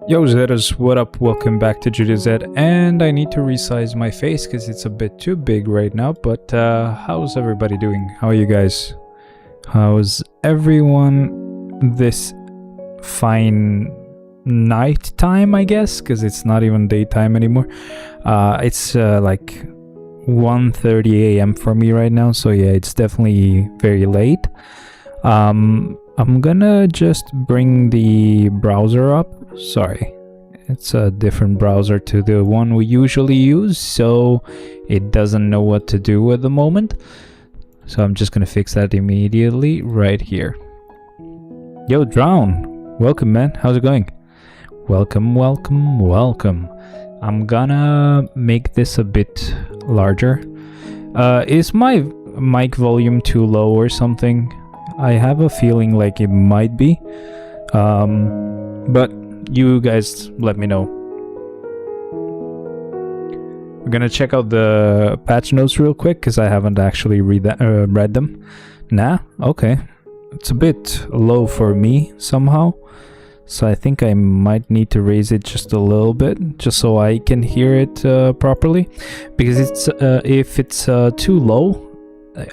Yo Zetas, what up? Welcome back to Judy Z, and I need to resize my face because it's a bit too big right now, but how's everybody doing? How are you guys? How's everyone this fine night time, I guess, because it's not even daytime anymore. It's like 1:30 a.m. for me right now, so yeah, it's definitely very late. I'm gonna just bring the browser up. Sorry, it's a different browser to the one we usually use, so it doesn't know what to do at the moment. So I'm just gonna fix that immediately right here. Yo, Drown, welcome man, how's it going? Welcome, welcome, welcome. I'm gonna make this a bit larger. Is my mic volume too low or something? I have a feeling like it might be, but you guys let me know. We're gonna check out the patch notes real quick because I haven't actually read them. Nah, okay. It's a bit low for me somehow, so I think I might need to raise it just a little bit just so I can hear it properly, because it's if it's too low,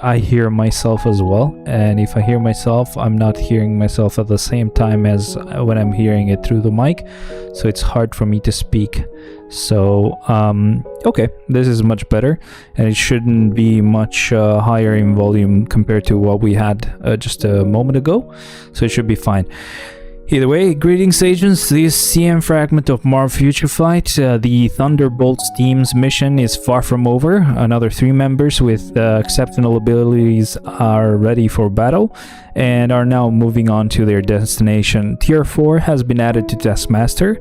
I hear myself as well, and if I hear myself, I'm not hearing myself at the same time as when I'm hearing it through the mic, so it's hard for me to speak. So okay, this is much better, and it shouldn't be much higher in volume compared to what we had just a moment ago, so it should be fine. Either way, greetings agents, this CM fragment of Marv Future Flight, the Thunderbolts team's mission is far from over. Another 3 members with exceptional abilities are ready for battle and are now moving on to their destination. Tier 4 has been added to Taskmaster,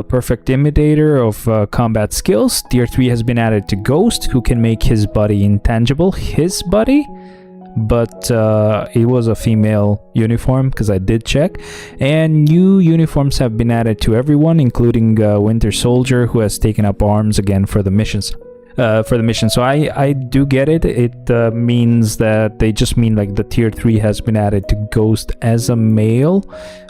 perfect imitator of combat skills. Tier 3 has been added to Ghost, who can make his body intangible. His body? But it was a female uniform because I did check, and new uniforms have been added to everyone, including Winter Soldier, who has taken up arms again for the missions. So I do get it. It means that they just mean like the tier 3 has been added to Ghost as a male,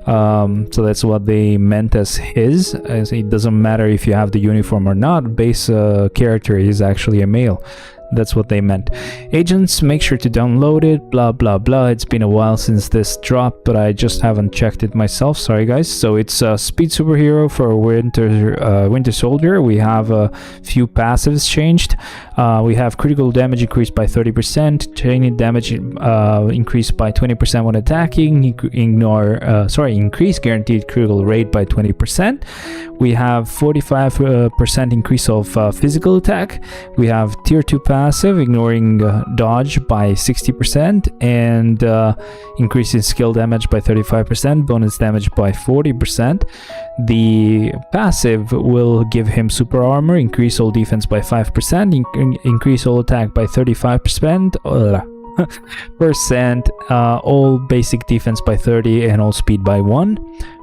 so that's what they meant as his, as it doesn't matter if you have the uniform or not. Base character is actually a male. That's what they meant. Agents, make sure to download it, blah blah blah. It's been a while since this dropped, but I just haven't checked it myself, sorry guys. So it's a speed superhero for Winter Soldier. We have a few passives changed. We have critical damage increased by 30%, training damage increased by 20% when attacking, increase guaranteed critical rate by 20%. We have 45% increase of physical attack. We have tier 2 passive passive, ignoring dodge by 60% and increasing skill damage by 35%, bonus damage by 40%. The passive will give him super armor, increase all defense by 5%, increase all attack by 35%, all basic defense by 30 and all speed by 1.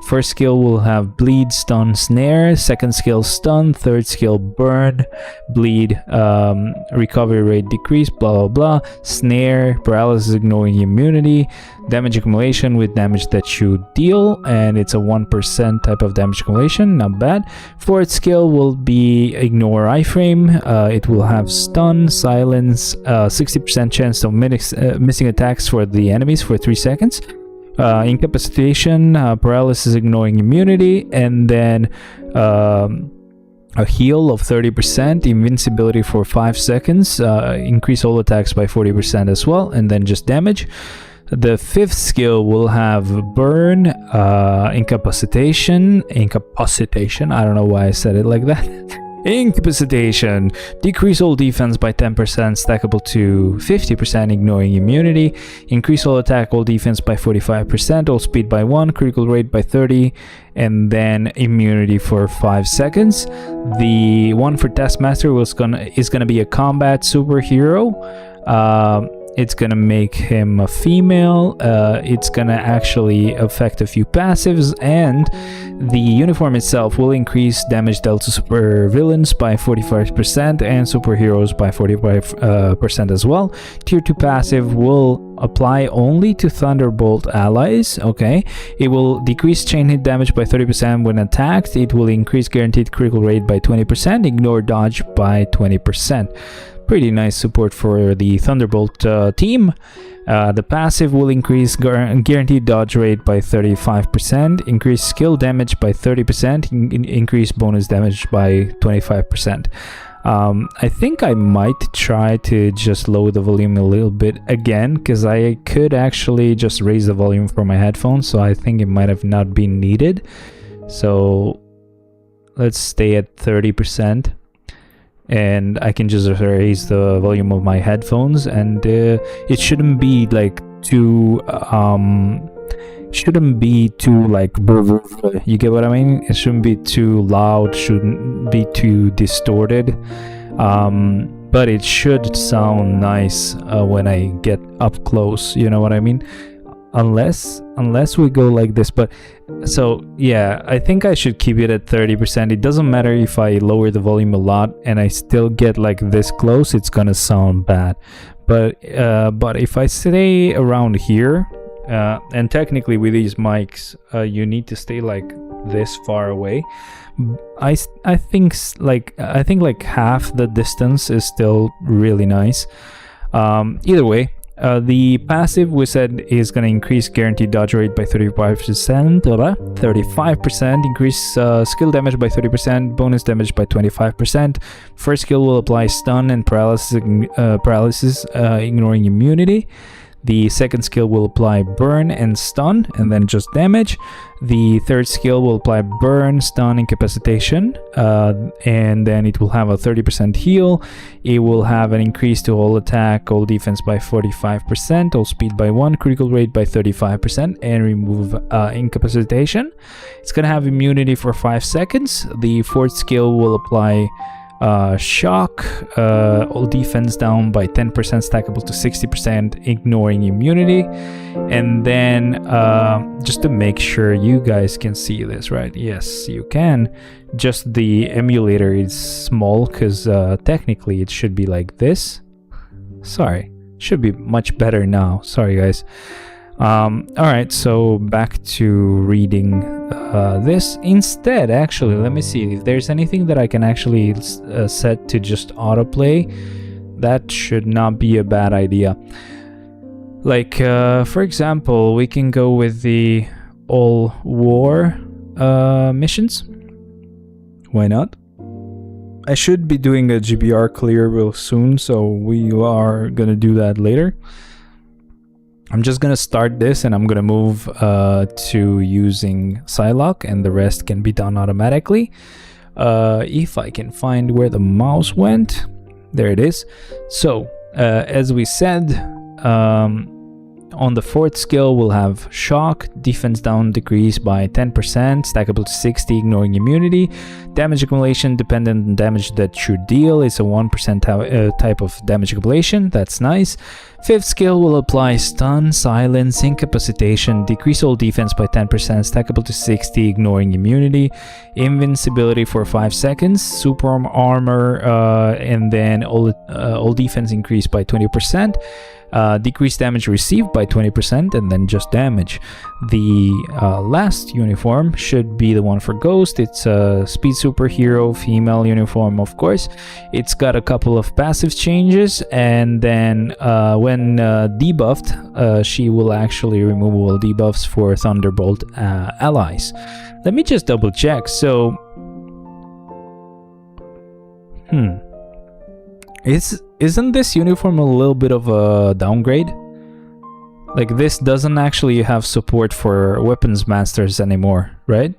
First skill will have bleed, stun, snare. Second skill stun. Third skill burn, bleed, recovery rate decrease, blah blah blah. Snare, paralysis, ignoring immunity, damage accumulation with damage that you deal, and it's a 1% type of damage accumulation, not bad. Fourth skill will be ignore iframe. It will have stun, silence, 60% chance of missing attacks for the enemies for 3 seconds. Incapacitation, paralysis, ignoring immunity, and then a heal of 30%, invincibility for 5 seconds, increase all attacks by 40% as well, and then just damage. The fifth skill will have burn, incapacitation, I don't know why I said it like that. Incapacitation, decrease all defense by 10%, stackable to 50%, ignoring immunity, increase all attack, all defense by 45%, all speed by 1, critical rate by 30, and then immunity for 5 seconds. The one for Taskmaster is gonna be a combat superhero. It's gonna make him a female. It's gonna actually affect a few passives, and the uniform itself will increase damage dealt to super villains by 45% and superheroes by 45% as well. Tier 2 passive will apply only to Thunderbolt allies. Okay, it will decrease chain hit damage by 30% when attacked. It will increase guaranteed critical rate by 20%, ignore dodge by 20%. Pretty nice support for the Thunderbolt team. The passive will increase guaranteed dodge rate by 35%, increase skill damage by 30%, increase bonus damage by 25%. I think I might try to just lower the volume a little bit again, because I could actually just raise the volume for my headphones, so I think it might have not been needed. So let's stay at 30%. And I can just raise the volume of my headphones, and it shouldn't be like too like, you get what I mean? It shouldn't be too loud, shouldn't be too distorted, but it should sound nice when I get up close, you know what I mean? Unless we go like this. But so yeah, I think I should keep it at 30%. It doesn't matter if I lower the volume a lot and I still get like this close, it's gonna sound bad. But if I stay around here, and technically with these mics you need to stay like this far away, I think like half the distance is still really nice. Either way, the passive we said is going to increase guaranteed dodge rate by 35%, increase skill damage by 30%, bonus damage by 25%. First skill will apply stun and paralysis, ignoring immunity. The second skill will apply burn and stun, and then just damage. The third skill will apply burn, stun, incapacitation, and then it will have a 30% heal. It will have an increase to all attack, all defense by 45%, all speed by 1, critical rate by 35%, and remove incapacitation. It's gonna have immunity for 5 seconds. The fourth skill will apply shock, all defense down by 10%, stackable to 60%, ignoring immunity. And then just to make sure you guys can see this, right? Yes, you can. Just the emulator is small, because technically it should be like this. Sorry, should be much better now. Sorry guys. Alright, so back to reading this. Instead, actually, let me see if there's anything that I can actually set to just autoplay. That should not be a bad idea. Like, for example, we can go with the all war missions. Why not? I should be doing a GBR clear real soon, so we are gonna do that later. I'm just gonna start this and I'm gonna move to using Psylocke, and the rest can be done automatically. If I can find where the mouse went. there it is. So as we said, on the 4th skill, we'll have Shock, defense down decrease by 10%, stackable to 60, ignoring immunity. Damage accumulation dependent on damage that you deal. It's a 1% type of damage accumulation. That's nice. 5th skill will apply stun, silence, incapacitation, decrease all defense by 10%, stackable to 60, ignoring immunity. Invincibility for 5 seconds, super armor, and then all defense increased by 20%. Decrease damage received by 20%, and then just damage. The last uniform should be the one for Ghost. It's a speed superhero female uniform, of course. It's got a couple of passive changes, and then when debuffed, she will actually remove all debuffs for Thunderbolt allies. Let me just double check. So isn't this uniform a little bit of a downgrade? Like, this doesn't actually have support for weapons masters anymore, right?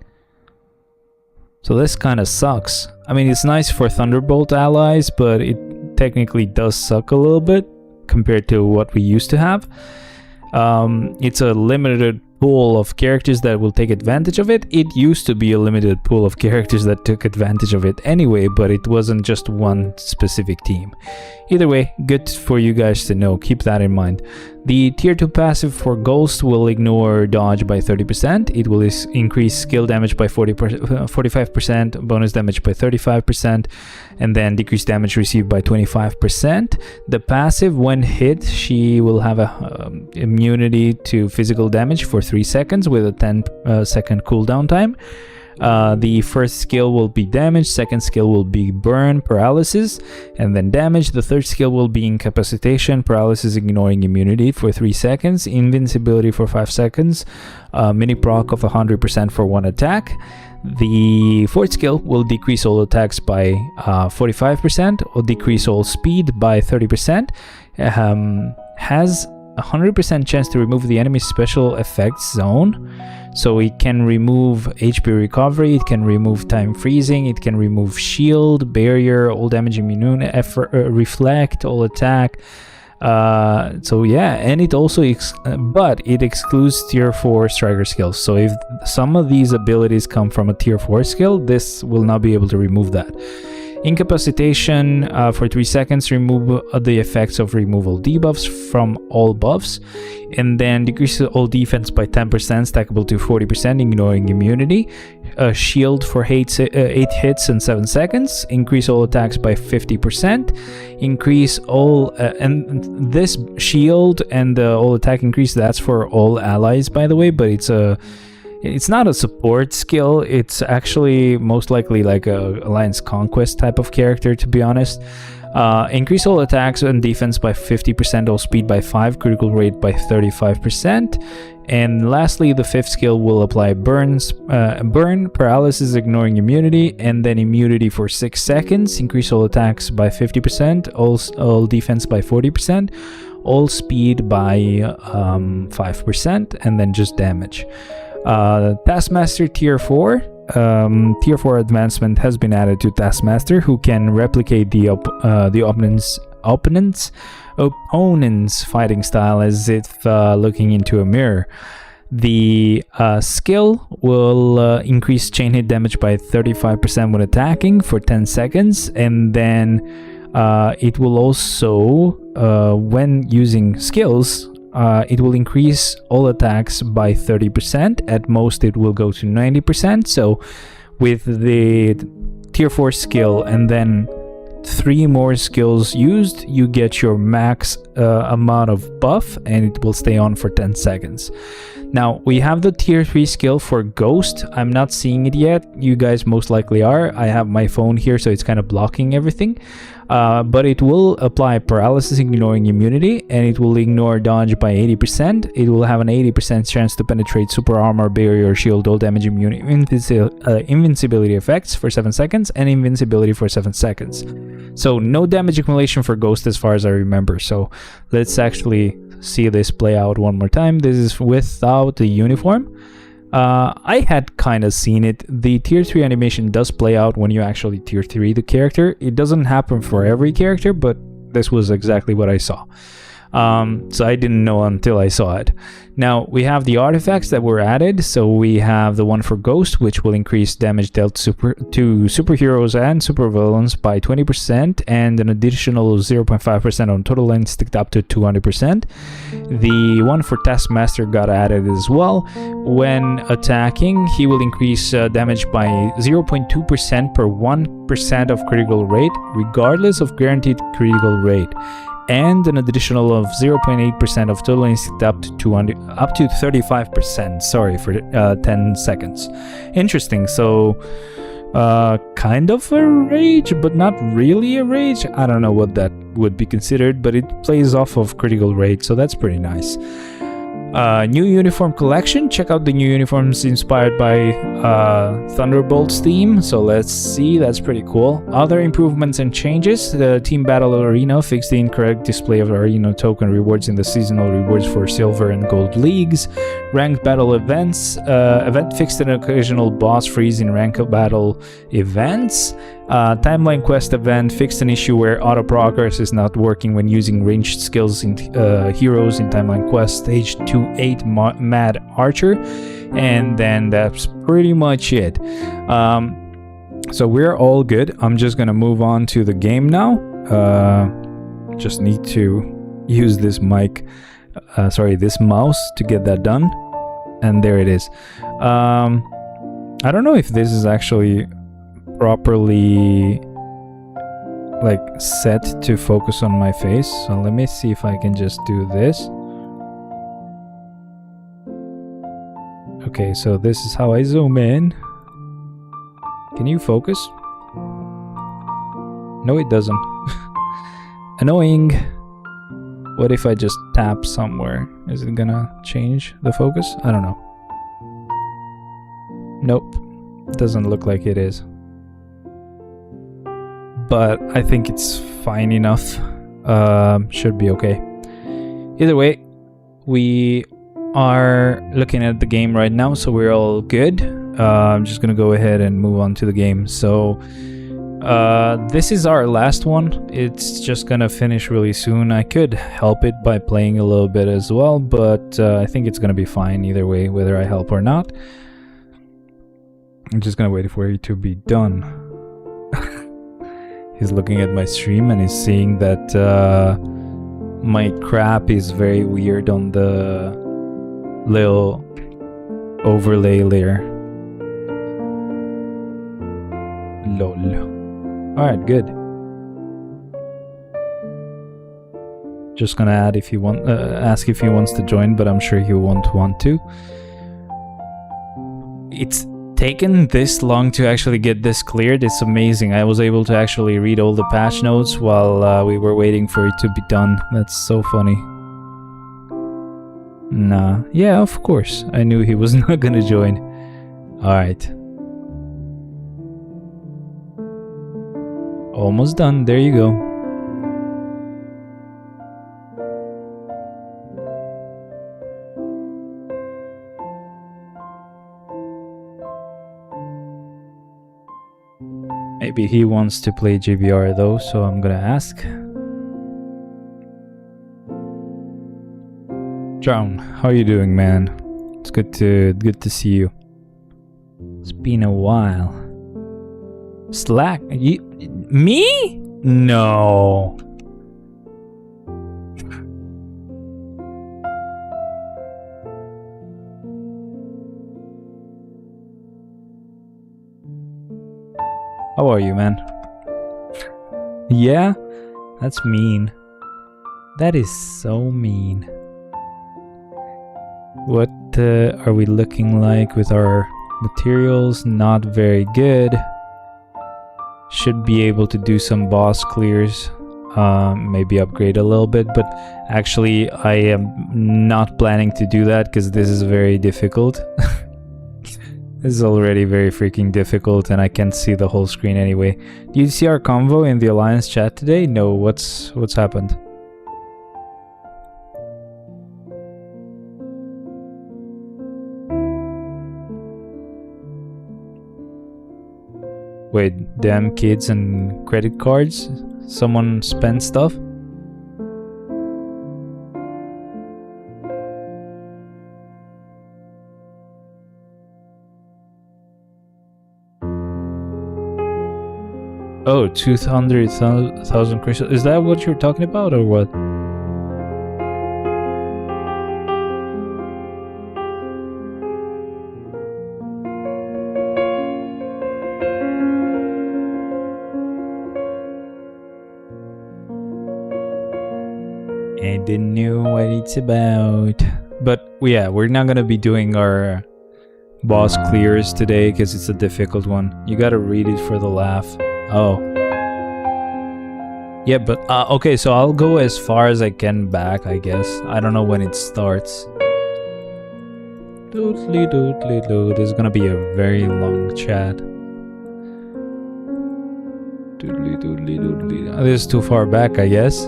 So this kind of sucks. I mean, it's nice for Thunderbolt allies, but it technically does suck a little bit compared to what we used to have. It's a limited pool of characters that will take advantage of it. It used to be a limited pool of characters that took advantage of it anyway, but it wasn't just one specific team. Either way, good for you guys to know. Keep that in mind. The tier 2 passive for Ghost will ignore dodge by 30%. It will increase skill damage by 45%, bonus damage by 35%, and then decrease damage received by 25%. The passive, when hit, she will have a immunity to physical damage for 3 seconds with a 10-second cooldown time. The first skill will be damage, second skill will be burn, paralysis, and then damage. The third skill will be incapacitation, paralysis, ignoring immunity for 3 seconds, invincibility for 5 seconds, mini proc of 100% for 1 attack. The fourth skill will decrease all attacks by 45% or decrease all speed by 30%. Has 100% chance to remove the enemy's special effects zone. So it can remove HP recovery, it can remove time freezing, it can remove shield, barrier, all damage immune, reflect, all attack. So yeah, and it also but it excludes tier 4 striker skills. So if some of these abilities come from a tier 4 skill, this will not be able to remove that. Incapacitation for 3 seconds, remove the effects of removal debuffs from all buffs, and then decrease all defense by 10%, stackable to 40%, ignoring immunity. Shield for 8 hits and 7 seconds, increase all attacks by 50%, increase all and this shield and the all attack increase, that's for all allies, by the way, but it's not a support skill. It's actually most likely like a Alliance Conquest type of character, to be honest. Increase all attacks and defense by 50%, all speed by 5, critical rate by 35%. And lastly, the fifth skill will apply burn, paralysis, ignoring immunity, and then immunity for 6 seconds. Increase all attacks by 50%, all defense by 40%, all speed by 5%, and then just damage. Taskmaster Tier 4. Tier 4 advancement has been added to Taskmaster, who can replicate the opponent's fighting style as if looking into a mirror. The skill will increase chain hit damage by 35% when attacking for 10 seconds, and then it will also, when using skills, it will increase all attacks by 30%. At most, it will go to 90%. So with the tier 4 skill and then 3 more skills used, you get your max amount of buff, and it will stay on for 10 seconds. Now, we have the tier 3 skill for Ghost. I'm not seeing it yet. You guys most likely are. I have my phone here, so it's kind of blocking everything. But it will apply paralysis, ignoring immunity, and it will ignore dodge by 80%. It will have an 80% chance to penetrate super armor, barrier, shield, all damage, immunity, invincibility effects for 7 seconds, and invincibility for 7 seconds. So no damage accumulation for Ghost as far as I remember. So let's actually see this play out one more time. This is without the uniform. I had kind of seen it. The tier 3 animation does play out when you actually tier 3 the character. It doesn't happen for every character, but this was exactly what I saw. So I didn't know until I saw it. Now we have the artifacts that were added. So we have the one for Ghost, which will increase damage dealt to superheroes and supervillains by 20%, and an additional 0.5% on total instinct up to 200%. The one for Taskmaster got added as well. When attacking, he will increase damage by 0.2% per 1% of critical rate, regardless of guaranteed critical rate, and an additional of 0.8% of total instinct up to 35%. Sorry for 10 seconds. Interesting. So kind of a rage, but not really a rage. I don't know what that would be considered, but it plays off of critical rate, so that's pretty nice. New uniform collection. Check out the new uniforms inspired by Thunderbolt's theme. So let's see, that's pretty cool. Other improvements and changes. The Team Battle Arena fixed the incorrect display of arena token rewards in the seasonal rewards for silver and gold leagues. Ranked battle events. Event fixed an occasional boss freeze in ranked battle events. Timeline quest event fixed an issue where auto progress is not working when using ranged skills in heroes in timeline quest stage 2-8 Mad Archer, and then that's pretty much it. So we're all good. I'm just gonna move on to the game now. Just need to use this this mouse to get that done, and there it is. I don't know if this is actually properly like set to focus on my face, so let me see if I can just do this. Okay, so this is how I zoom in. Can you focus? No, it doesn't. Annoying. What if I just tap somewhere? Is it gonna change the focus? I don't know. Nope, doesn't look like it is. But I think it's fine enough. Should be okay. Either way, we are looking at the game right now, so we're all good. I'm just gonna go ahead and move on to the game. So this is our last one. It's just gonna finish really soon. I could help it by playing a little bit as well, but I think it's gonna be fine either way, whether I help or not. I'm just gonna wait for it to be done. He's looking at my stream and he's seeing that my crap is very weird on the little overlay layer. Lol. Alright, good. Just gonna add if you want, ask if he wants to join, but I'm sure he won't want to. It's taken this long to actually get this cleared. It's amazing. I was able to actually read all the patch notes while we were waiting for it to be done. That's so funny. Nah, yeah, of course. I knew he was not gonna join. Alright. Almost done. There you go. Maybe he wants to play GBR though, so I'm gonna ask. John, how are you doing, man? It's good to see you. It's been a while. Slack? Me? No. How are you, man? Yeah? That's mean. That is so mean. What are we looking like with our materials? Not very good. Should be able to do some boss clears. Maybe upgrade a little bit, but actually I am not planning to do that because this is very difficult. This is already very freaking difficult and I can't see the whole screen anyway. Do you see our convo in the Alliance chat today? No, what's happened? Wait, damn kids and credit cards? Someone spent stuff? Oh, 200,000 crystals. Is that what you're talking about or what? I didn't know what it's about. But yeah, we're not gonna be doing our boss clears today because it's a difficult one. You gotta read it for the laugh. Oh. Yeah, but okay, so I'll go as far as I can back, I guess. I don't know when it starts. Doodly doodly doo. This is gonna be a very long chat. Doodly doodly doodly. Oh, this is too far back, I guess.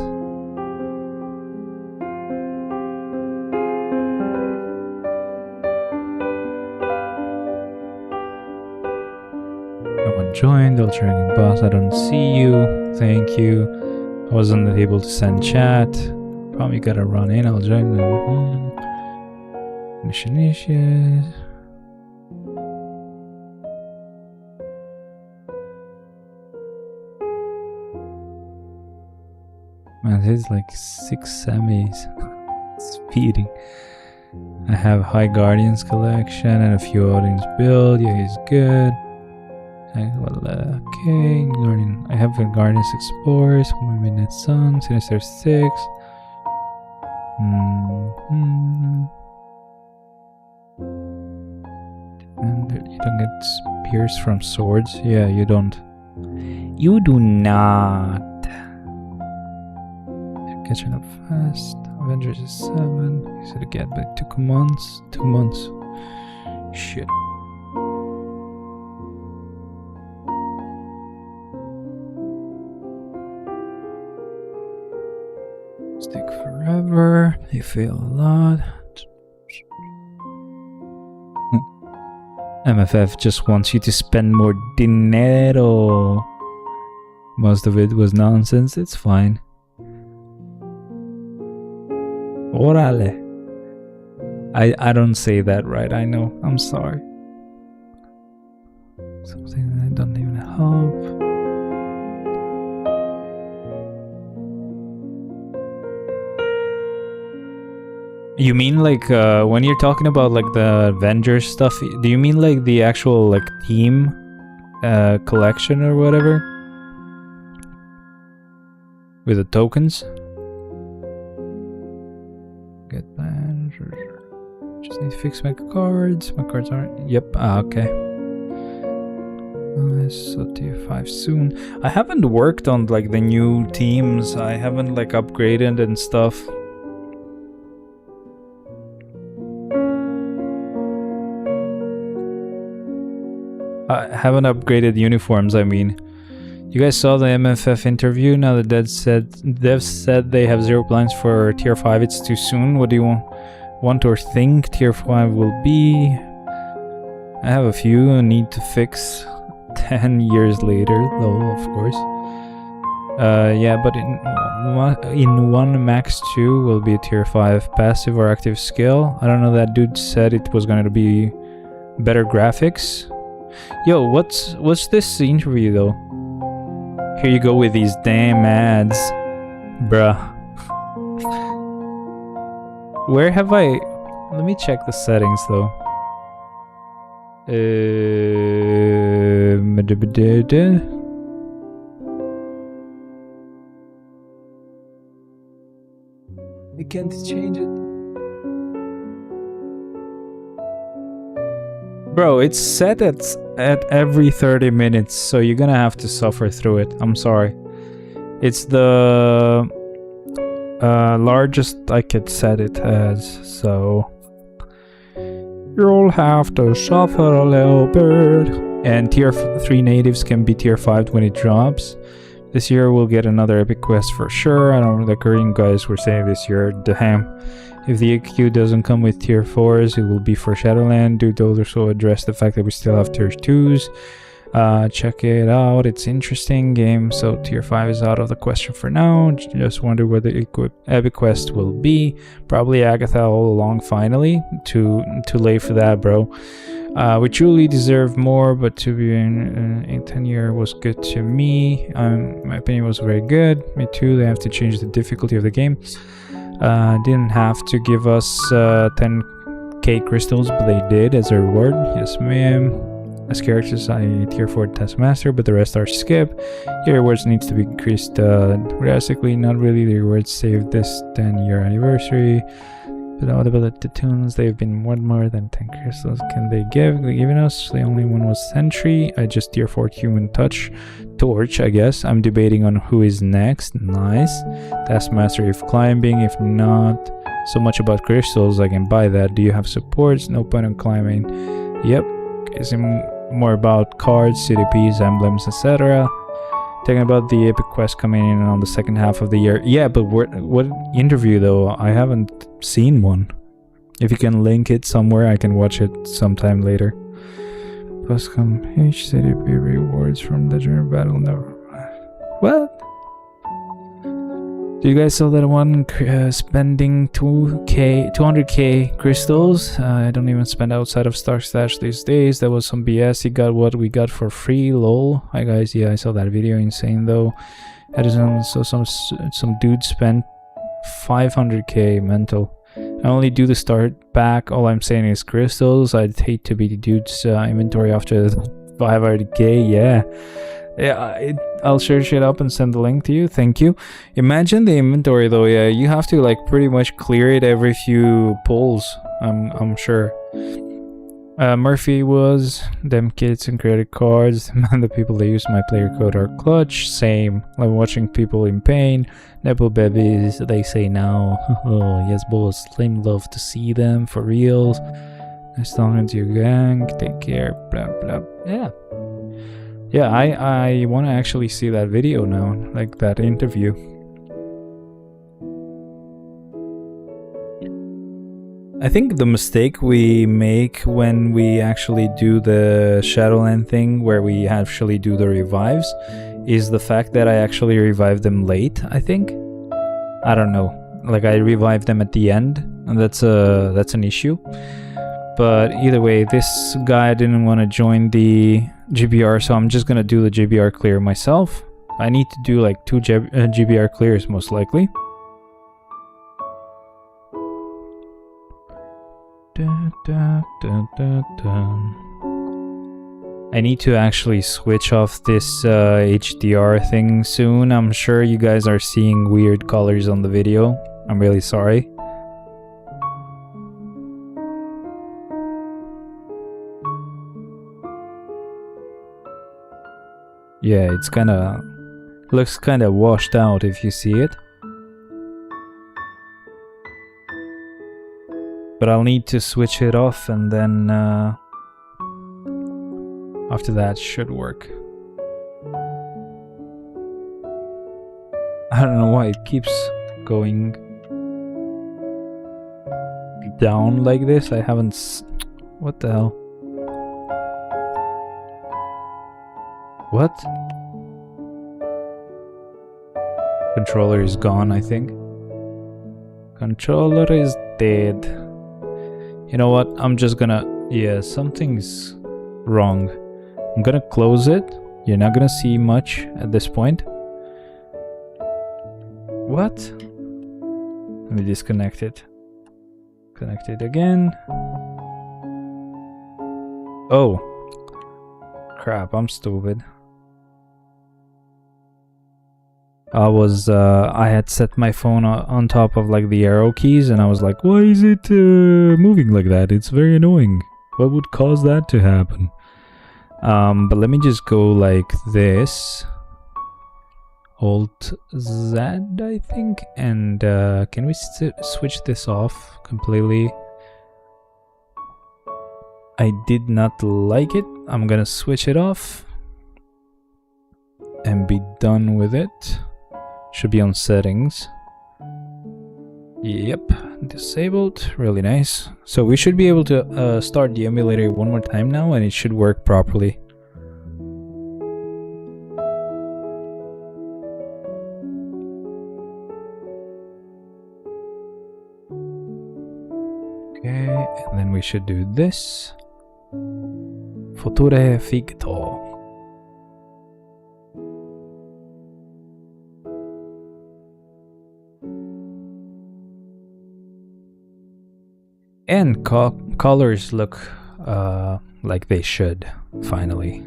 Joined, I'll try boss. I don't see you. Thank you. I wasn't able to send chat. Probably gotta run in. I'll join them. Mission issues. Man, this is like 6 semis. Speeding. I have High Guardians collection and a few audience build. Yeah, he's good. Okay, Guardian. I have a Guardians Explorers, 1 Midnight Sun, Sinister 6. And you don't get spears from swords? Yeah, you don't. You do not. Catching up fast. Avengers is 7. You said again, but it took months. 2 months. Shit. Stick forever. They fail a lot. MFF just wants you to spend more dinero. Most of it was nonsense. It's fine. Orale. I don't say that right. I know. I'm sorry. Something that don't even help. You mean like when you're talking about like the Avengers stuff, do you mean like the actual like team collection or whatever? With the tokens? Get that. Just need to fix my cards. My cards aren't. Yep. Okay. So tier 5 soon. I haven't worked on like the new teams. I haven't like upgraded and stuff. I haven't upgraded uniforms, I mean. You guys saw the MFF interview? Now the devs said they have 0 plans for tier 5. It's too soon. What do you want or think tier 5 will be? I have a few I need to fix 10 years later, though, of course. Yeah, but in 1 max 2 will be a tier 5 passive or active skill. I don't know, that dude said it was going to be better graphics. Yo, what's this interview though? Here you go with these damn ads, bruh. Where have I? Let me check the settings though. I can't change it. Bro, it's set at every 30 minutes, so you're gonna have to suffer through it. I'm sorry. It's the largest I could set it as, so you'll have to suffer a little bit. And tier 3 natives can be tier 5 when it drops. This year we'll get another epic quest for sure. I don't know, the Korean guys were saying this year, damn. If the AQ doesn't come with tier 4s, it will be for Shadowland. Dude also address the fact that we still have tier 2s. Check it out, it's interesting game. So tier 5 is out of the question for now. Just wonder where the epic quest will be. Probably Agatha all along. Finally, too late for that, bro. We truly deserve more, but to be in 10 year was good to me. My opinion was very good. Me too. They have to change the difficulty of the game. Didn't have to give us 10k crystals, but they did as a reward. Yes, ma'am. As characters, I tier 4 Taskmaster, but the rest are skip. Your rewards needs to be increased drastically. Not really. The rewards saved this 10-year anniversary. But what about the tunes? They've been more than 10 crystals. Can they given us? The only one was Sentry. I just tier 4 Human Torch, I guess. I'm debating on who is next. Nice. Taskmaster if climbing. If not so much about crystals, I can buy that. Do you have supports? No point in climbing. Yep. Is more about cards, CDPs, emblems, etc. Talking about the epic quest coming in on the second half of the year. Yeah, but what interview though? I haven't seen one. If you can link it somewhere, I can watch it sometime later. Plus come HCDP rewards from the general battle. Never. What? Do you guys saw that one spending 200k crystals? I don't even spend outside of Star Stash these days. That was some BS. He got what we got for free. Lol. Hi guys. Yeah, I saw that video. Insane though. Edison. So some dude spent 500k. Mental. I only do the start pack. All I'm saying is crystals. I'd hate to be the dude's inventory after 500k. Yeah. Yeah, I'll search it up and send the link to you. Thank you. Imagine the inventory though. Yeah, you have to like pretty much clear it every few pulls. I'm sure. Murphy was them kids and credit cards. Man, the people that use my player code are clutch. Same. Like watching people in pain. Nipple babies. They say now. Oh yes, boss. Slim love to see them for reals. Nice talking to your gang. Take care. Blah blah. Yeah. Yeah, I want to actually see that video now, like that interview. I think the mistake we make when we actually do the Shadowland thing, where we actually do the revives, is the fact that I actually revived them late, I think. I don't know. Like I revived them at the end, and that's an issue. But either way, this guy didn't want to join the GBR, so I'm just gonna do the GBR clear myself. I need to do like 2 GBR clears most likely. I need to actually switch off this HDR thing soon. I'm sure you guys are seeing weird colors on the video. I'm really sorry. Yeah, it's looks kinda washed out if you see it. But I'll need to switch it off and then after that should work. I don't know why it keeps going down like this. I haven't... What the hell? What? Controller is gone, I think. Controller is dead. You know what? I'm just gonna... Yeah, something's wrong. I'm gonna close it. You're not gonna see much at this point. What? Let me disconnect it. Connect it again. Oh. Crap, I'm stupid. I had set my phone on top of like the arrow keys, and I was like, why is it moving like that? It's very annoying. What would cause that to happen? But let me just go like this. Alt Z, I think. And can we switch this off completely? I did not like it. I'm gonna switch it off and be done with it. Should be on settings. Yep, disabled. Really nice. So we should be able to start the emulator one more time now, and it should work properly. and then we should do this. Future ficto. And colors look like they should, finally.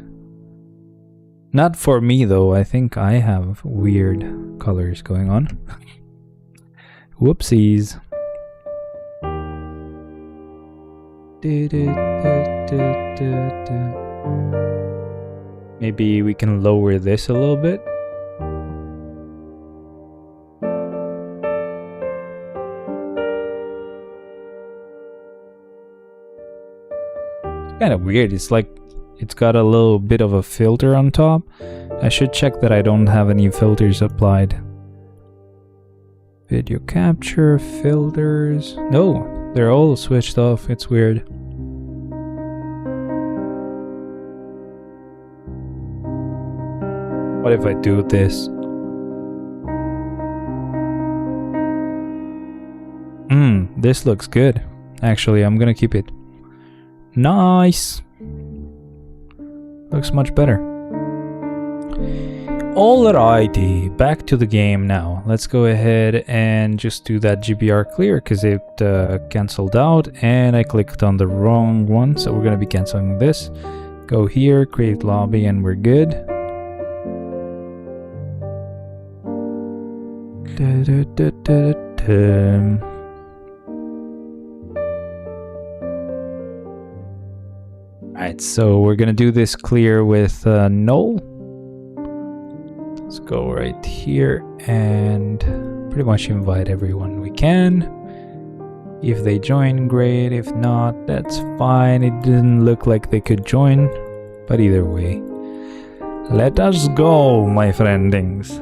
Not for me though, I think I have weird colors going on. Whoopsies. Maybe we can lower this a little bit. Kind of weird. It's like it's got a little bit of a filter on top. I should check that I don't have any filters applied. Video capture, filters. No, they're all switched off. It's weird. What if I do this? This looks good. Actually, I'm gonna keep it. Nice. Looks much better. Alrighty, back to the game now. Let's go ahead and just do that GBR clear because it cancelled out and I clicked on the wrong one. So we're gonna be canceling this. Go here, create lobby, and we're good. Alright, so we're gonna do this clear with null. Let's go right here and pretty much invite everyone we can. If they join, great. If not, that's fine. It didn't look like they could join, but either way. Let us go, my friendings.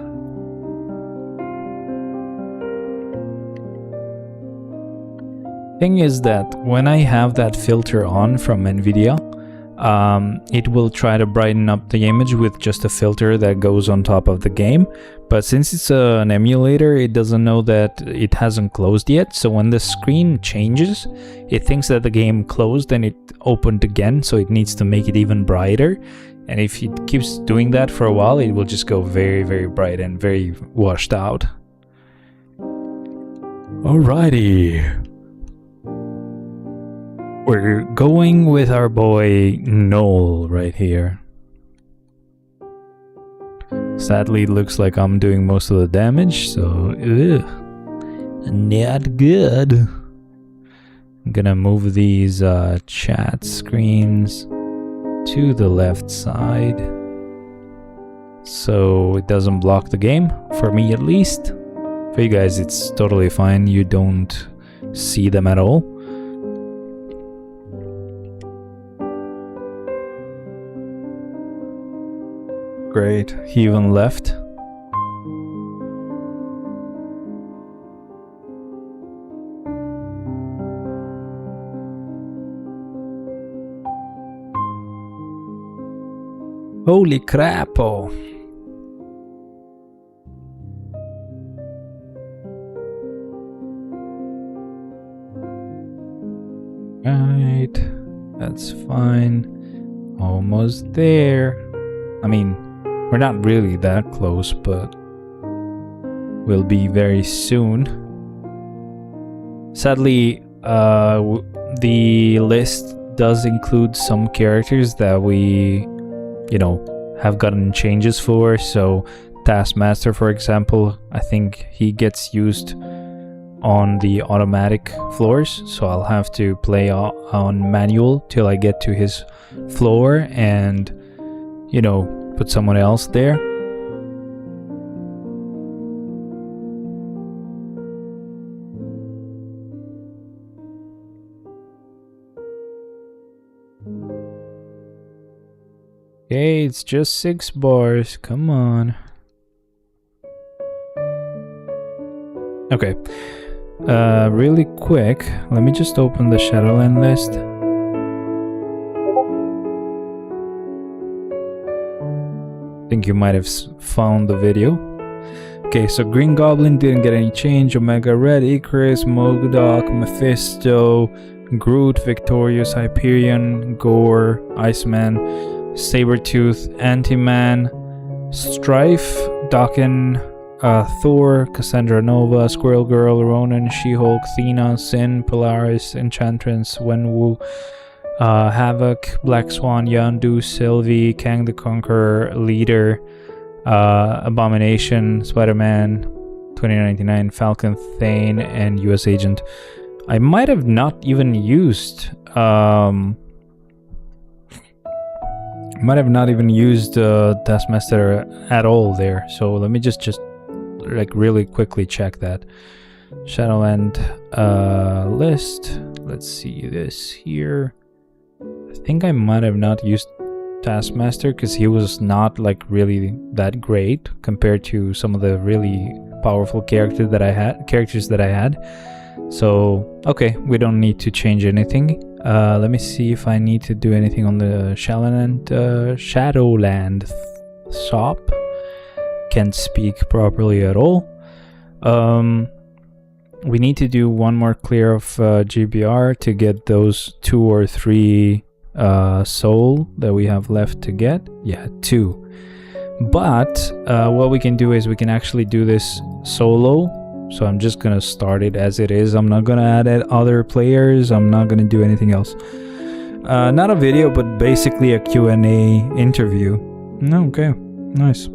Thing is that when I have that filter on from NVIDIA, it will try to brighten up the image with just a filter that goes on top of the game. But since it's an emulator, it doesn't know that it hasn't closed yet. So when the screen changes, it thinks that the game closed and it opened again. So it needs to make it even brighter. And if it keeps doing that for a while, it will just go very, very bright and very washed out. Alrighty. We're going with our boy Noel right here. Sadly, it looks like I'm doing most of the damage, so not good. I'm gonna move these chat screens to the left side so it doesn't block the game, for me at least. For you guys, it's totally fine. You don't see them at all. Great, he even left. Holy crap! Oh. Right, that's fine. Almost there. I mean, we're not really that close, but we'll be very soon. Sadly, the list does include some characters that we, have gotten changes for. So Taskmaster, for example, I think he gets used on the automatic floors. So I'll have to play on manual till I get to his floor and, put someone else there. Okay, it's just 6 bars. Come on. Okay. Really quick, let me just open the Shadowland list. I think you might have found the video. Okay, so Green Goblin didn't get any change. Omega Red, Icarus, Mogodok, Mephisto, Groot, Victorious, Hyperion, Gore, Iceman, Sabretooth, Anti-Man, Strife, Daken, Thor, Cassandra Nova, Squirrel Girl, Ronan, She-Hulk, Thena, Sin, Polaris, Enchantress, Wenwu, Havoc, Black Swan, Yondu, Sylvie, Kang the Conqueror, Leader, Abomination, Spider-Man, 2099, Falcon, Thane, and US Agent. I might have not even used Taskmaster at all there. So let me just like really quickly check that. Shadowland list. Let's see this here. I think I might have not used Taskmaster because he was not like really that great compared to some of the really powerful characters that I had. So okay, we don't need to change anything. Let me see if I need to do anything on the Shadowland shop. Can't speak properly at all. We need to do one more clear of GBR to get those 2 or 3 soul that we have left to get. Yeah, 2. But what we can do is we can actually do this solo. So I'm just gonna start it as it is. I'm not gonna add other players. I'm not gonna do anything else. Not a video, but basically a Q&A interview. Okay, nice.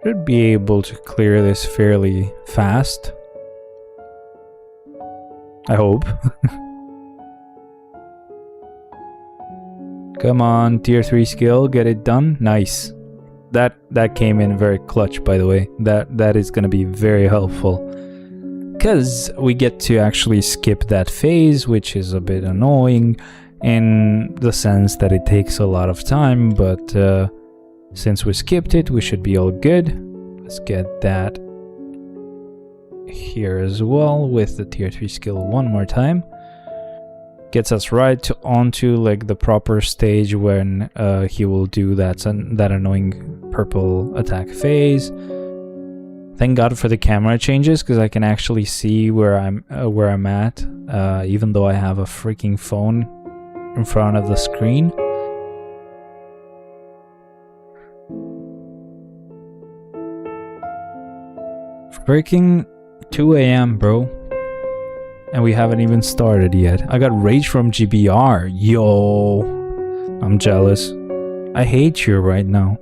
Should be able to clear this fairly fast. I hope. Come on, tier 3 skill, get it done. Nice. That came in very clutch, by the way. That is gonna be very helpful. Because we get to actually skip that phase, which is a bit annoying in the sense that it takes a lot of time, but since we skipped it, we should be all good. Let's get that here as well with the tier 3 skill one more time. Gets us right onto like the proper stage when he will do that annoying purple attack phase. Thank God for the camera changes because I can actually see where I'm at, even though I have a freaking phone in front of the screen. Freaking 2 AM, bro. And we haven't even started yet. I got rage from GBR. Yo. I'm jealous. I hate you right now.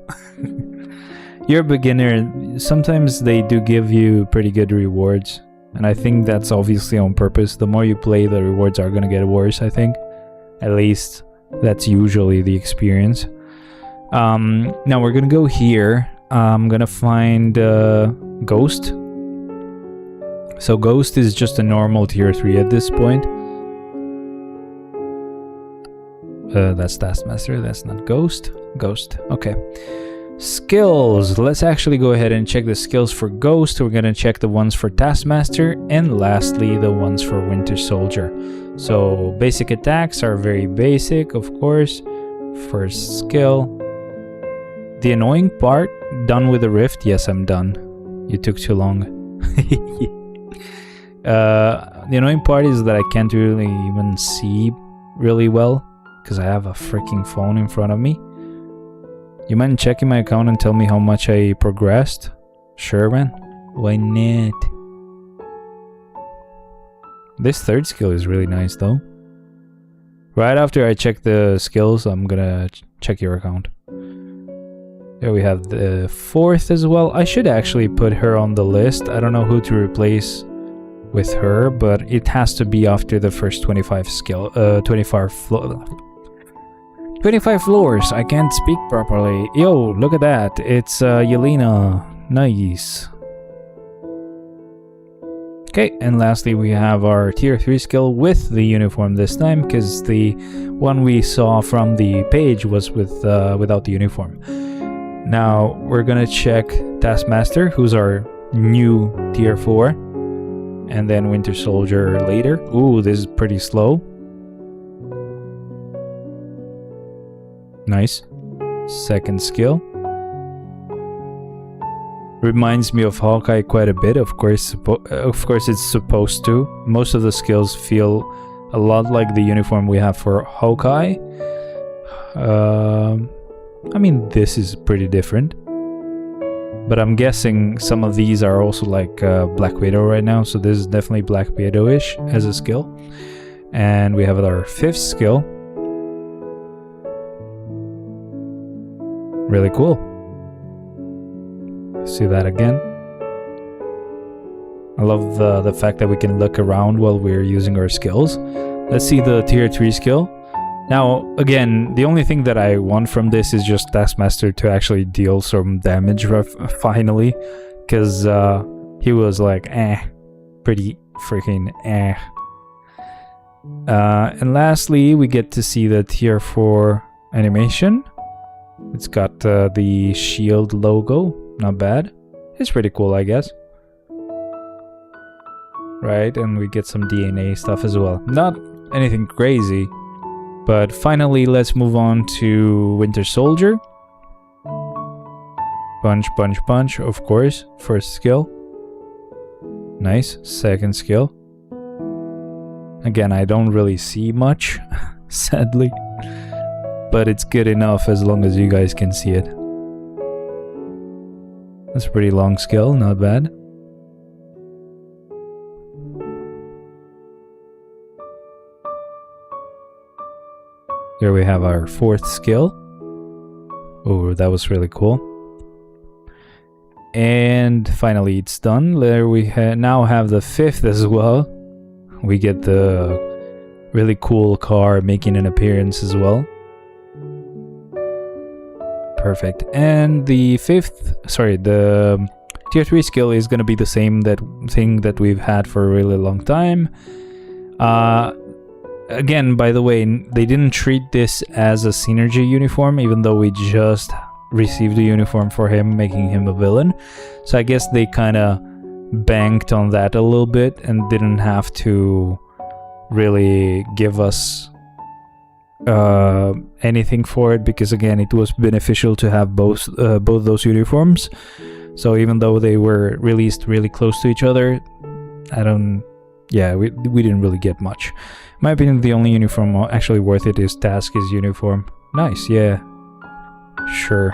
You're a beginner. Sometimes they do give you pretty good rewards. And I think that's obviously on purpose. The more you play, the rewards are gonna get worse, I think. At least that's usually the experience. Now we're gonna go here. I'm gonna find Ghost. So Ghost is just a normal tier 3 at this point. That's Taskmaster, that's not Ghost. Ghost, okay. Skills, let's actually go ahead and check the skills for Ghost. We're gonna check the ones for Taskmaster, and lastly the ones for Winter Soldier. So basic attacks are very basic, of course. First skill. The annoying part, done with the rift. Yes, I'm done. You took too long. The annoying part is that I can't really even see really well because I have a freaking phone in front of me. You mind checking my account and tell me how much I progressed? Sure, man. Why not? This third skill is really nice though. Right after I check the skills, I'm gonna check your account. There we have the fourth as well. I should actually put her on the list. I don't know who to replace with her, but it has to be after the first 25 skill, 25 floors. I can't speak properly. Yo, look at that. It's Yelena. Nice. Okay, and lastly we have our tier 3 skill with the uniform this time, because the one we saw from the page was with without the uniform. Now we're gonna check Taskmaster, who's our new tier 4. And then Winter Soldier later. Ooh, this is pretty slow. Nice. Second skill. Reminds me of Hawkeye quite a bit. Of course, it's supposed to. Most of the skills feel a lot like the uniform we have for Hawkeye. I mean, this is pretty different. But I'm guessing some of these are also like Black Widow right now. So this is definitely Black Widow-ish as a skill. And we have our 5th skill. Really cool. See that again. I love the fact that we can look around while we're using our skills. Let's see the tier 3 skill. Now, again, the only thing that I want from this is just Taskmaster to actually deal some damage finally. Because he was like, pretty freaking And lastly, we get to see the tier 4 animation. It's got the shield logo. Not bad. It's pretty cool, I guess. Right, and we get some DNA stuff as well. Not anything crazy. But finally, let's move on to Winter Soldier. Punch, punch, punch, of course. First skill. Nice. Second skill. Again, I don't really see much, sadly. But it's good enough as long as you guys can see it. That's a pretty long skill, not bad. Here we have our 4th skill. Oh, that was really cool. And finally it's done. There we now have the 5th as well. We get the really cool car making an appearance as well. Perfect. And the 5th, sorry, the tier 3 skill is going to be the same thing that we've had for a really long time. Again, by the way, they didn't treat this as a synergy uniform, even though we just received a uniform for him, making him a villain. So I guess they kind of banked on that a little bit and didn't have to really give us anything for it, because again, it was beneficial to have both those uniforms. So even though they were released really close to each other, we didn't really get much. In my opinion, the only uniform actually worth it is Task's uniform. Nice, yeah. Sure.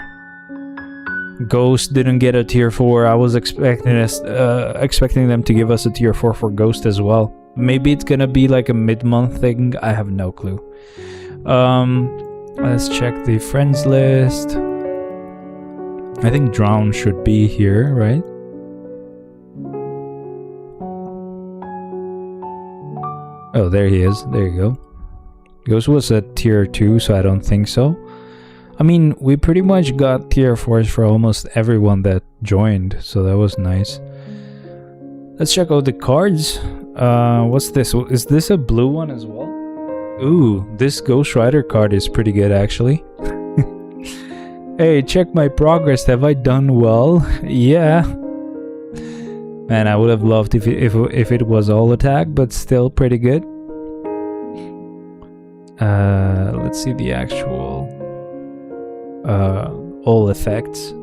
Ghost didn't get a tier 4. I was expecting them to give us a tier 4 for Ghost as well. Maybe it's gonna be like a mid-month thing. I have no clue. Let's check the friends list. I think Drown should be here, right? Oh, there he is. There you go. Ghost was at tier 2, so I don't think so. I mean, we pretty much got tier 4s for almost everyone that joined, so that was nice. Let's check out the cards. What's this? Is this a blue one as well? Ooh, this Ghost Rider card is pretty good, actually. Hey, check my progress. Have I done well? Yeah. Man, I would have loved if it was all attack, but still pretty good. Let's see the actual all effects.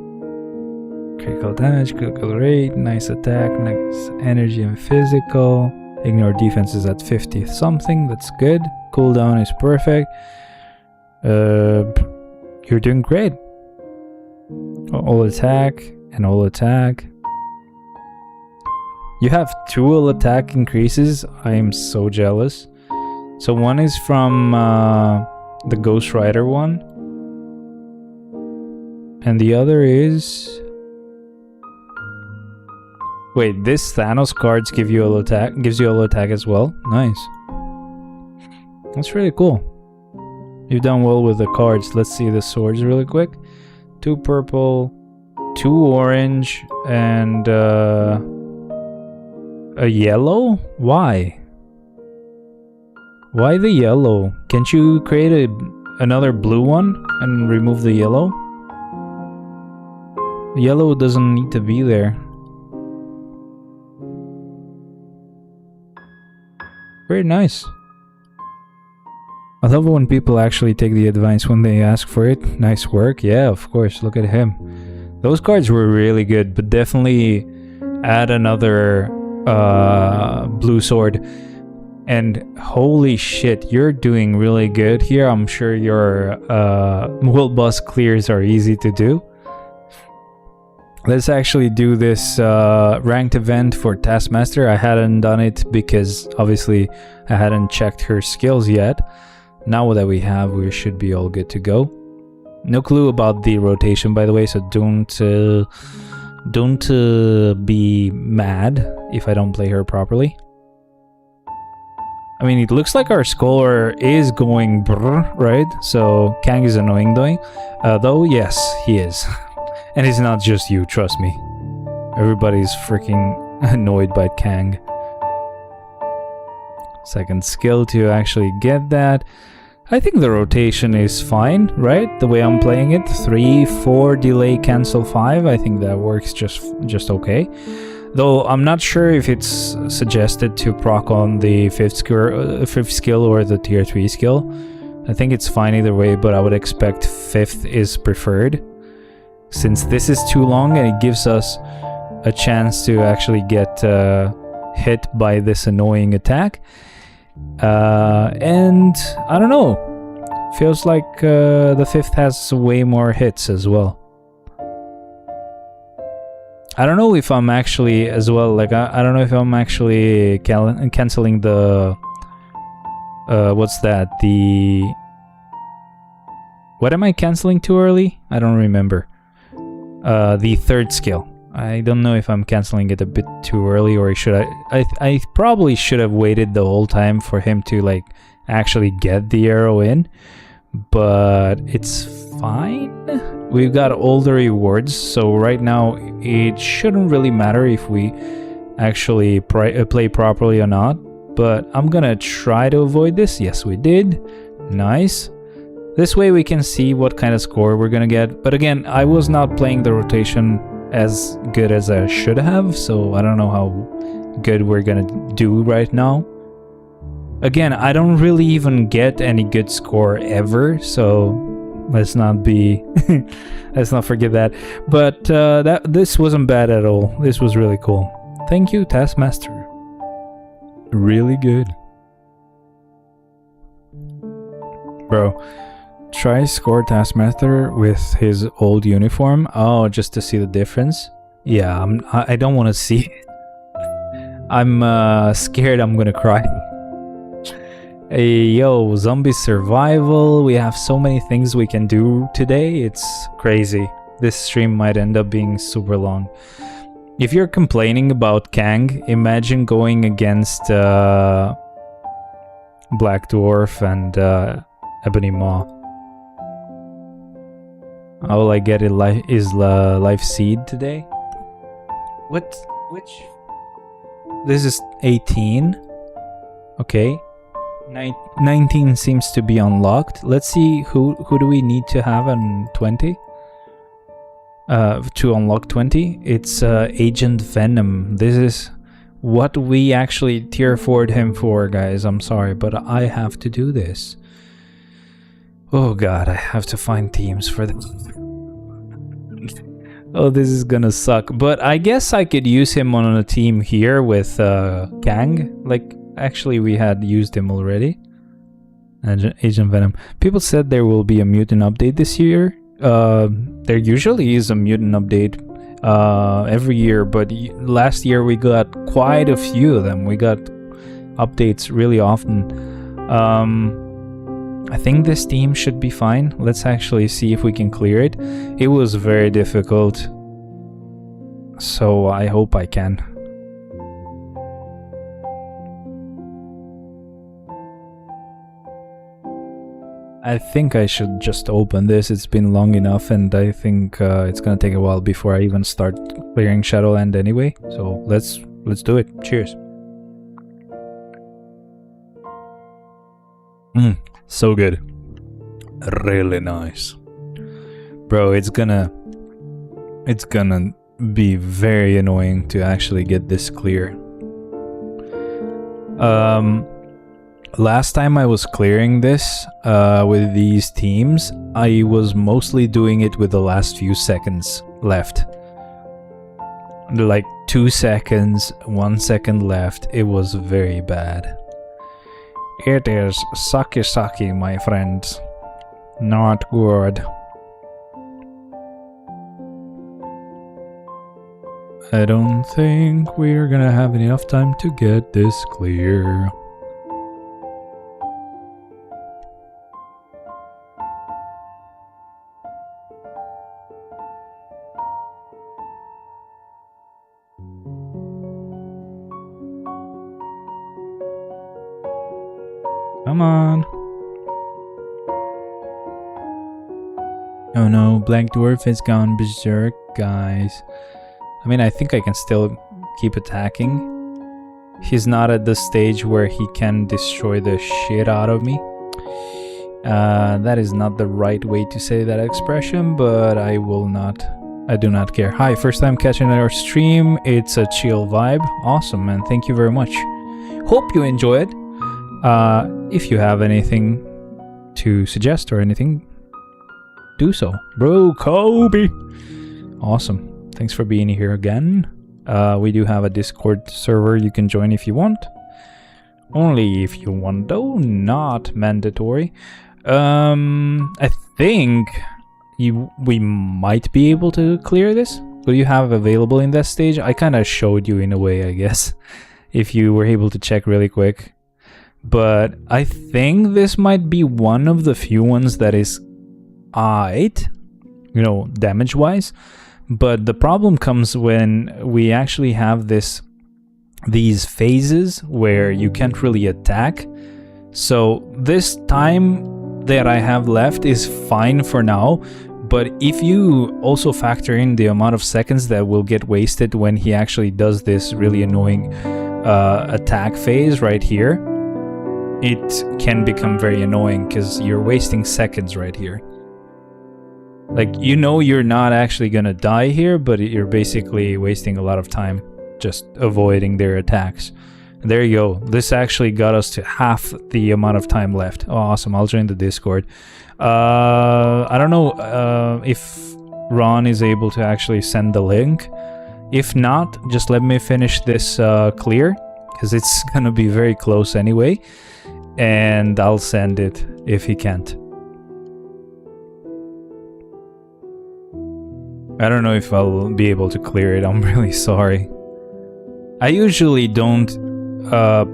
Critical damage, critical rate, nice attack, nice energy and physical. Ignore defense is at 50 something, that's good. Cooldown is perfect. You're doing great. All attack and all attack. You have 2 all attack increases. I am so jealous. So one is from the Ghost Rider one. And the other is... Wait, this Thanos cards gives you all attack as well. Nice. That's really cool. You've done well with the cards. Let's see the swords really quick. 2 purple, 2 orange, and a yellow? Why? Why the yellow? Can't you create another blue one and remove the yellow? The yellow doesn't need to be there. Very nice. I love when people actually take the advice when they ask for it. Nice work. Yeah, of course. Look at him. Those cards were really good, but definitely add another blue sword. And holy shit, you're doing really good here. I'm sure your world boss clears are easy to do. Let's actually do this ranked event for Taskmaster. I hadn't done it because obviously I hadn't checked her skills yet. Now that we have, we should be all good to go. No clue about the rotation, by the way, so don't be mad if I don't play her properly. I mean, it looks like our score is going brr, right? So Kang is annoying though, yes, he is. And it's not just you, trust me. Everybody's freaking annoyed by Kang. Second skill to actually get that. I think the rotation is fine, right? The way I'm playing it, 3, 4, delay, cancel 5. I think that works just okay. Though I'm not sure if it's suggested to proc on the fifth skill or the tier 3 skill. I think it's fine either way, but I would expect 5th is preferred. Since this is too long and it gives us a chance to actually get hit by this annoying attack. And I don't know, feels like the 5th has way more hits as well. I don't know if I'm actually as well, like I don't know if I'm actually canceling the what's that, what am I canceling too early? I don't remember. The 3rd skill. I don't know if I'm canceling it a bit too early, or should I probably should have waited the whole time for him to like actually get the arrow in, but it's fine. We've got all the rewards, so right now it shouldn't really matter if we actually play properly or not, but I'm gonna try to avoid this. Yes, we did. Nice. This way we can see what kind of score we're gonna get, but again, I was not playing the rotation as good as I should have, so I don't know how good we're gonna do right now. Again, I don't really even get any good score ever, so let's not be let's not forget that. But this wasn't bad at all. This was really cool. Thank you, Taskmaster. Really good. Bro, try score Taskmaster with his old uniform. Oh, just to see the difference. Yeah, I don't want to see it. I'm scared I'm gonna cry. Hey, yo, zombie survival. We have so many things we can do today. It's crazy. This stream might end up being super long. If you're complaining about Kang, imagine going against Black Dwarf and Ebony Maw. All I get is life seed today. What? Which? This is 18. Okay. 19 seems to be unlocked. Let's see who do we need to have on 20? To unlock 20, it's Agent Venom. This is what we actually tier 4'd him for, guys. I'm sorry, but I have to do this. Oh god, I have to find teams for this. Oh, this is gonna suck. But I guess I could use him on a team here with Kang. Like, actually, we had used him already. Agent Venom. People said there will be a mutant update this year. There usually is a mutant update every year, but last year we got quite a few of them. We got updates really often. I think this team should be fine. Let's actually see if we can clear it. It was very difficult, so I hope I can. I think I should just open this. It's been long enough, and I think it's gonna take a while before I even start clearing Shadowland anyway. So let's do it. Cheers. So good. Really nice. Bro, it's gonna be very annoying to actually get this clear. Last time I was clearing this with these teams, I was mostly doing it with the last few seconds left. Like 2 seconds, 1 second left. It was very bad. It is sucky, my friends. Not good. I don't think we're gonna have enough time to get this clear. Come on. Oh no, Black Dwarf has gone berserk, guys. I mean, I think I can still keep attacking. He's not at the stage where he can destroy the shit out of me. That is not the right way to say that expression, but I do not care. Hi, first time catching our stream. It's a chill vibe. Awesome, man. Thank you very much. Hope you enjoy it. If you have anything to suggest or anything, do so. Bro, Kobe! Awesome. Thanks for being here again. We do have a Discord server you can join if you want. Only if you want, though, not mandatory. I think we might be able to clear this. What do you have available in that stage? I kind of showed you in a way, I guess, if you were able to check really quick. But I think this might be one of the few ones that is alright, you know, damage-wise. But the problem comes when we actually have these phases where you can't really attack. So this time that I have left is fine for now. But if you also factor in the amount of seconds that will get wasted when he actually does this really annoying attack phase right here, it can become very annoying because you're wasting seconds right here. Like, you know, you're not actually gonna die here, but you're basically wasting a lot of time just avoiding their attacks. And there you go. This actually got us to half the amount of time left. Oh, awesome. I'll join the Discord. I don't know if Ron is able to actually send the link. If not, just let me finish this clear, because it's gonna be very close anyway. And I'll send it if he can't. I don't know if I'll be able to clear it. I'm really sorry. I usually don't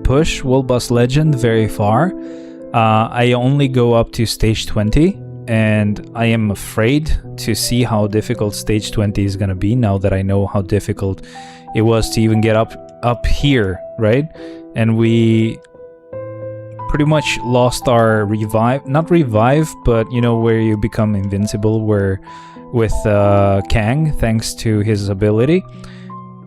push World Boss Legend very far. I only go up to stage 20, and I am afraid to see how difficult stage 20 is gonna be now that I know how difficult it was to even get up here, right? And we pretty much lost our revive, not revive, but you know, where you become invincible, where with Kang, thanks to his ability.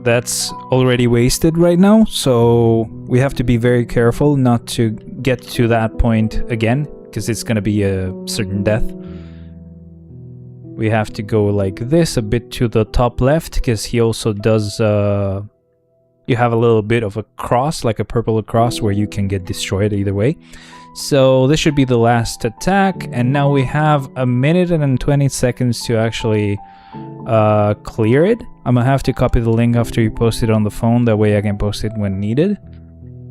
That's already wasted right now, so we have to be very careful not to get to that point again, because it's gonna be a certain death. We have to go like this, a bit to the top left, because he also does you have a little bit of a cross, like a purple cross, where you can get destroyed either way. So this should be the last attack, and now we have 1 minute and 20 seconds to actually clear it. I'm gonna have to copy the link after you post it on the phone, that way I can post it when needed.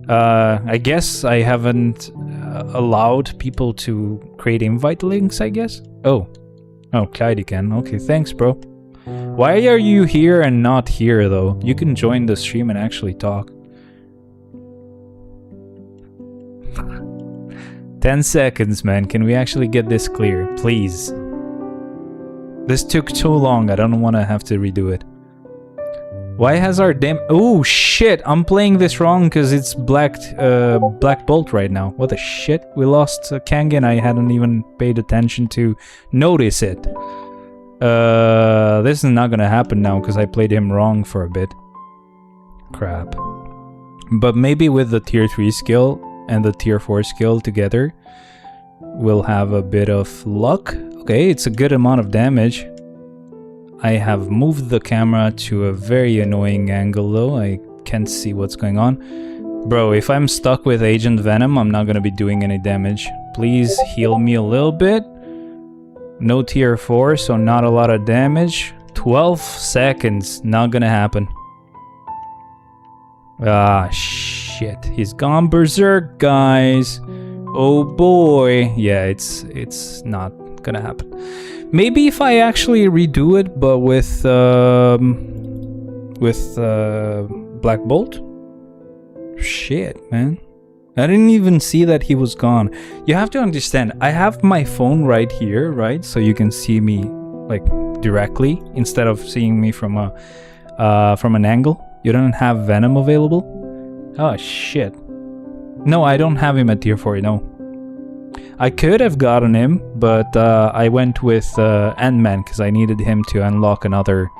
I guess I haven't allowed people to create invite links, I guess. Oh, Clyde can. Okay, thanks, bro. Why are you here and not here, though? You can join the stream and actually talk. 10 seconds, man. Can we actually get this clear? Please. This took too long. I don't want to have to redo it. Why has our oh, shit. I'm playing this wrong because it's Black Bolt right now. What the shit? We lost Kangen. I hadn't even paid attention to notice it. This is not gonna happen now because I played him wrong for a bit. Crap. But maybe with the tier 3 skill and the tier 4 skill together, we'll have a bit of luck. Okay, it's a good amount of damage. I have moved the camera to a very annoying angle though. I can't see what's going on. Bro, if I'm stuck with Agent Venom, I'm not gonna be doing any damage. Please heal me a little bit. No tier 4, so not a lot of damage. 12 seconds, not gonna happen. Ah, shit. He's gone berserk, guys. Oh boy. Yeah, it's not gonna happen. Maybe if I actually redo it, but with Black Bolt. Shit, man. I didn't even see that he was gone. You have to understand, I have my phone right here, right? So you can see me like directly instead of seeing me from an angle. You don't have Venom available? Oh shit. No, I don't have him at tier 4, no. I could have gotten him, but I went with Ant-Man because I needed him to unlock another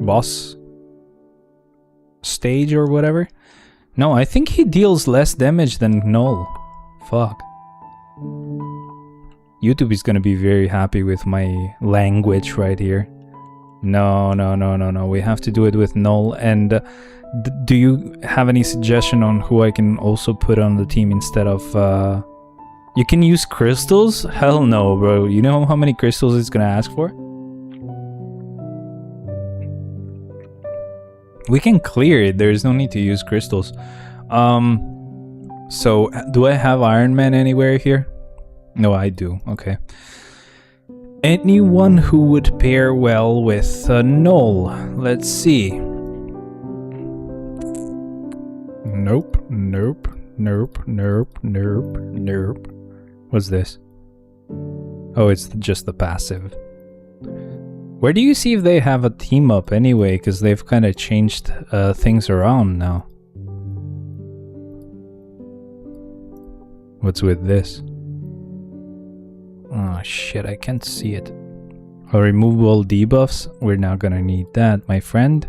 boss stage or whatever. No, I think he deals less damage than Null. Fuck. YouTube is gonna be very happy with my language right here. No. We have to do it with Null. And do you have any suggestion on who I can also put on the team instead of... You can use crystals? Hell no, bro. You know how many crystals it's gonna ask for? We can clear it. There's no need to use crystals. So, do I have Iron Man anywhere here? No, I do. Okay. Anyone who would pair well with Null? Let's see. Nope. What's this? Oh, it's just the passive. Where do you see if they have a team up anyway? Because they've kind of changed things around now. What's with this? Oh shit, I can't see it. I'll remove all debuffs. We're not gonna need that, my friend.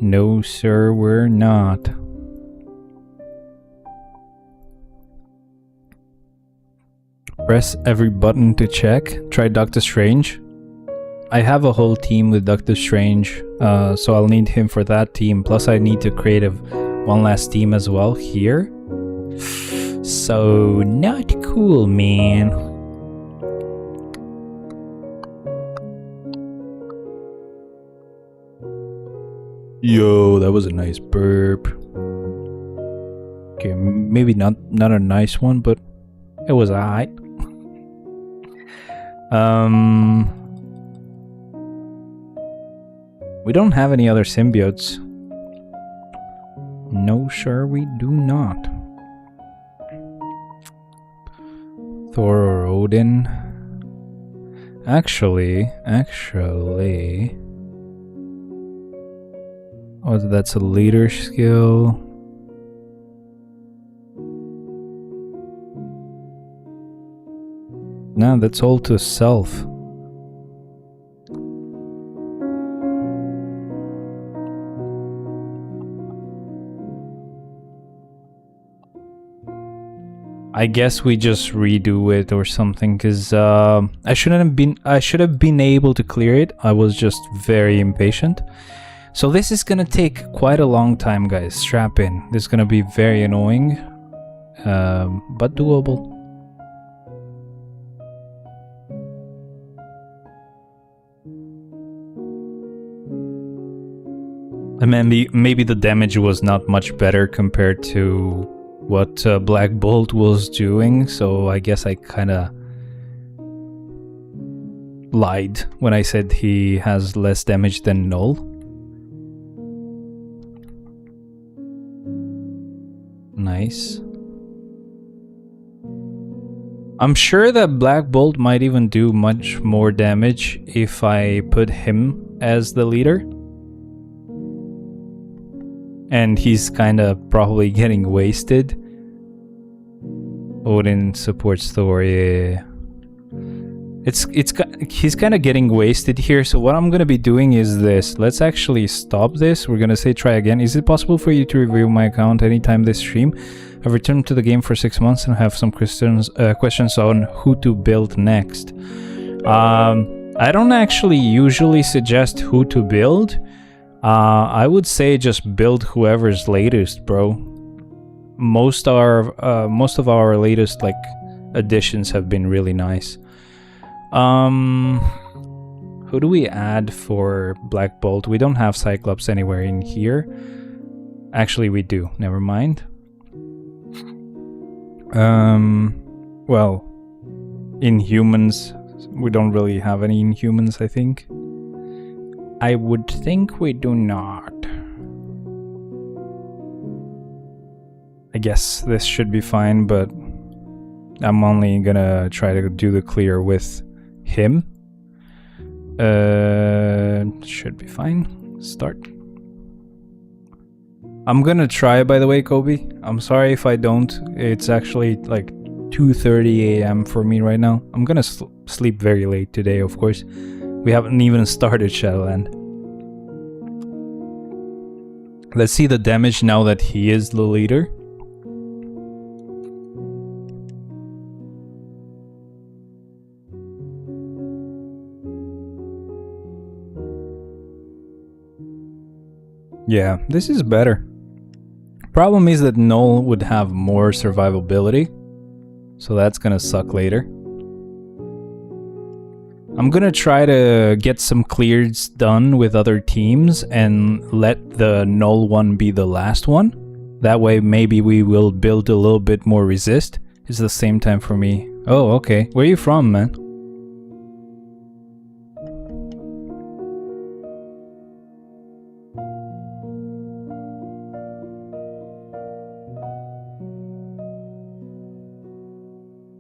No sir, we're not. Press every button to check. Try Doctor Strange. I have a whole team with Doctor Strange, so I'll need him for that team. Plus I need to create one last team as well here. So not cool, man. Yo, that was a nice burp. Okay, maybe not a nice one, but it was alright. We don't have any other symbiotes. No, sir, we do not. Thor or Odin? Actually... Oh, that's a leader skill. No, that's all to self. I guess we just redo it or something, because I should have been able to clear it. I was just very impatient. So this is gonna take quite a long time, guys. Strap in. This is gonna be very annoying, but doable. And maybe the damage was not much better compared to what Black Bolt was doing, so I guess I kinda lied when I said he has less damage than Null. Nice. I'm sure that Black Bolt might even do much more damage if I put him as the leader. And he's kinda probably getting wasted. Odin supports Thor, yeah. He's kind of getting wasted here, so what I'm gonna be doing is this. Let's actually stop this. We're gonna say try again. Is it possible for you to review my account anytime this stream? I've returned to the game for 6 months and have some questions on who to build next. I don't actually usually suggest who to build. I would say just build whoever's latest, bro. Most of our latest like additions have been really nice. Who do we add for Black Bolt? We don't have Cyclops anywhere in here. Actually, we do. Never mind. Well, Inhumans. We don't really have any Inhumans, I think. I would think we do not. I guess this should be fine, but I'm only gonna try to do the clear with him. Should be fine. Start. I'm gonna try, by the way, Kobe. I'm sorry if I don't. It's actually like 2:30 a.m. for me right now. I'm gonna sleep very late today, of course. We haven't even started Shadowland. Let's see the damage now that he is the leader. Yeah, this is better. Problem is that Null would have more survivability, so that's gonna suck later. I'm gonna try to get some clears done with other teams and let the Null one be the last one. That way maybe we will build a little bit more resist. It's the same time for me. Oh, okay. Where are you from, man?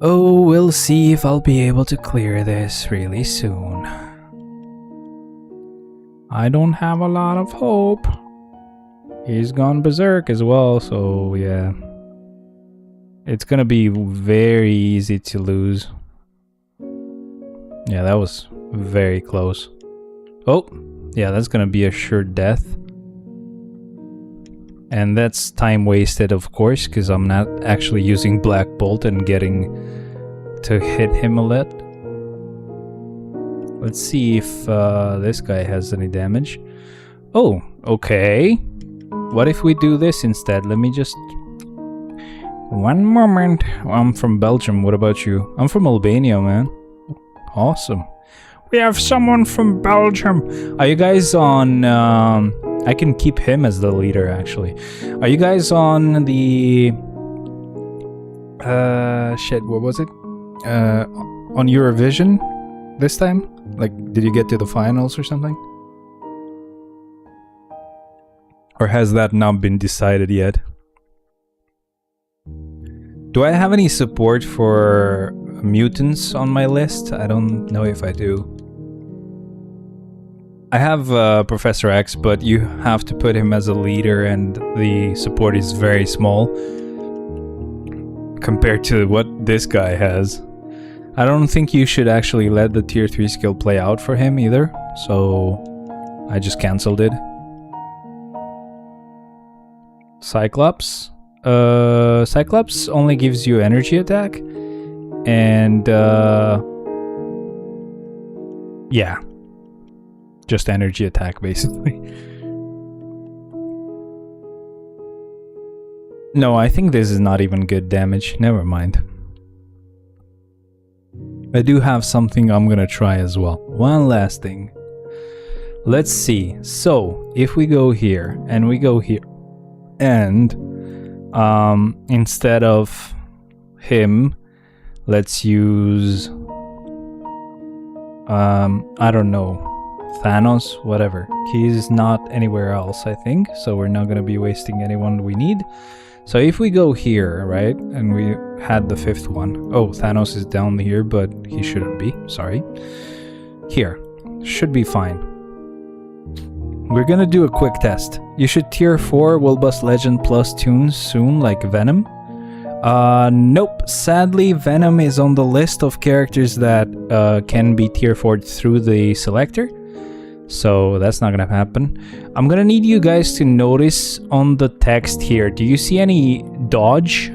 Oh, we'll see if I'll be able to clear this really soon. I don't have a lot of hope. He's gone berserk as well, so yeah. It's gonna be very easy to lose. Yeah, that was very close. Oh, yeah, that's gonna be a sure death. And that's time wasted, of course, because I'm not actually using Black Bolt and getting to hit him a lot. Let's see if this guy has any damage. Oh, okay. What if we do this instead? Let me just... One moment. I'm from Belgium. What about you? I'm from Albania, man. Awesome. We have someone from Belgium. Are you guys on... I can keep him as the leader, actually. Are you guys on the... shit, what was it? On Eurovision this time? Like, did you get to the finals or something? Or has that not been decided yet? Do I have any support for mutants on my list? I don't know if I do. I have Professor X, but you have to put him as a leader and the support is very small compared to what this guy has. I don't think you should actually let the tier 3 skill play out for him either, so I just cancelled it. Cyclops? Cyclops only gives you energy attack and yeah. Just energy attack, basically. No, I think this is not even good damage. Never mind. I do have something I'm gonna try as well. One last thing. Let's see. So, if we go here, and we go here, and instead of him, let's use... I don't know. Thanos, whatever. He's not anywhere else, I think, so we're not gonna be wasting anyone we need. So if we go here, right, and we had the 5th one. Oh, Thanos is down here, but he shouldn't be, sorry. Here, should be fine. We're gonna do a quick test. You should tier 4 Will Bust Legend plus tunes soon, like Venom. Nope, sadly Venom is on the list of characters that can be tier 4'd through the selector. So that's not gonna happen. I'm gonna need you guys to notice on the text here. Do you see any dodge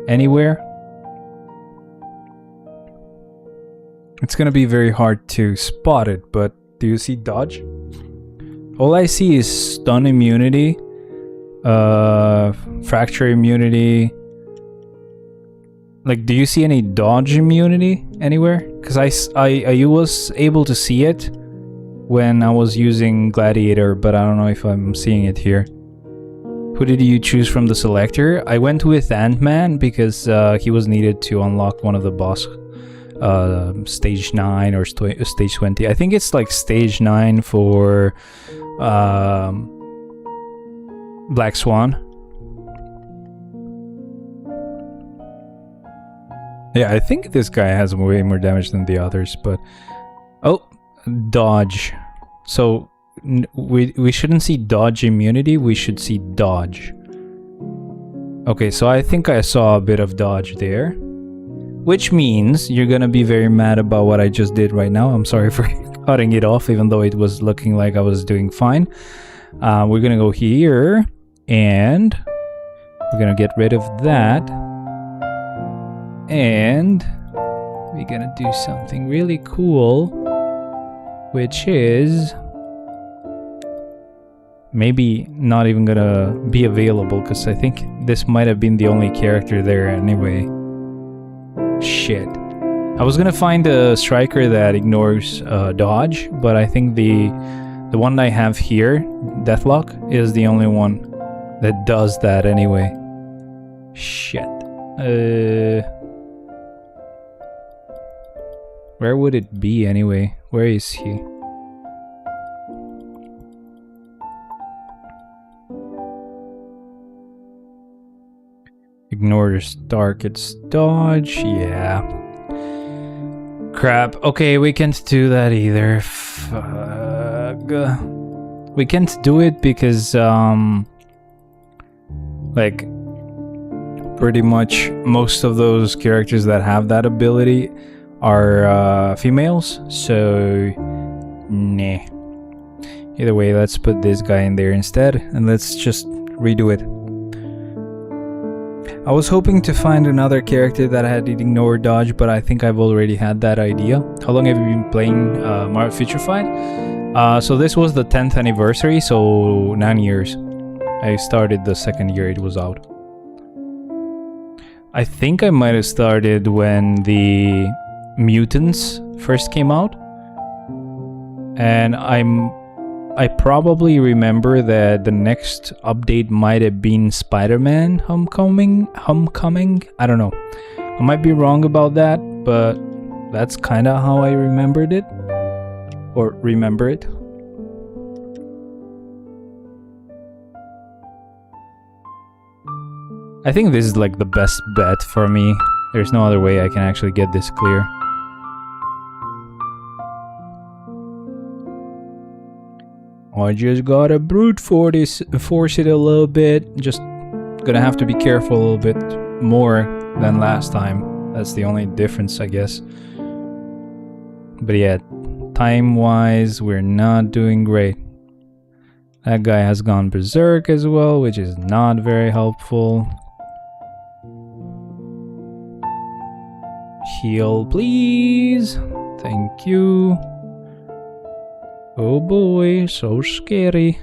anywhere? It's gonna be very hard to spot it, but do you see dodge? All I see is stun immunity, fracture immunity. Like, do you see any dodge immunity anywhere? Because I was able to see it when I was using Gladiator, but I don't know if I'm seeing it here. Who did you choose from the selector? I went with Ant-Man because he was needed to unlock one of the boss stage 9 or stage 20. I think it's like stage 9 for Black Swan. Yeah, I think this guy has way more damage than the others, but... Oh, dodge. So, we shouldn't see dodge immunity, we should see dodge. Okay, so I think I saw a bit of dodge there. Which means you're gonna be very mad about what I just did right now. I'm sorry for cutting it off, even though it was looking like I was doing fine. We're gonna go here, and we're gonna get rid of that. And we're gonna do something really cool, which is maybe not even gonna be available, because I think this might have been the only character there anyway. Shit. I was gonna find a striker that ignores dodge, but I think the one I have here, Deathlock, is the only one that does that anyway. Shit. Where would it be anyway? Where is he? Ignores target's dodge. Yeah. Crap. Okay, we can't do that either. Fuck. We can't do it because, like, pretty much most of those characters that have that ability are females, so nah. Either way, let's put this guy in there instead, and let's just redo it. I was hoping to find another character that had ignore dodge, but I think I've already had that idea. How long have you been playing Mario Future Fight? So this was the 10th anniversary, so 9 years. I started the second year it was out. I think I might have started when the Mutants first came out, and I probably remember that the next update might have been Spider-Man Homecoming. I don't know, I might be wrong about that, but that's kind of how I remembered it, or remember it. I think this is like the best bet for me. There's no other way I can actually get this clear. I just gotta brute force it a little bit. Just gonna have to be careful a little bit more than last time. That's the only difference, I guess. But yeah, time-wise, we're not doing great. That guy has gone berserk as well, which is not very helpful. Heal, please. Thank you. Oh boy, so scary.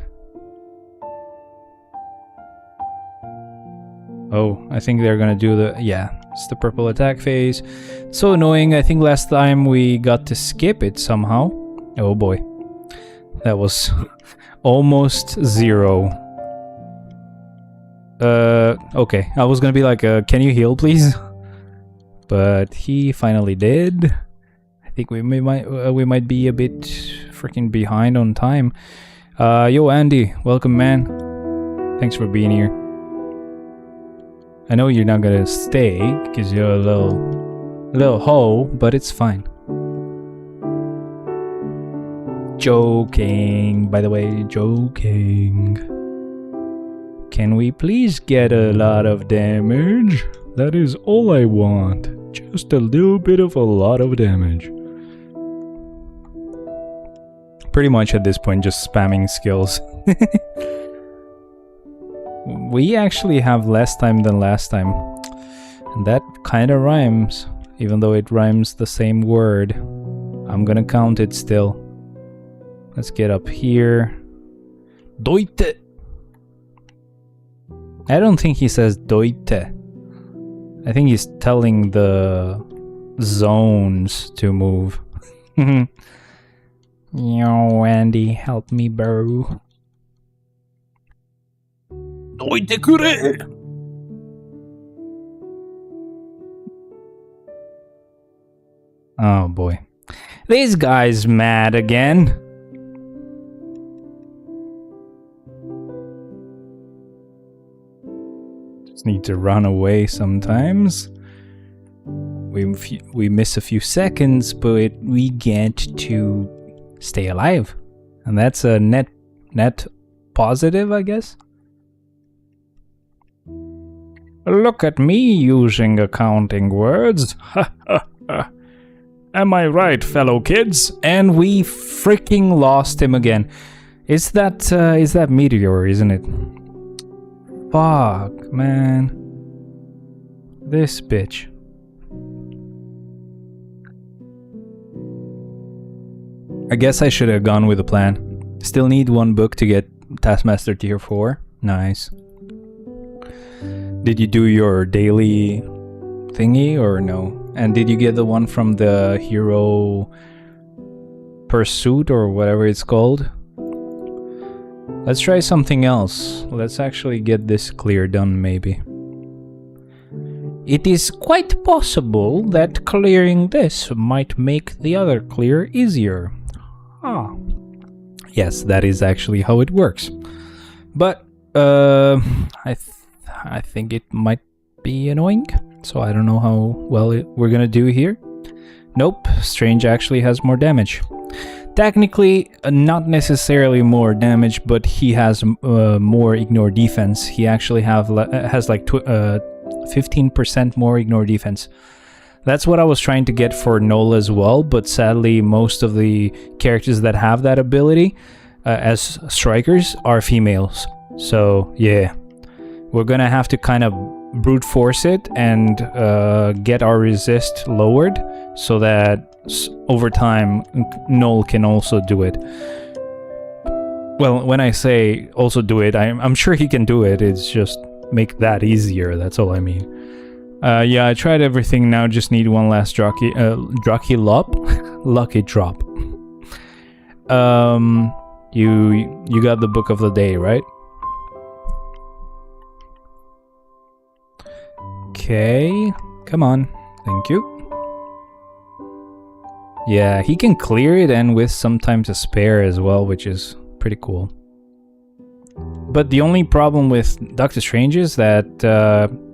Oh, I think they're gonna do the... Yeah, it's the purple attack phase. So annoying. I think last time we got to skip it somehow. Oh boy. That was almost 0. Okay. I was gonna be like, can you heal, please? But he finally did. I think we might be a bit freaking behind on time. Yo, Andy, welcome, man. Thanks for being here. I know you're not gonna stay because you're a little hoe, but it's fine. Joking, by the way, joking. Can we please get a lot of damage? That is all I want. Just a little bit of a lot of damage. Pretty much at this point, just spamming skills. We actually have less time than last time. And that kind of rhymes. Even though it rhymes the same word. I'm gonna count it still. Let's get up here. Deute. I don't think he says Deute. I think he's telling the zones to move. Yo, Andy, help me, bro. Deute kure. Oh boy. This guy's mad again. Just need to run away sometimes. We miss a few seconds, but we get to stay alive. And that's a net positive, I guess. Look at me using accounting words. Ha ha ha. Am I right, fellow kids? And we freaking lost him again. Is that Meteor, isn't it? Fuck, man. This bitch. I guess I should have gone with a plan. Still need one book to get Taskmaster tier 4. Nice. Did you do your daily thingy or no? And did you get the one from the Hero Pursuit or whatever it's called? Let's try something else. Let's actually get this clear done, maybe. It is quite possible that clearing this might make the other clear easier. Ah. Yes, that is actually how it works. But, I think it might be annoying. So I don't know how well we're gonna do here. Nope, Strange actually has more damage. Technically, not necessarily more damage, but he has more ignore defense. He actually has like 15% more ignore defense. That's what I was trying to get for Nola as well, but sadly most of the characters that have that ability as strikers are females. So yeah, we're gonna have to kind of brute force it and get our resist lowered so that over time Null can also do it. Well, when I say also do it, I'm sure he can do it. It's just make that easier. That's all I mean. Yeah, I tried everything now. Just need one last lucky drop. You got the book of the day, right? Okay, come on. Thank you. Yeah, he can clear it and with some time to spare as well, which is pretty cool. But the only problem with Doctor Strange is that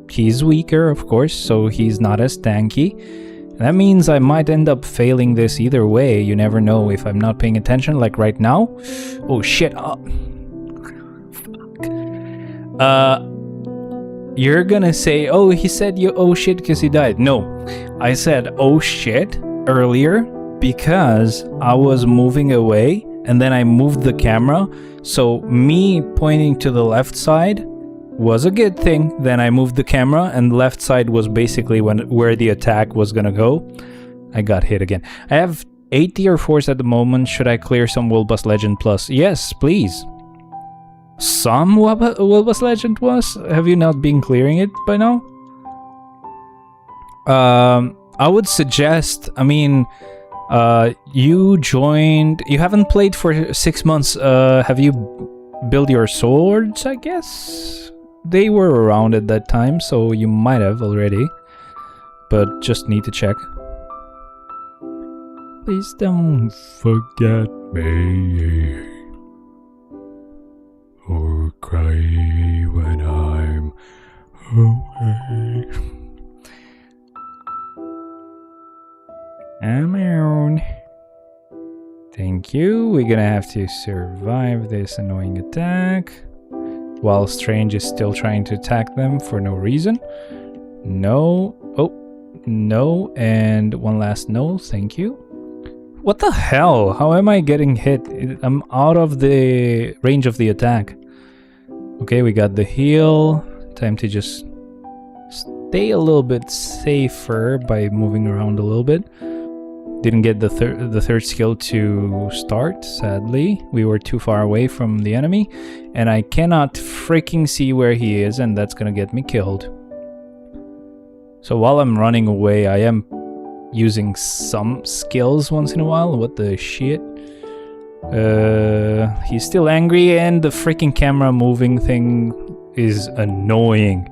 he's weaker, of course, so he's not as tanky. That means I might end up failing this either way. You never know if I'm not paying attention, like right now. Oh shit. Oh. Fuck. You're gonna say, oh, he said you oh shit because he died. No, I said oh shit earlier because I was moving away and then I moved the camera. So me pointing to the left side was a good thing. Then I moved the camera and the left side was basically where the attack was gonna go. I got hit again. I have 8 tier 4s at the moment. Should I clear some Will Bust Legend Plus? Yes, please. Some Will Bust Legend Plus? Have you not been clearing it by now? I would suggest, I mean, you haven't played for 6 months. Have you built your swords, I guess? They were around at that time, so you might have already. But just need to check. Please don't forget me. Or cry when I'm away. I'm out. Thank you. We're gonna have to survive this annoying attack. While Strange is still trying to attack them for no reason. No. Oh, no. And one last no. Thank you. What the hell? How am I getting hit? I'm out of the range of the attack. Okay, we got the heal. Time to just stay a little bit safer by moving around a little bit. Didn't get the third skill to start, sadly. We were too far away from the enemy, and I cannot freaking see where he is, and that's gonna get me killed. So while I'm running away, I am using some skills once in a while. What the shit? He's still angry, and the freaking camera moving thing is annoying.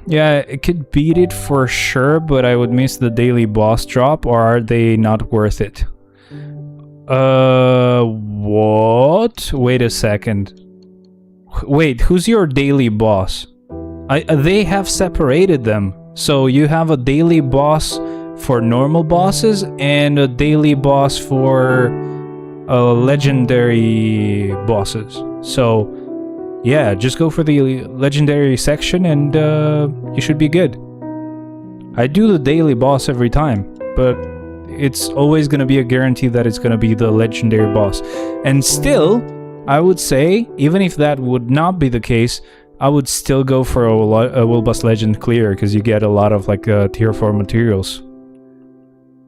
Yeah, it could beat it for sure, but I would miss the daily boss drop, or are they not worth it? What? Wait a second. Wait, who's your daily boss? They have separated them. So you have a daily boss for normal bosses and a daily boss for legendary bosses. So yeah, just go for the legendary section and you should be good. I do the daily boss every time, but it's always going to be a guarantee that it's going to be the legendary boss. And still, I would say, even if that would not be the case, I would still go for a Will Bust Legend clear, because you get a lot of like tier 4 materials.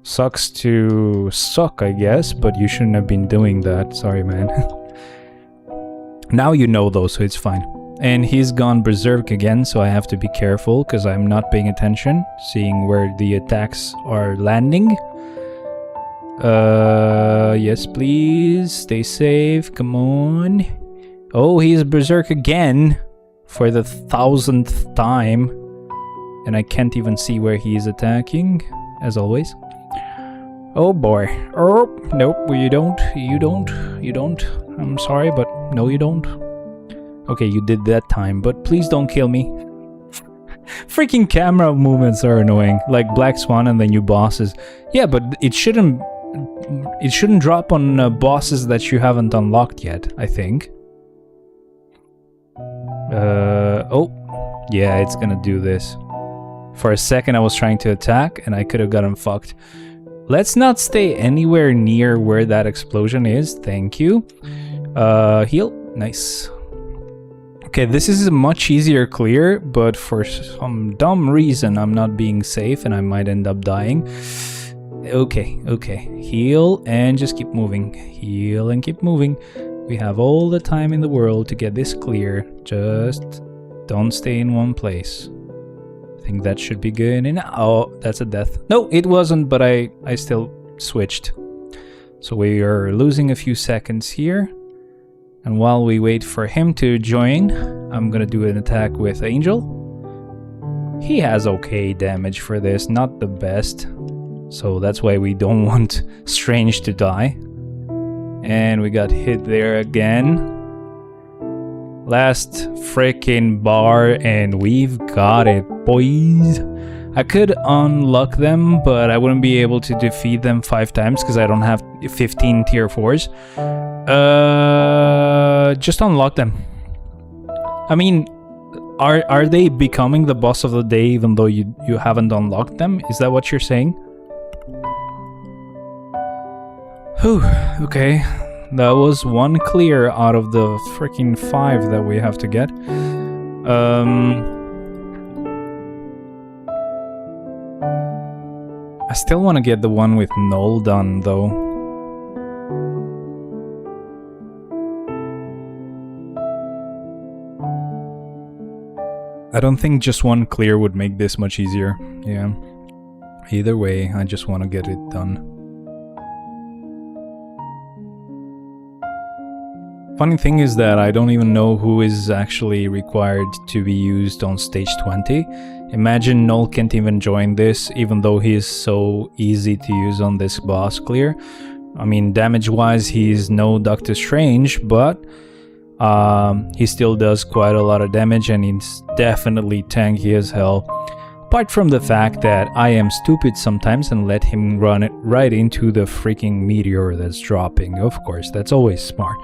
Sucks to suck, I guess, but you shouldn't have been doing that. Sorry, man. Now you know though, so it's fine. And he's gone berserk again, so I have to be careful because I'm not paying attention, seeing where the attacks are landing. Yes please, stay safe, come on. Oh, he's berserk again for the 1000th time. And I can't even see where he is attacking, as always. Oh boy. Oh, nope, you don't. I'm sorry, but no you don't. Okay, you did that time, but please don't kill me. Freaking camera movements are annoying, like Black Swan and the new bosses. Yeah, but it shouldn't drop on bosses that you haven't unlocked yet, I think. Oh, yeah, it's gonna do this. For a second I was trying to attack and I could have gotten fucked. Let's not stay anywhere near where that explosion is, thank you. Heal, nice. Okay, this is a much easier clear, but for some dumb reason I'm not being safe and I might end up dying. Okay, heal and just keep moving. Heal and keep moving. We have all the time in the world to get this clear. Just don't stay in one place. I think that should be good. And oh, that's a death. No, it wasn't, but I still switched. So we are losing a few seconds here. And while we wait for him to join, I'm gonna do an attack with Angel. He has okay damage for this, not the best. So that's why we don't want Strange to die. And we got hit there again. Last freaking bar and we've got it, boys. I could unlock them, but I wouldn't be able to defeat them 5 times because I don't have 15 tier 4s. Just unlock them. I mean, are they becoming the boss of the day even though you haven't unlocked them? Is that what you're saying? Whew, okay. That was 1 clear out of the freaking 5 that we have to get. I still want to get the one with Null done though. I don't think just 1 clear would make this much easier. Yeah. Either way, I just want to get it done. Funny thing is that I don't even know who is actually required to be used on stage 20. Imagine Null can't even join this, even though he is so easy to use on this boss clear. I mean, damage-wise, he's no Doctor Strange, but he still does quite a lot of damage, and he's definitely tanky as hell. Apart from the fact that I am stupid sometimes and let him run it right into the freaking meteor that's dropping. Of course, that's always smart.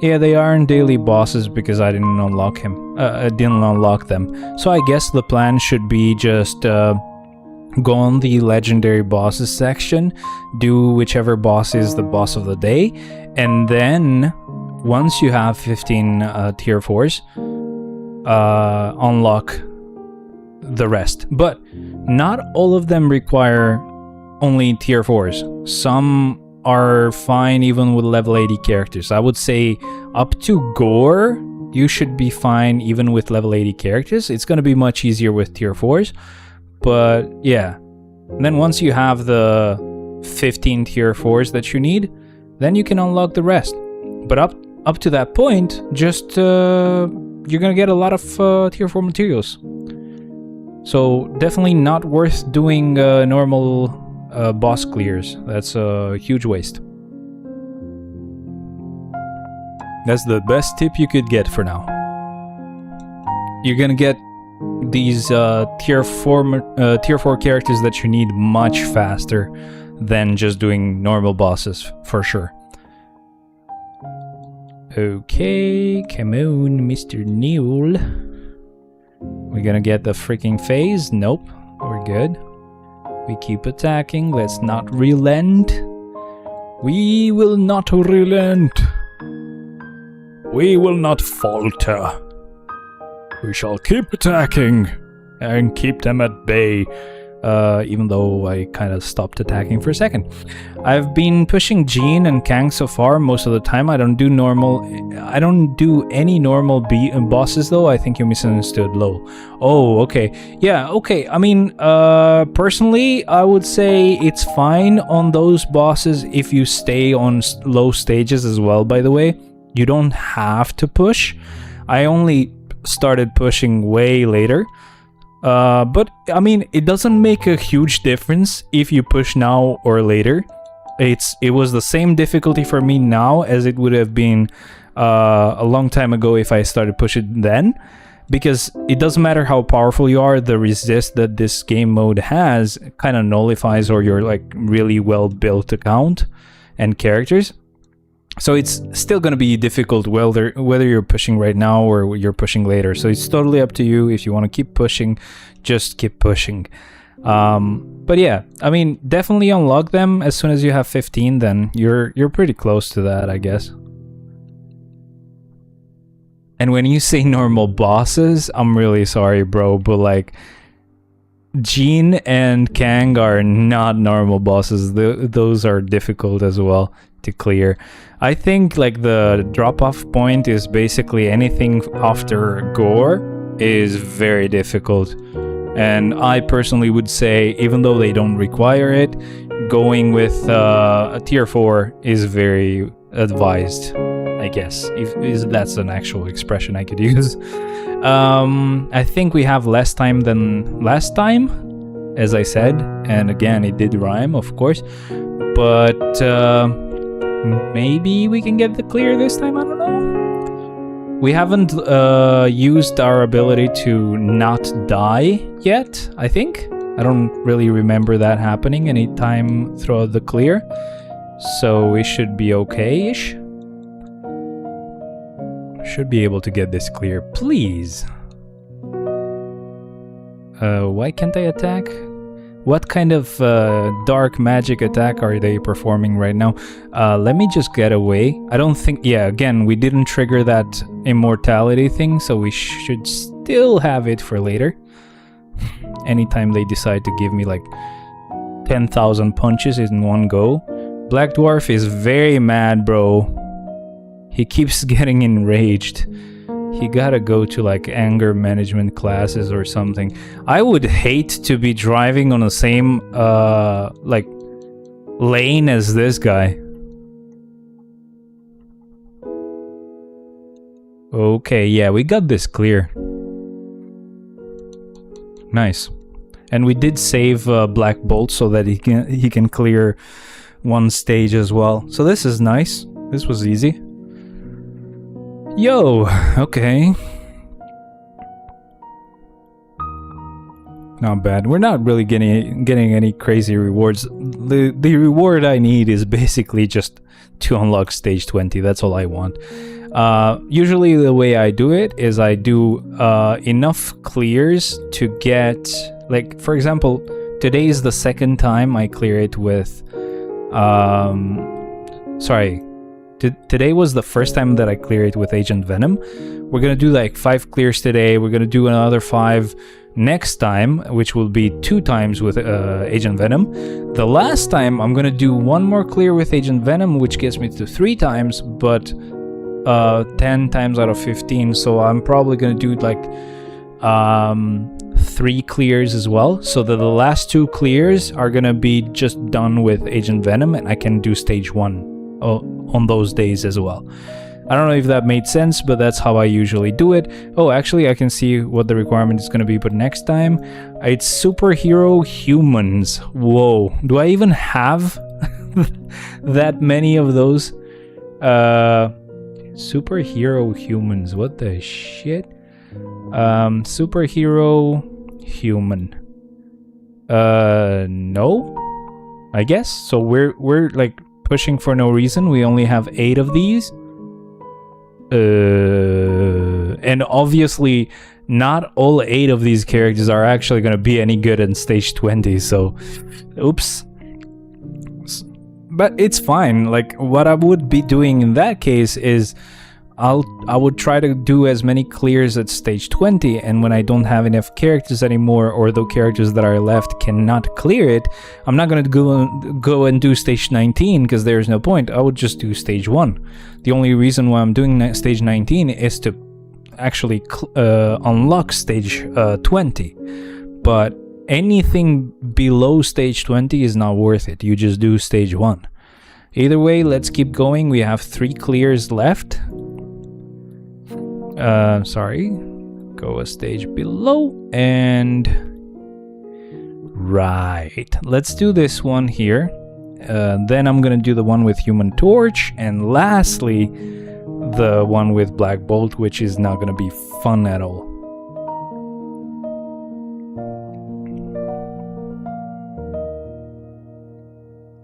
Yeah, they aren't daily bosses because I didn't unlock him. Didn't unlock them. So I guess the plan should be just go on the legendary bosses section, do whichever boss is the boss of the day, and then once you have 15 tier 4s, unlock the rest. But not all of them require only tier 4s. Some are fine even with level 80 characters. I would say up to Gore, you should be fine even with level 80 characters. It's going to be much easier with tier 4s. But yeah. And then once you have the 15 tier 4s that you need, then you can unlock the rest. But up to that point, just you're going to get a lot of tier 4 materials. So definitely not worth doing normal boss clears. That's a huge waste. That's the best tip you could get for now. You're gonna get these tier 4 characters that you need much faster than just doing normal bosses, for sure. Okay, come on, Mr. Newell. We're gonna get the freaking phase. Nope, we're good. We keep attacking. Let's not relent. We will not relent. We will not falter. We shall keep attacking and keep them at bay. Even though I kind of stopped attacking for a second. I've been pushing Jean and Kang so far most of the time. I don't do any normal bosses though. I think you misunderstood low. Oh, okay. Yeah, okay. I mean, personally, I would say it's fine on those bosses if you stay on low stages as well, by the way. You don't have to push. I only started pushing way later. But I mean, it doesn't make a huge difference if you push now or later. It was the same difficulty for me now as it would have been a long time ago if I started pushing then, because it doesn't matter how powerful you are, the resist that this game mode has kind of nullifies or your like really well built account and characters. So it's still going to be difficult whether you're pushing right now or you're pushing later. So it's totally up to you. If you want to keep pushing, just keep pushing. But yeah, I mean, definitely unlock them as soon as you have 15. Then you're pretty close to that, I guess. And when you say normal bosses, I'm really sorry, bro, but like Jean and Kang are not normal bosses. Those are difficult as well to clear. I think like the drop-off point is basically anything after Gore is very difficult. And I personally would say, even though they don't require it, going with a tier 4 is very advised, I guess, if that's an actual expression I could use. I think we have less time than last time, as I said, and again, it did rhyme, of course, but maybe we can get the clear this time, I don't know. We haven't used our ability to not die yet, I think. I don't really remember that happening any time throughout the clear, so we should be okay-ish. Should be able to get this clear, please. Why can't I attack? What kind of dark magic attack are they performing right now? Let me just get away. I don't think... Yeah, again, we didn't trigger that immortality thing, so we should still have it for later. Anytime they decide to give me like 10,000 punches in one go. Black Dwarf is very mad, bro. He keeps getting enraged. He gotta go to like anger management classes or something. I would hate to be driving on the same like lane as this guy. Okay, yeah, we got this clear. Nice. And we did save Black Bolt so that he can clear one stage as well. So this is nice. This was easy. Yo, okay. Not bad. We're not really getting any crazy rewards. The reward I need is basically just to unlock stage 20. That's all I want. Usually the way I do it is I do enough clears to get, like, for example, today is the second time I clear it with today was the first time that I clear it with Agent Venom. We're gonna do like 5 clears today. We're gonna do another 5 next time, which will be 2 times with Agent Venom. The last time I'm gonna do 1 more clear with Agent Venom, which gets me to 3 times, but 10 times out of 15, so I'm probably gonna do like 3 clears as well, so that the last 2 clears are gonna be just done with Agent Venom, and I can do stage 1 on those days as well. I don't know if that made sense, but that's how I usually do it. Oh, actually, I can see what the requirement is going to be, but next time, it's superhero humans. Whoa, do I even have that many of those? Superhero humans, what the shit? Superhero human. No? I guess. So we're like pushing for no reason. We only have 8 of these. And obviously not all 8 of these characters are actually going to be any good in stage 20, so oops. But it's fine. Like, what I would be doing in that case is I would try to do as many clears at stage 20, and when I don't have enough characters anymore, or the characters that are left cannot clear it, I'm not going to go and do stage 19, because there's no point. I would just do stage 1. The only reason why I'm doing stage 19 is to actually unlock stage 20. But anything below stage 20 is not worth it. You just do stage 1. Either way, let's keep going. We have 3 clears left. Sorry, go a stage below, and right, let's do this one here. Then I'm gonna do the one with Human Torch, and lastly the one with Black Bolt, which is not gonna be fun at all.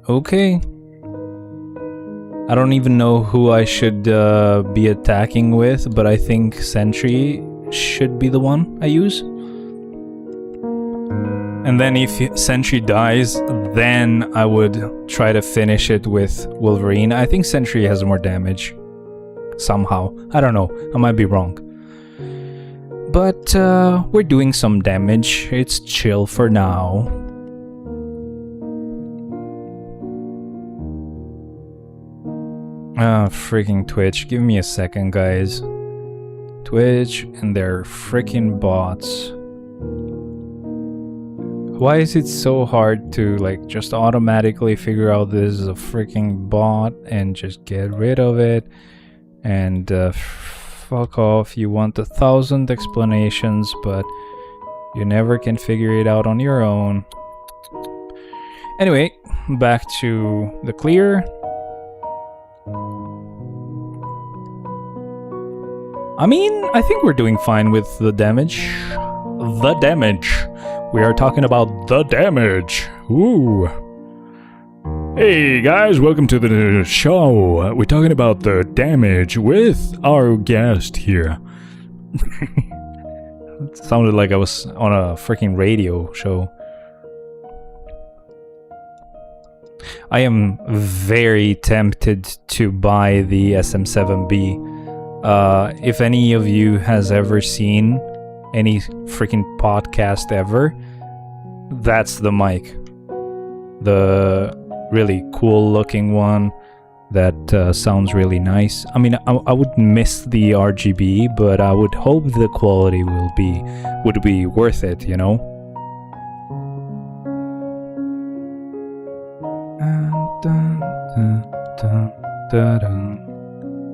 Okay, I don't even know who I should be attacking with, but I think Sentry should be the one I use. And then if Sentry dies, then I would try to finish it with Wolverine. I think Sentry has more damage. Somehow. I don't know. I might be wrong. But we're doing some damage. It's chill for now. Ah, freaking Twitch. Give me a second, guys. Twitch and their freaking bots. Why is it so hard to like just automatically figure out this is a freaking bot and just get rid of it? And fuck off. You want 1,000 explanations, but you never can figure it out on your own. Anyway, back to the clear. I mean, I think we're doing fine with the damage. The damage. We are talking about the damage. Ooh. Hey guys, welcome to the show. We're talking about the damage with our guest here. It sounded like I was on a freaking radio show. I am very tempted to buy the SM7B. If any of you has ever seen any freaking podcast ever, that's the mic. The really cool looking one that sounds really nice. I mean, I would miss the RGB, but I would hope the quality would be worth it, you know?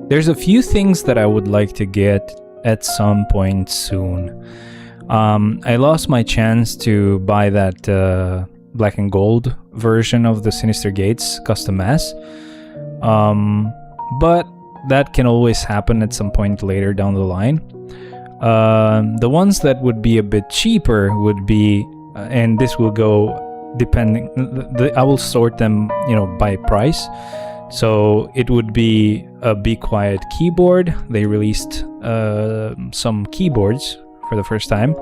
There's a few things that I would like to get at some point soon. I lost my chance to buy that black and gold version of the Sinister Gates custom S, but that can always happen at some point later down the line. The ones that would be a bit cheaper would be, and this will go depending, I will sort them, you know, by price. So it would be a Be Quiet keyboard. They released some keyboards for the first time,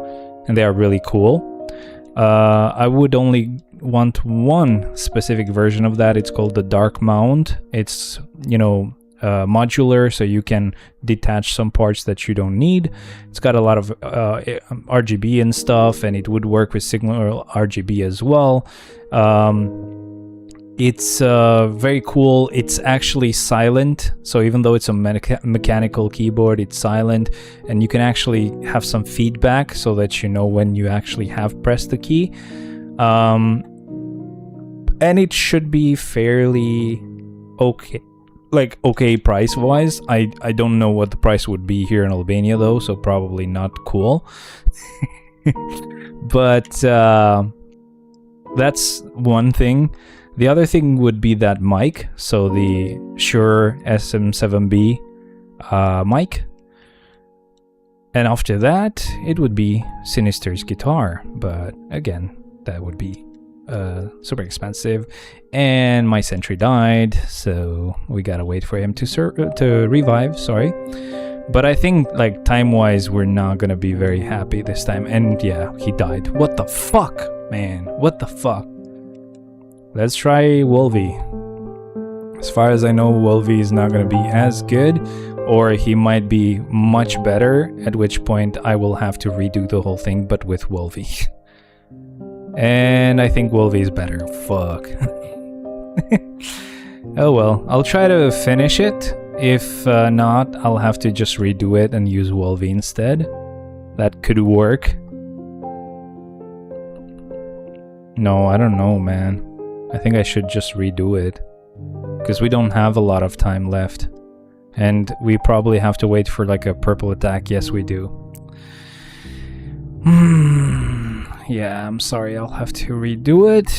and they are really cool. I would only want one specific version of that. It's called the Dark Mount. It's, you know, modular, so you can detach some parts that you don't need. It's got a lot of RGB and stuff, and it would work with signal RGB as well. It's very cool. It's actually silent, so even though it's a mechanical keyboard, it's silent, and you can actually have some feedback so that you know when you actually have pressed the key. And it should be fairly okay, like okay price wise. I don't know what the price would be here in Albania though, so probably not cool. But that's one thing. The other thing would be that mic, so the Shure SM7B mic. And after that, it would be Sinister's guitar, but again, that would be super expensive. And my Sentry died, so we gotta wait for him to revive, sorry. But I think, like, time-wise, we're not gonna be very happy this time. And yeah, he died. What the fuck, man? What the fuck? Let's try Wolvie. As far as I know, Wolvie is not gonna be as good, or he might be much better, at which point I will have to redo the whole thing, but with Wolvie. And I think Wolvie is better. Fuck. Oh well, I'll try to finish it. If not, I'll have to just redo it and use Wolvie instead. That could work. No, I don't know, man. I think I should just redo it. Because we don't have a lot of time left. And we probably have to wait for like a purple attack. Yes, we do. Yeah, I'm sorry, I'll have to redo it.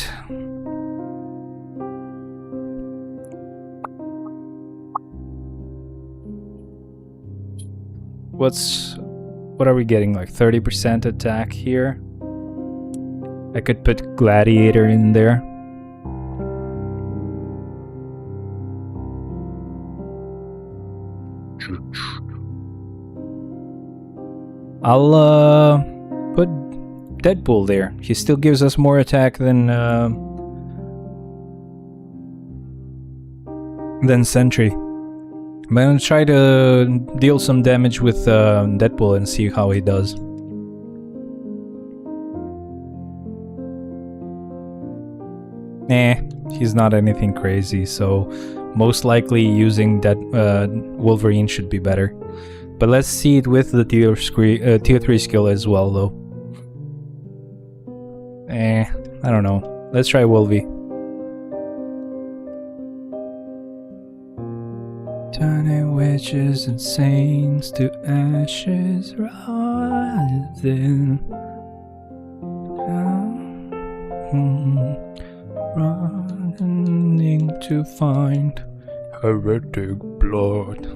What are we getting, like 30% attack here? I could put Gladiator in there. I'll put Deadpool there. He still gives us more attack than Sentry. I'm gonna try to deal some damage with Deadpool and see how he does. He's not anything crazy, so most likely using that Wolverine should be better. But let's see it with the tier 3 skill as well, though. I don't know. Let's try Wolvie. Turning witches and saints to ashes, rising. Running to find heretic blood.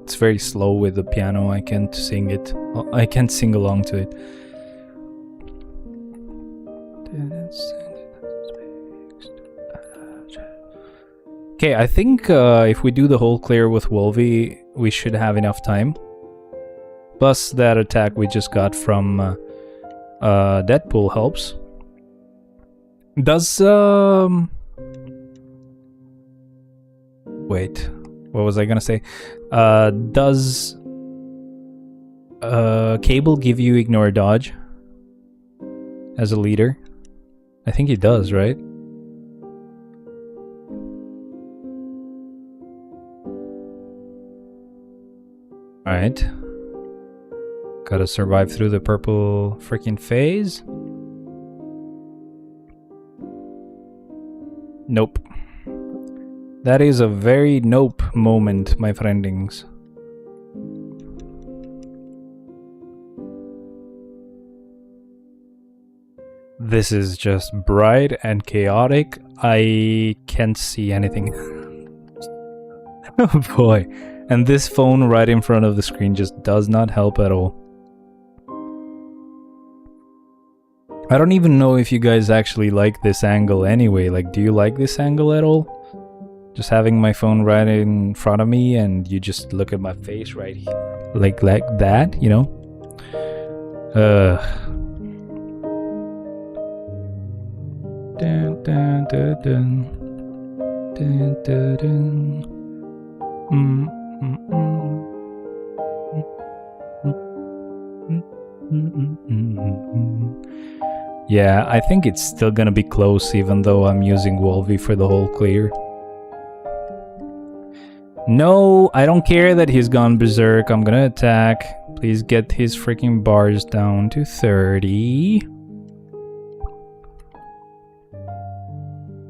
It's very slow with the piano. I can't sing it. I can't sing along to it. Okay, I think if we do the whole clear with Wolvie, we should have enough time. Plus that attack we just got from Deadpool helps. Does wait, what was I gonna say? Does Cable give you ignore dodge as a leader? I think he does, right? Alright. Gotta survive through the purple freaking phase. Nope. That is a very nope moment, my friendings. This is just bright and chaotic. I can't see anything. Oh boy. And this phone right in front of the screen just does not help at all. I don't even know if you guys actually like this angle anyway. Like, do you like this angle at all? Just having my phone right in front of me and you just look at my face right here. Like that, you know? Dun, dun, dun, dun. Dun, dun, dun. Mm, mm, mm. Yeah, I think it's still gonna be close even though I'm using Wolvie for the whole clear. No, I don't care that he's gone berserk. I'm gonna attack. Please get his freaking bars down to 30.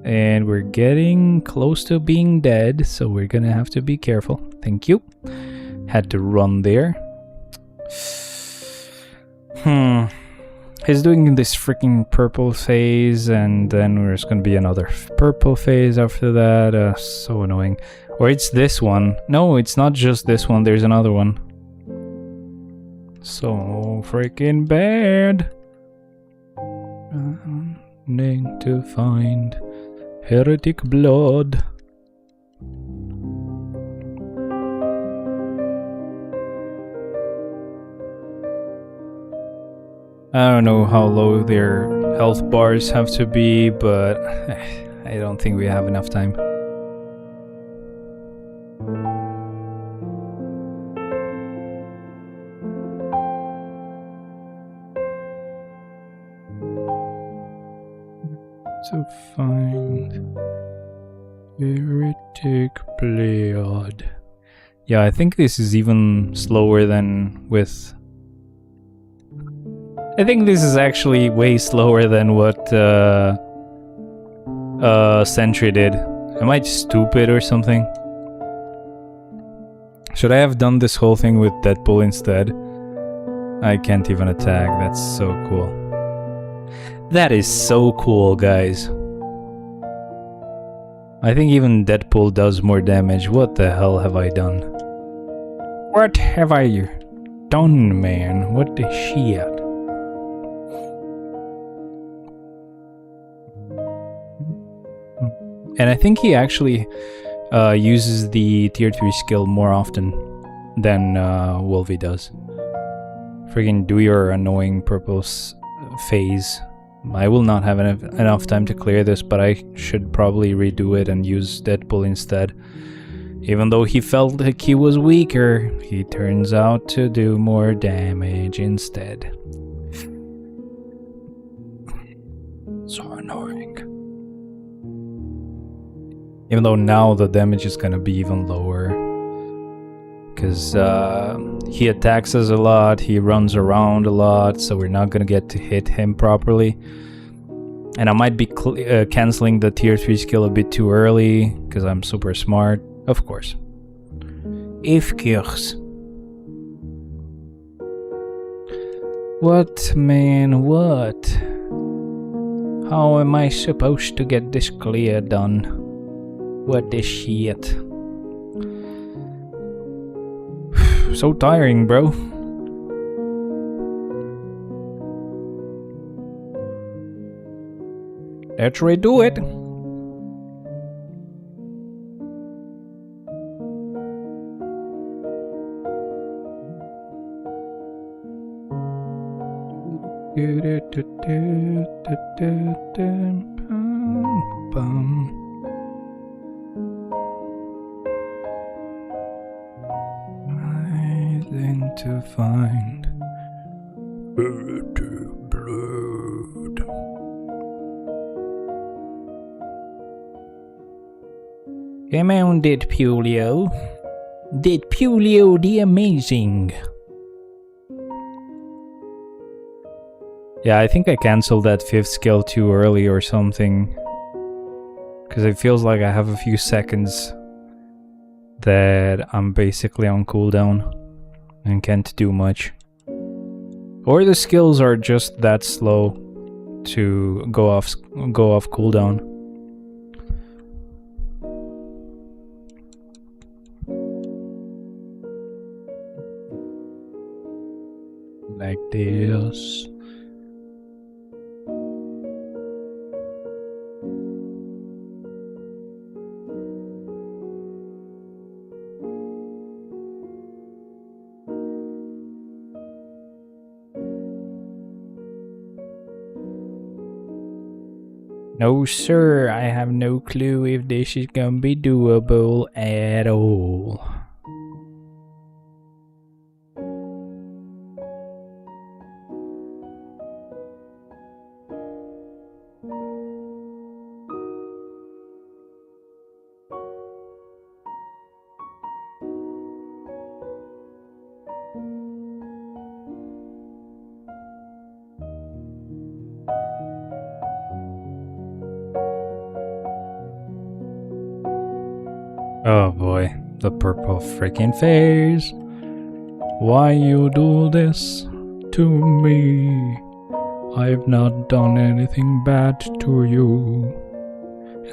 And we're getting close to being dead, so we're gonna have to be careful. Thank you. Had to run there. He's doing this freaking purple phase, and then there's gonna be another purple phase after that. So annoying. Or it's this one. No, it's not just this one. There's another one. So freaking bad. Need to find heretic blood. I don't know how low their health bars have to be, but I don't think we have enough time. To find heretic blood. Yeah, I think this is even slower than with... I think this is actually way slower than what Sentry did. Am I stupid or something? Should I have done this whole thing with Deadpool instead? I can't even attack. That's so cool. That is so cool, guys. I think even Deadpool does more damage. What the hell have I done? What have I done, man? What the shit? And I think he actually uses the tier 3 skill more often than Wolvie does. Friggin' do your annoying purple phase. I will not have enough time to clear this, but I should probably redo it and use Deadpool instead. Even though he felt like he was weaker, he turns out to do more damage instead. So annoying. Even though now the damage is gonna be even lower. Because he attacks us a lot, he runs around a lot, so we're not gonna get to hit him properly. And I might be canceling the tier 3 skill a bit too early, because I'm super smart. Of course. Of course. What, man, what? How am I supposed to get this clear done? What the shit? So tiring, bro. Let's redo it. To find blood. Come on, Deadpoolio. Deadpoolio the Amazing. Yeah, I think I canceled that 5th skill too early or something. Because it feels like I have a few seconds that I'm basically on cooldown and can't do much. Or the skills are just that slow to go off cooldown. Like this. No, sir, I have no clue if this is gonna be doable at all. Oh boy, the purple freaking face. Why you do this to me? I've not done anything bad to you.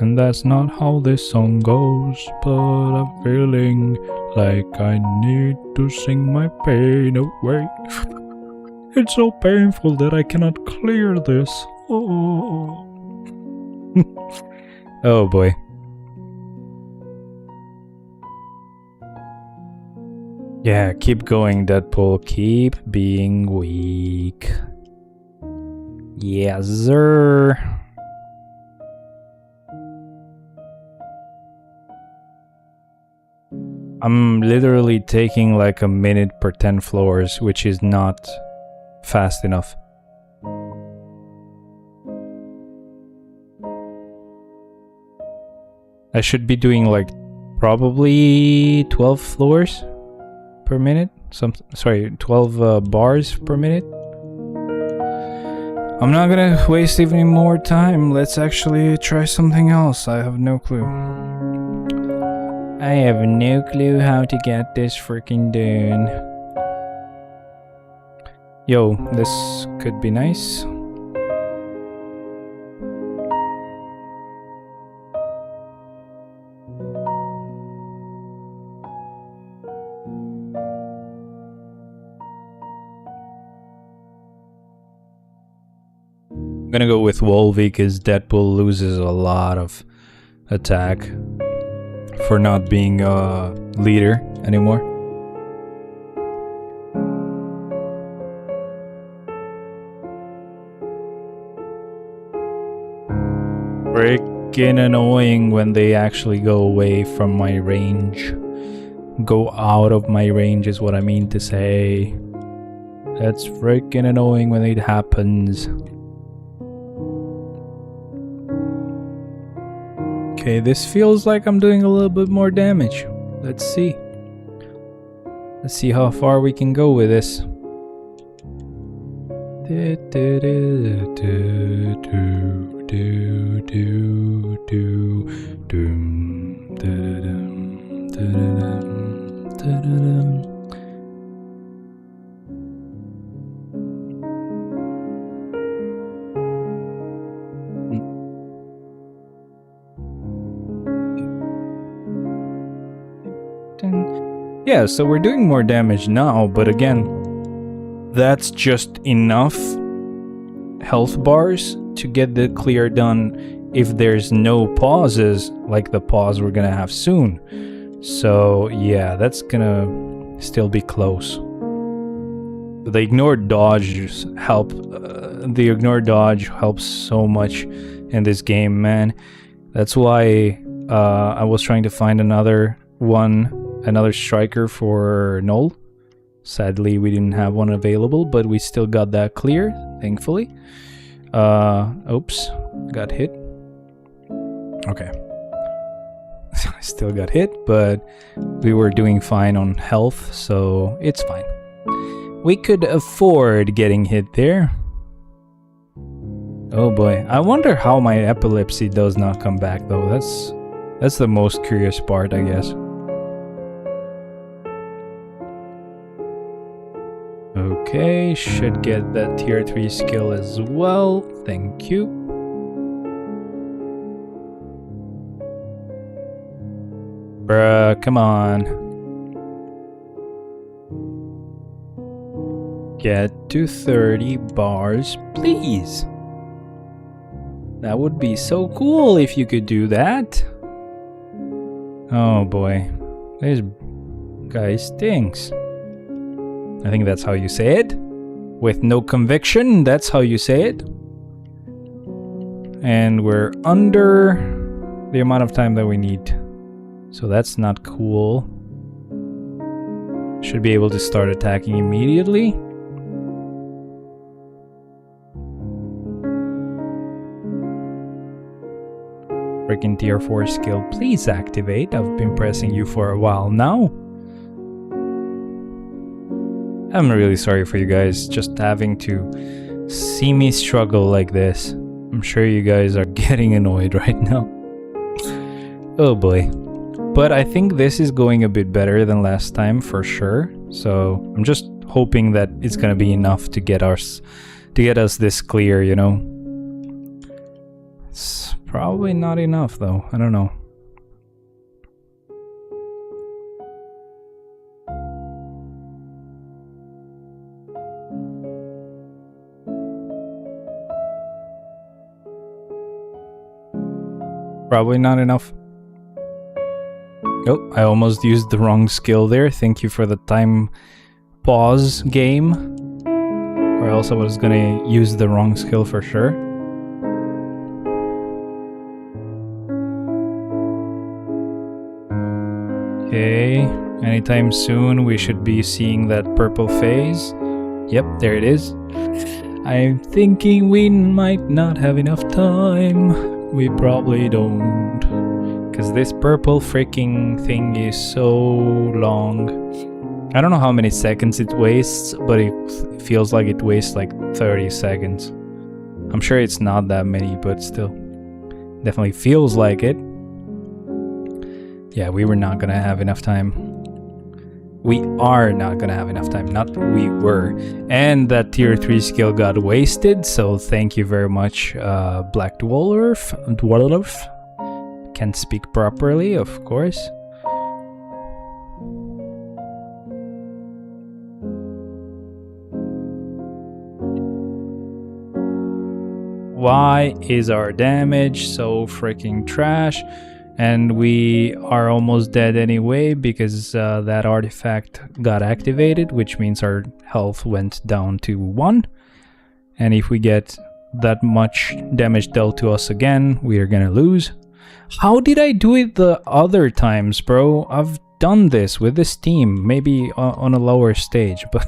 And that's not how this song goes. But I'm feeling like I need to sing my pain away. It's so painful that I cannot clear this. Oh, oh boy. Yeah, keep going, Deadpool. Keep being weak. Yes, sir. I'm literally taking like a minute per 10 floors, which is not fast enough. I should be doing like probably 12 floors per minute. 12 bars per minute. I'm not gonna waste any more time. Let's actually try something else. I have no clue. I have no clue how to get this freaking done. Yo, this could be nice. I'm gonna go with Wolvie because Deadpool loses a lot of attack for not being a leader anymore. Freaking annoying when they actually go away from my range. Go out of my range is what I mean to say. That's freaking annoying when it happens. Okay, this feels like I'm doing a little bit more damage. Let's see. Let's see how far we can go with this. Yeah, so we're doing more damage now, but again, that's just enough health bars to get the clear done if there's no pauses like the pause we're gonna have soon. So yeah, that's gonna still be close. The ignored dodge help. The ignored dodge helps so much in this game, man. That's why I was trying to find another striker for Null. Sadly, we didn't have one available, but we still got that clear, thankfully. Oops, got hit. Okay. I still got hit, but we were doing fine on health, so it's fine. We could afford getting hit there. Oh boy, I wonder how my epilepsy does not come back though. That's the most curious part, I guess. Okay, should get that tier 3 skill as well. Thank you. Bruh, come on. Get to 30 bars, please. That would be so cool if you could do that. Oh boy. This guy stinks. I think that's how you say it. With no conviction, that's how you say it. and we're under the amount of time that we need. So that's not cool. Should be able to start attacking immediately. Freaking tier 4 skill, please activate. I've been pressing you for a while now. I'm really sorry for you guys just having to see me struggle like this. I'm sure you guys are getting annoyed right now. Oh boy. But I think this is going a bit better than last time for sure. So I'm just hoping that it's gonna be enough to get us this clear, you know. It's probably not enough though. I don't know. Probably not enough. Oh, I almost used the wrong skill there. Thank you for the time pause game. Or else I was gonna use the wrong skill for sure. Okay, anytime soon we should be seeing that purple phase. Yep, there it is. I'm thinking we might not have enough time. We probably don't. Because this purple freaking thing is so long. I don't know how many seconds it wastes, but it feels like it wastes like 30 seconds. I'm sure it's not that many, but still. Definitely feels like it. Yeah, we were not gonna have enough time. We are not gonna have enough time, not we were. And that tier 3 skill got wasted, so thank you very much, Black Dwarf. Can't speak properly, of course. Why is our damage so freaking trash? And we are almost dead anyway because that artifact got activated, which means our health went down to 1. And if we get that much damage dealt to us again, we are gonna lose. How did I do it the other times, bro? I've done this with this team, maybe on a lower stage, but...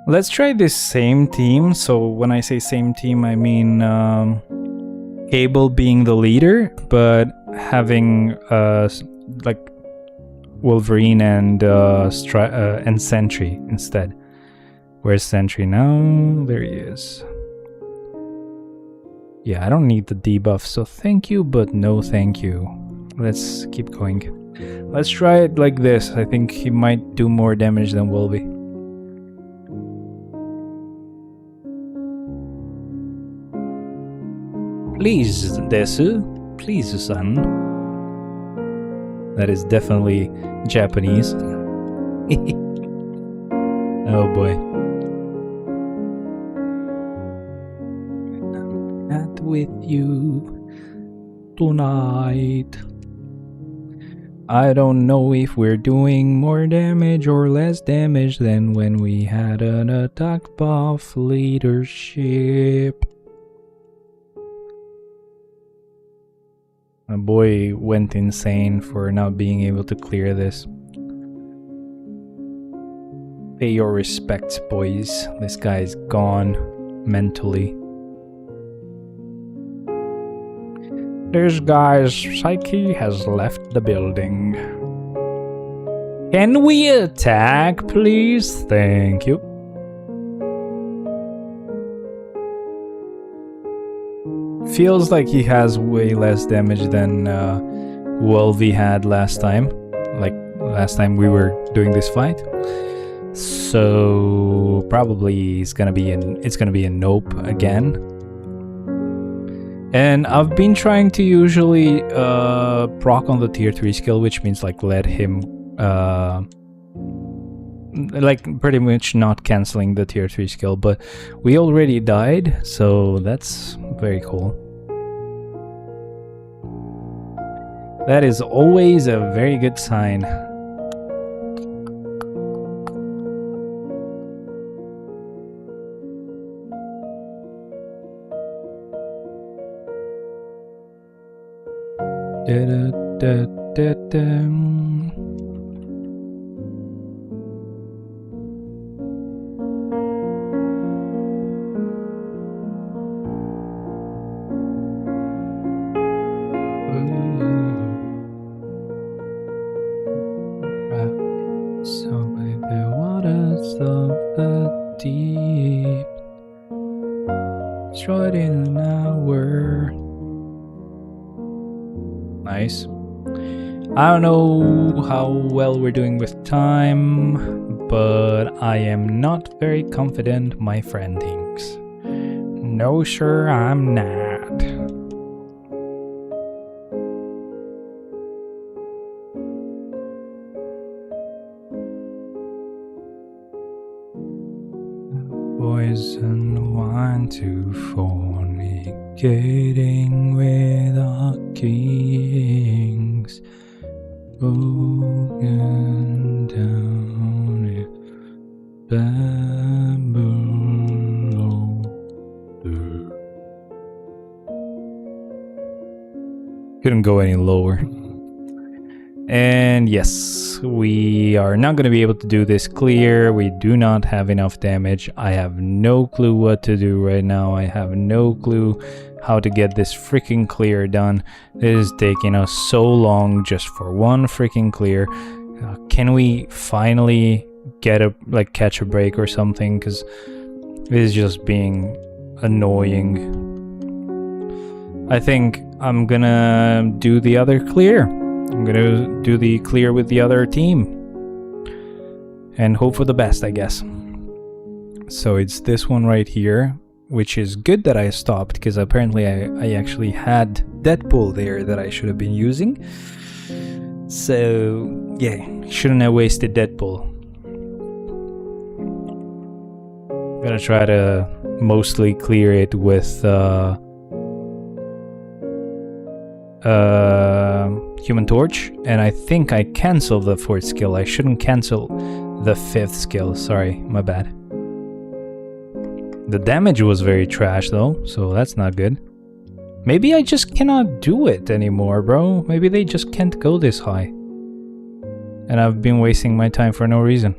Let's try this same team. So when I say same team, I mean Cable being the leader, but having like Wolverine and Sentry instead. Where's Sentry now? There he is. Yeah, I don't need the debuff, so thank you, but no thank you. Let's keep going. Let's try it like this. I think he might do more damage than Wolvie. Please, Desu. Please, son. That is definitely Japanese. Oh boy. I'm not with you tonight. I don't know if we're doing more damage or less damage than when we had an attack buff leadership. My boy went insane for not being able to clear this. Pay your respects, boys. This guy's gone mentally. This guy's psyche has left the building. Can we attack, please? Thank you. Feels like he has way less damage than Wolvie had last time. Like last time we were doing this fight. So probably it's gonna be a nope again. And I've been trying to usually proc on the tier 3 skill, which means like let him like pretty much not canceling the tier 3 skill, but we already died, so that's very cool. That is always a very good sign. da, da, da. So by the waters of the deep, destroyed in an hour. Nice. I don't know how well we're doing with time, but I am not very confident, my friend thinks. No, sir, I'm not. Poison wine to fornicating with our kings, broken down in Babylon. Couldn't go any lower. And yes, we are not going to be able to do this clear. We do not have enough damage. I have no clue what to do right now. I have no clue how to get this freaking clear done. This is taking us so long just for one freaking clear. Can we finally get a catch a break or something? Because it is just being annoying. I think I'm gonna do the other clear. I'm gonna do the clear with the other team and hope for the best, I guess. So it's this one right here, which is good that I stopped because apparently I actually had Deadpool there that I should have been using. So yeah, shouldn't have wasted Deadpool. I'm gonna try to mostly clear it with Human Torch, and I think I canceled the 4th skill. I shouldn't cancel the 5th skill, sorry, my bad. The damage was very trash though, so that's not good. Maybe I just cannot do it anymore, bro. Maybe they just can't go this high. And I've been wasting my time for no reason.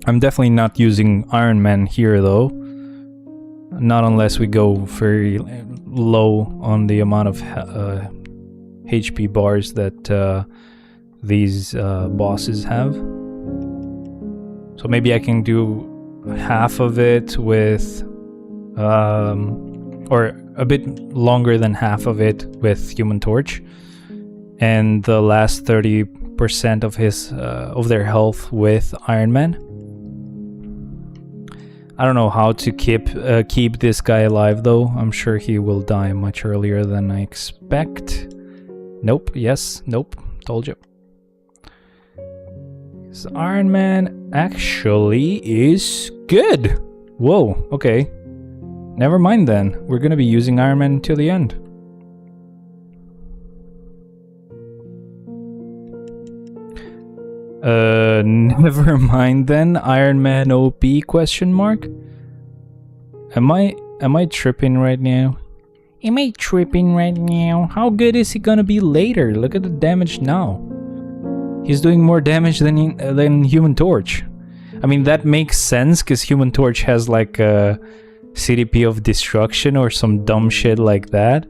I'm definitely not using Iron Man here though. Not unless we go very low on the amount of HP bars that these bosses have. So maybe I can do half of it with or a bit longer than half of it with Human Torch, and the last 30% of his of their health with Iron Man. I don't know how to keep this guy alive though. I'm sure he will die much earlier than I expect. Nope, yes, nope, told you. This Iron Man actually is good. Whoa, okay. Never mind then. We're gonna be using Iron Man until the end. Never mind then. Iron Man OP question mark? Am I tripping right now? Am I tripping right now? How good is he gonna be later? Look at the damage now. He's doing more damage than Human Torch. I mean, that makes sense because Human Torch has like a CDP of destruction or some dumb shit like that.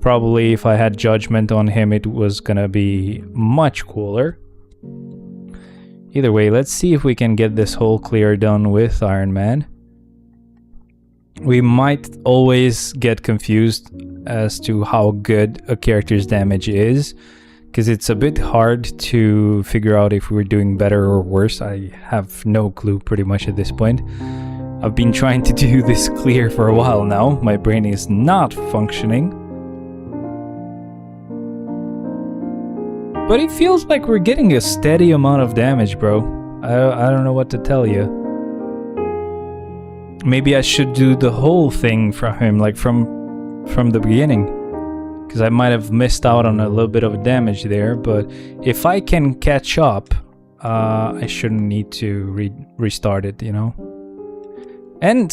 Probably if I had judgment on him, it was gonna be much cooler. Either way, let's see if we can get this whole clear done with Iron Man. We might always get confused as to how good a character's damage is, because it's a bit hard to figure out if we're doing better or worse. I have no clue pretty much at this point. I've been trying to do this clear for a while now. My brain is not functioning. But it feels like we're getting a steady amount of damage, bro. I don't know what to tell you. Maybe I should do the whole thing from him, like from the beginning. Because I might have missed out on a little bit of damage there. But if I can catch up, I shouldn't need to restart it, you know? And...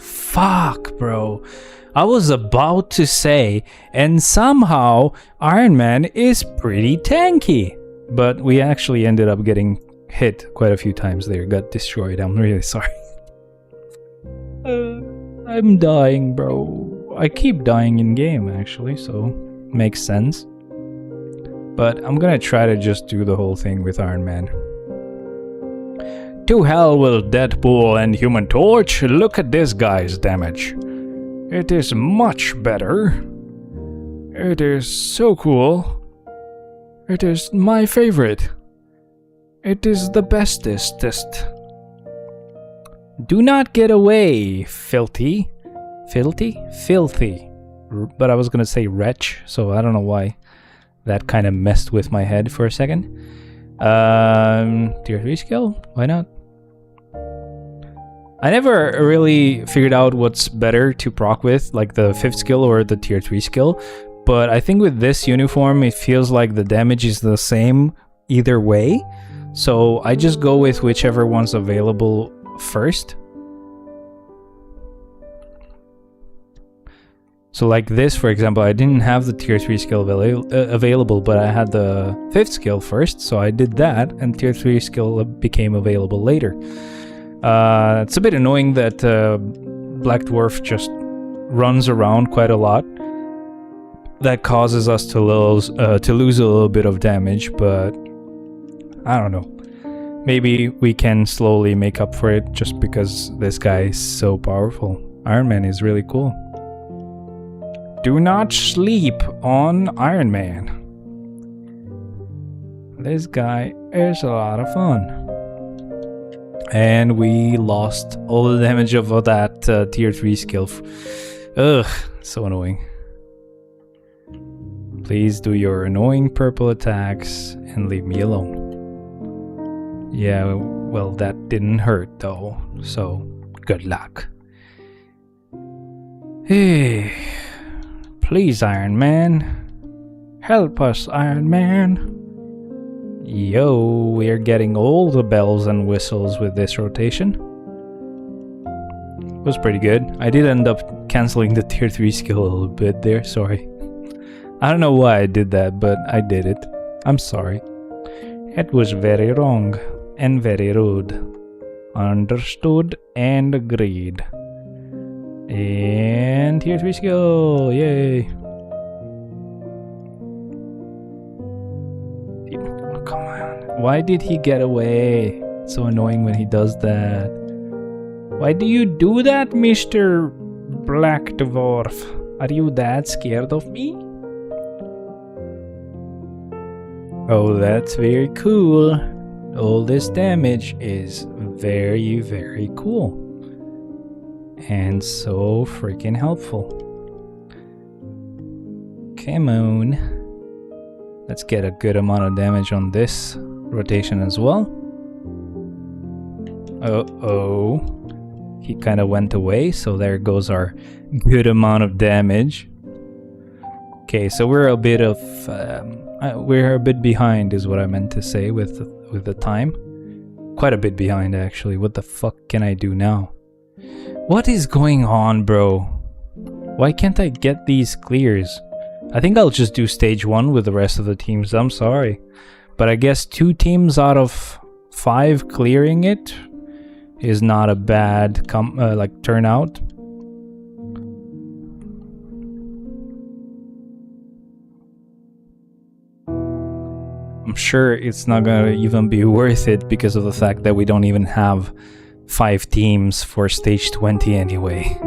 fuck, bro. I was about to say, and somehow Iron Man is pretty tanky. But we actually ended up getting hit quite a few times there, got destroyed. I'm really sorry. I'm dying, bro. I keep dying in game, actually, so makes sense. But I'm gonna try to just do the whole thing with Iron Man. To hell with Deadpool and Human Torch. Look at this guy's damage. It is much better. It is so cool. It is my favorite. It is the bestest. Do not get away, filthy. Filthy? Filthy. But I was gonna say wretch, so I don't know why. That kind of messed with my head for a second. Tier 3 skill? Why not? I never really figured out what's better to proc with, like the 5th skill or the tier 3 skill. But I think with this uniform, it feels like the damage is the same either way. So I just go with whichever one's available first. So like this, for example, I didn't have the tier 3 skill available, but I had the 5th skill first, so I did that, and tier 3 skill became available later. It's a bit annoying that Black Dwarf just runs around quite a lot. That causes us to lose a little bit of damage, but I don't know. Maybe we can slowly make up for it just because this guy is so powerful. Iron Man is really cool. Do not sleep on Iron Man. This guy is a lot of fun. And we lost all the damage of that tier 3 skill. Ugh, so annoying. Please do your annoying purple attacks and leave me alone. Yeah, well, that didn't hurt though, so good luck. Hey, please, Iron Man. Help us, Iron Man. Yo, we're getting all the bells and whistles with this rotation. It was pretty good. I did end up canceling the tier 3 skill a little bit there, sorry. I don't know why I did that, but I did it. I'm sorry. It was very wrong and very rude. Understood and agreed. And tier 3 skill, yay. Oh, come on. Why did he get away? It's so annoying when he does that. Why do you do that, Mr. Black Dwarf? Are you that scared of me? Oh, that's very cool. All this damage is very, very cool. And so freaking helpful. Come on. Let's get a good amount of damage on this rotation as well. Uh-oh. He kind of went away, so there goes our good amount of damage. Okay, so we're a bit behind is what I meant to say with the time. Quite a bit behind, actually. What the fuck can I do now? What is going on, bro? Why can't I get these clears? I think I'll just do stage 1 with the rest of the teams. I'm sorry. But I guess 2 teams out of 5 clearing it is not a bad turnout. I'm sure it's not gonna even be worth it because of the fact that we don't even have 5 teams for stage 20 anyway.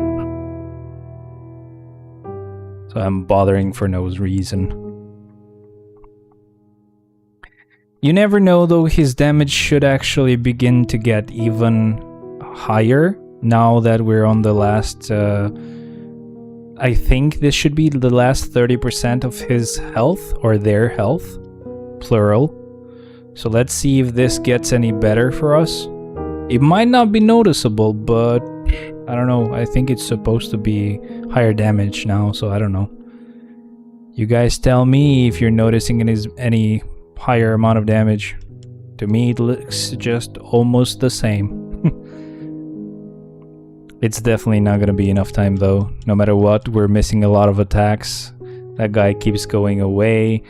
So I'm bothering for no reason. You never know though, his damage should actually begin to get even higher now that we're on the last... I think this should be the last 30% of his health, or their health. Plural. So let's see if this gets any better for us. It might not be noticeable, but I don't know. I think it's supposed to be higher damage now, so I don't know. You guys tell me if you're noticing any higher amount of damage. To me, it looks just almost the same. It's definitely not gonna be enough time though. No matter what, we're missing a lot of attacks. That guy keeps going away.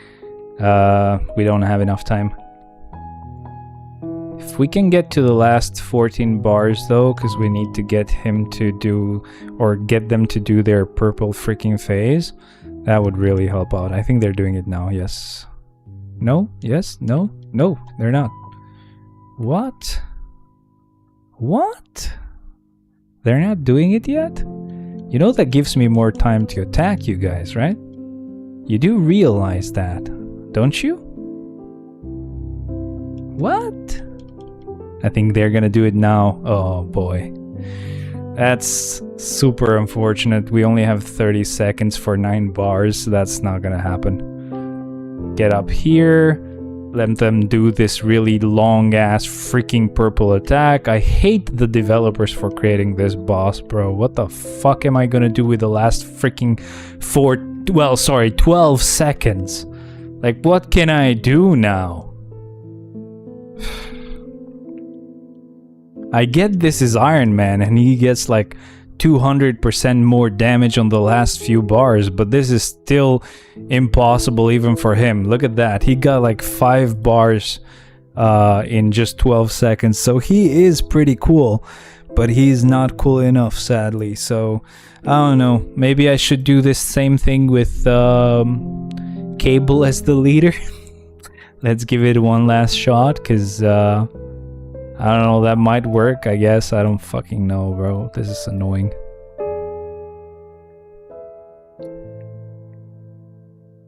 We don't have enough time. If we can get to the last 14 bars though, because we need to get him to do, or get them to do their purple freaking phase, that would really help out. I think they're doing it now, yes. No? Yes? No? No, they're not. What? What? They're not doing it yet? You know that gives me more time to attack you guys, right? You do realize that, don't you? What? I think they're gonna do it now. Oh boy. That's super unfortunate. We only have 30 seconds for 9 bars. That's not gonna happen. Get up here. Let them do this really long ass freaking purple attack. I hate the developers for creating this boss, bro. What the fuck am I gonna do with the last freaking 12 seconds? Like, what can I do now? I get this is Iron Man and he gets like 200% more damage on the last few bars, but this is still impossible even for him. Look at that. He got like 5 bars in just 12 seconds. So he is pretty cool, but he's not cool enough, sadly. So I don't know. Maybe I should do this same thing with Cable as the leader. Let's give it one last shot, because I don't know, that might work, I guess. I don't fucking know, bro. This is annoying.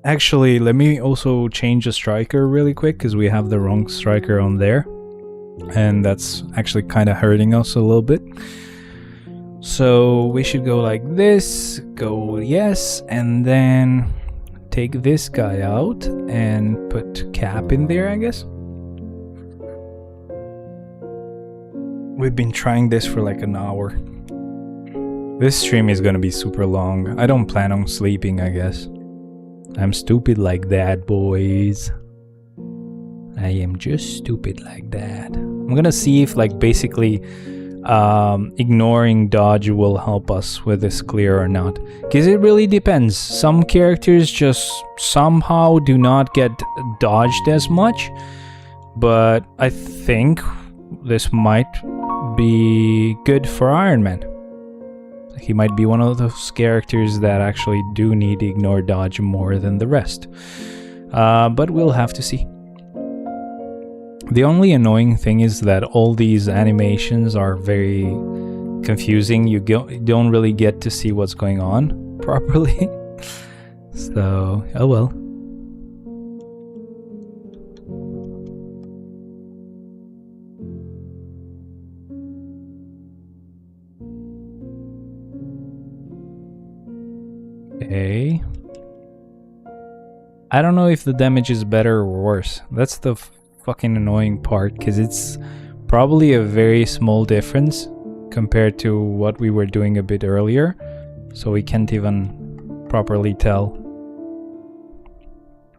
Actually, let me also change the striker really quick, because we have the wrong striker on there. And that's actually kind of hurting us a little bit. So we should go like this, go yes, and then take this guy out and put Cap in there, I guess. We've been trying this for like an hour. This stream is gonna be super long. I don't plan on sleeping, I guess. I'm stupid like that, boys. I am just stupid like that. I'm gonna see if like basically ignoring dodge will help us with this clear or not. Because it really depends. Some characters just somehow do not get dodged as much. But I think this might be good for Iron Man. He might be one of those characters that actually do need to ignore dodge more than the rest. But we'll have to see. The only annoying thing is that all these animations are very confusing. You don't really get to see what's going on properly. So, oh well. Okay. I don't know if the damage is better or worse. That's the fucking annoying part, because it's probably a very small difference compared to what we were doing a bit earlier. So we can't even properly tell.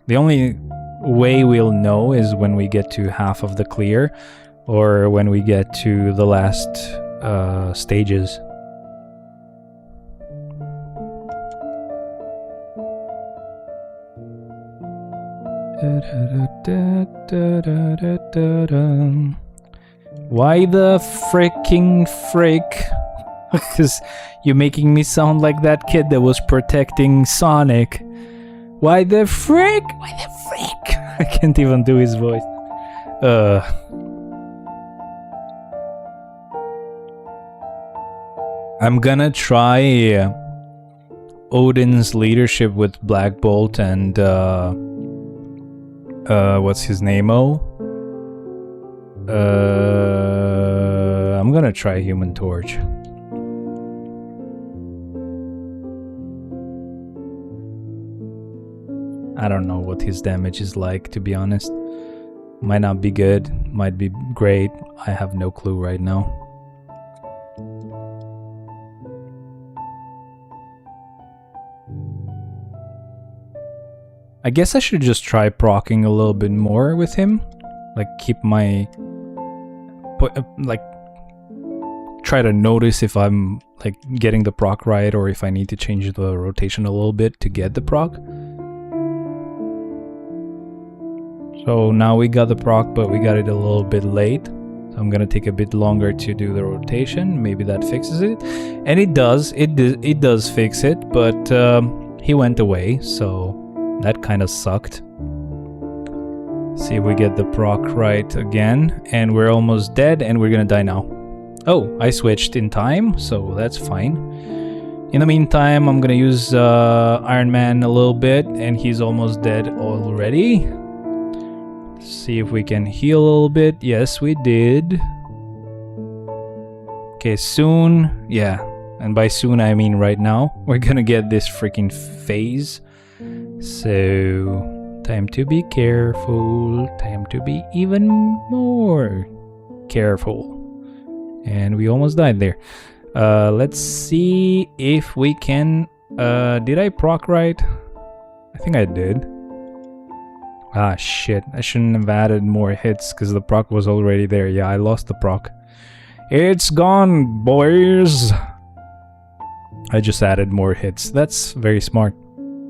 The only way we'll know is when we get to half of the clear, or when we get to the last stages. Why the freaking frick? Because you're making me sound like that kid that was protecting Sonic. Why the frick? Why the frick? I can't even do his voice. I'm gonna try Odin's leadership with Black Bolt and what's his name-o? I'm gonna try Human Torch. I don't know what his damage is like, to be honest. Might not be good, might be great. I have no clue right now. I guess I should just try proccing a little bit more with try to notice if I'm like getting the proc right, or if I need to change the rotation a little bit to get the proc. So now we got the proc, but we got it a little bit late. So I'm gonna take a bit longer to do the rotation. Maybe that fixes it, and it does. It does fix it, but he went away, so that kind of sucked. See if we get the proc right again, and we're almost dead, and we're gonna die now. Oh, I switched in time, so that's fine. In the meantime, I'm gonna use Iron Man a little bit, and he's almost dead already. See if we can heal a little bit. Yes, we did. Okay, soon. Yeah, and by soon I mean right now. We're gonna get this freaking phase. So, time to be careful. Time to be even more careful. And we almost died there. Let's see if we can... did I proc right? I think I did. Ah, shit. I shouldn't have added more hits because the proc was already there. Yeah, I lost the proc. It's gone, boys! I just added more hits. That's very smart.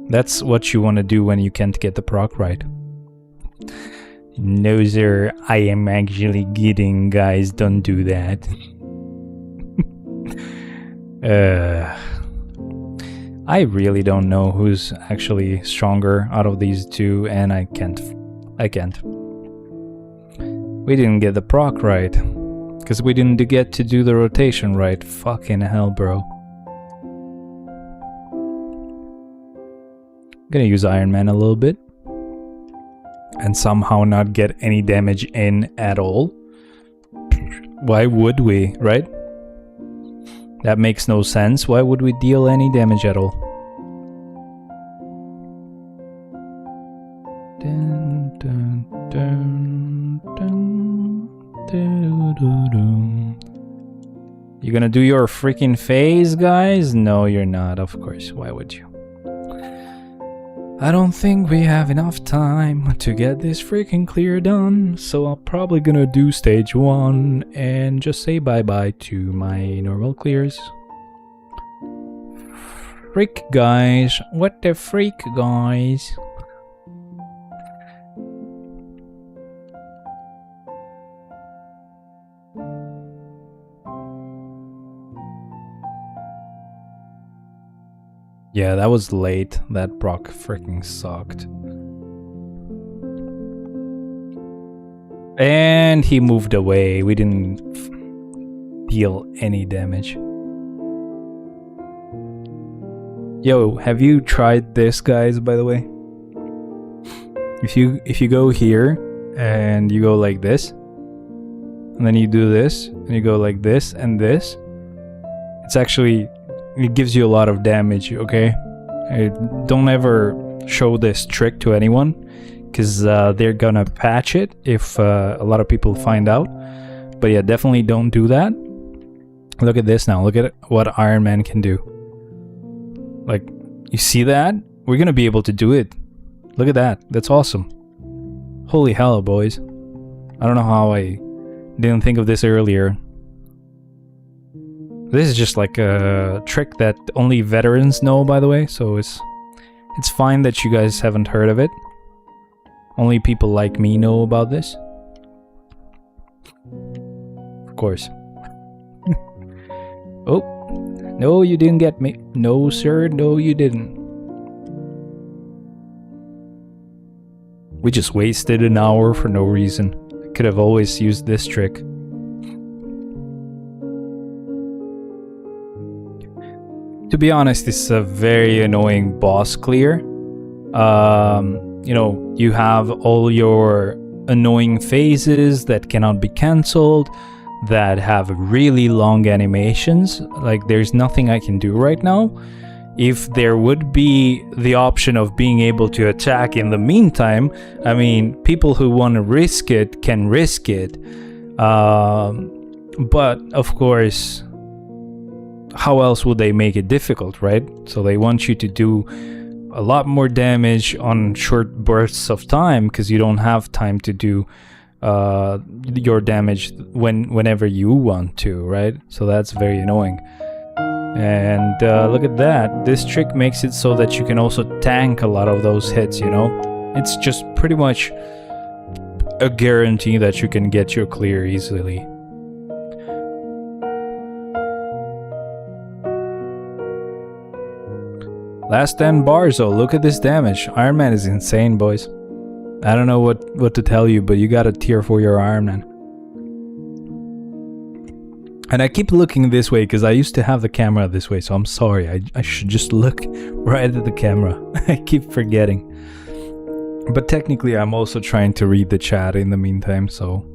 That's what you want to do when you can't get the proc right. No, sir. I am actually kidding, guys. Don't do that. I really don't know who's actually stronger out of these two, and I can't. We didn't get the proc right, because we didn't get to do the rotation right. Fucking hell, bro. Gonna use Iron Man a little bit, and somehow not get any damage in at all. Why would we, right? That makes no sense. Why would we deal any damage at all? Dun, dun, dun, dun, dun, dun, dun. You gonna do your freaking phase, guys? No, you're not, of course. Why would you? I don't think we have enough time to get this freaking clear done, so I'm probably gonna do stage 1 and just say bye-bye to my normal clears. Freak, guys. What the freak, guys? Yeah, that was late. That proc freaking sucked. And he moved away. We didn't deal any damage. Yo, have you tried this, guys, by the way? If you go here and you go like this, and then you do this, and you go like this and this, it's actually... it gives you a lot of damage, okay? Don't ever show this trick to anyone, because they're gonna patch it if a lot of people find out. But yeah, definitely don't do that. Look at this now. Look at what Iron Man can do. Like, you see that? We're gonna be able to do it. Look at that. That's awesome. Holy hell, boys. I don't know how I didn't think of this earlier. This is just like a trick that only veterans know, by the way, so it's fine that you guys haven't heard of it. Only people like me know about this. Of course. Oh, no, you didn't get me. No, sir, no, you didn't. We just wasted an hour for no reason. I could have always used this trick. To be honest, this is a very annoying boss clear. You know, you have all your annoying phases that cannot be cancelled, that have really long animations. Like, there's nothing I can do right now. If there would be the option of being able to attack in the meantime, I mean, people who want to risk it can risk it. But, of course... how else would they make it difficult, right? So they want you to do a lot more damage on short bursts of time, because you don't have time to do your damage whenever you want to, right? So that's very annoying. And look at that. This trick makes it so that you can also tank a lot of those hits, you know? It's just pretty much a guarantee that you can get your clear easily. Last 10 bars, oh, look at this damage. Iron Man is insane, boys. I don't know what to tell you, but you got a tier for your Iron Man. And I keep looking this way because I used to have the camera this way, so I'm sorry. I should just look right at the camera. I keep forgetting. But technically, I'm also trying to read the chat in the meantime, so...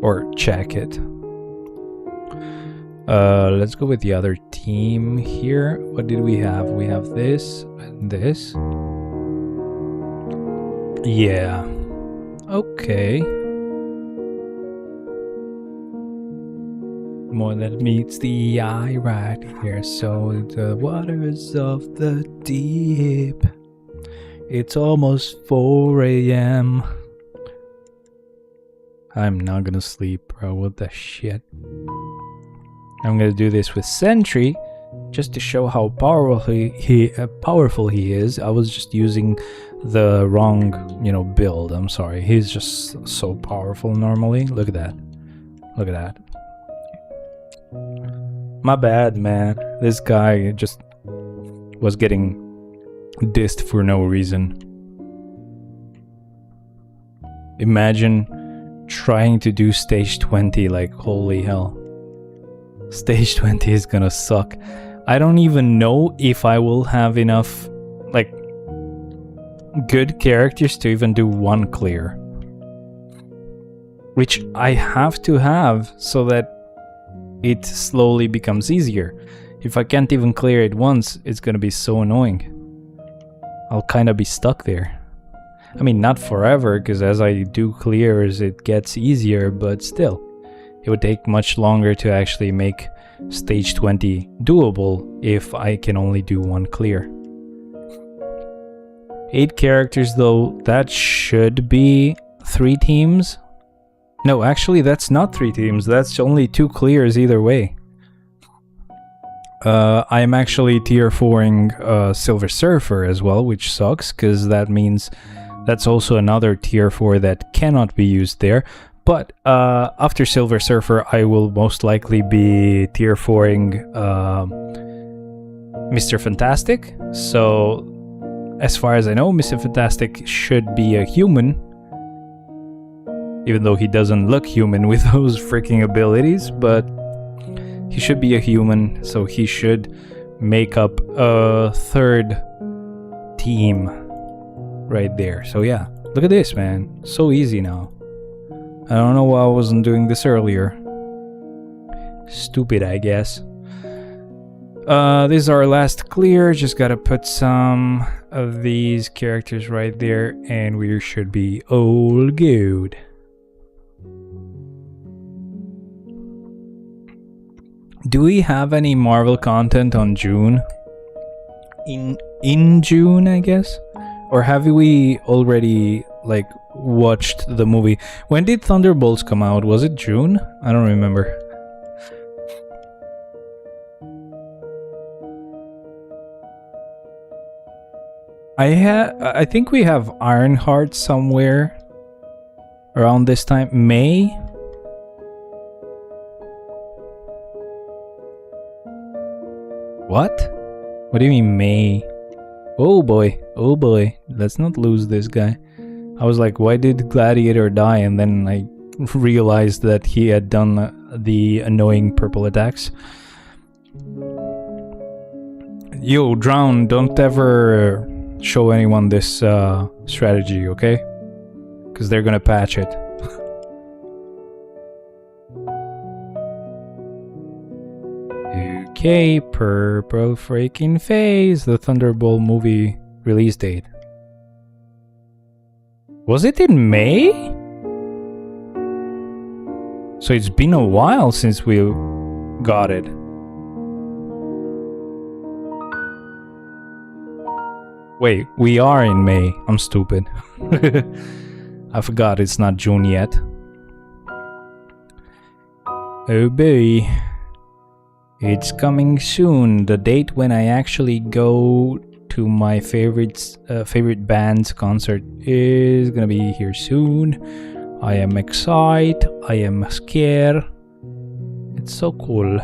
Or check it. Let's go with the other team here. What did we have? We have this and this. Yeah. Okay. More than meets the eye right here. So the waters of the deep. It's almost 4 a.m. I'm not gonna sleep, bro. What the shit? I'm gonna do this with Sentry just to show how powerful he is. I was just using the wrong, you know, build. I'm sorry. He's just so powerful normally. Look at that. Look at that. My bad, man. This guy just was getting dissed for no reason. Imagine trying to do stage 20, like, holy hell. Stage 20 is gonna suck. I don't even know if I will have enough, like, good characters to even do one clear. Which I have to have so that it slowly becomes easier. If I can't even clear it once, it's gonna be so annoying. I'll kind of be stuck there. I mean, not forever, because as I do clears, it gets easier, but still. It would take much longer to actually make stage 20 doable if I can only do one clear. 8 characters though, that should be 3 teams. No, actually that's not 3 teams, that's only 2 clears either way. I'm actually tier 4ing Silver Surfer as well, which sucks, because that means that's also another tier 4 that cannot be used there. But after Silver Surfer, I will most likely be tier 4ing Mr. Fantastic. So, as far as I know, Mr. Fantastic should be a human. Even though he doesn't look human with those freaking abilities, but he should be a human, so he should make up a 3rd team right there. So yeah, look at this, man. So easy now. I don't know why I wasn't doing this earlier. Stupid, I guess. This is our last clear. Just gotta put some of these characters right there, and we should be all good. Do we have any Marvel content on June? In June, I guess? Or have we already, like, watched the movie? When did Thunderbolts come out? Was it June? I don't remember. I think we have Ironheart somewhere around this time. May? What? What do you mean May? Oh boy, let's not lose this guy. I was like, why did Gladiator die? And then I realized that he had done the annoying purple attacks. Yo, Drown, don't ever show anyone this strategy, okay? Because they're gonna patch it. Okay, purple freaking phase, the Thunderbolt movie release date. Was it in May? So it's been a while since we got it. Wait, we are in May. I'm stupid. I forgot it's not June yet. Oh boy. It's coming soon. The date when I actually go to my favorite band's concert is gonna be here soon. I am excited. I am scared. It's so cool.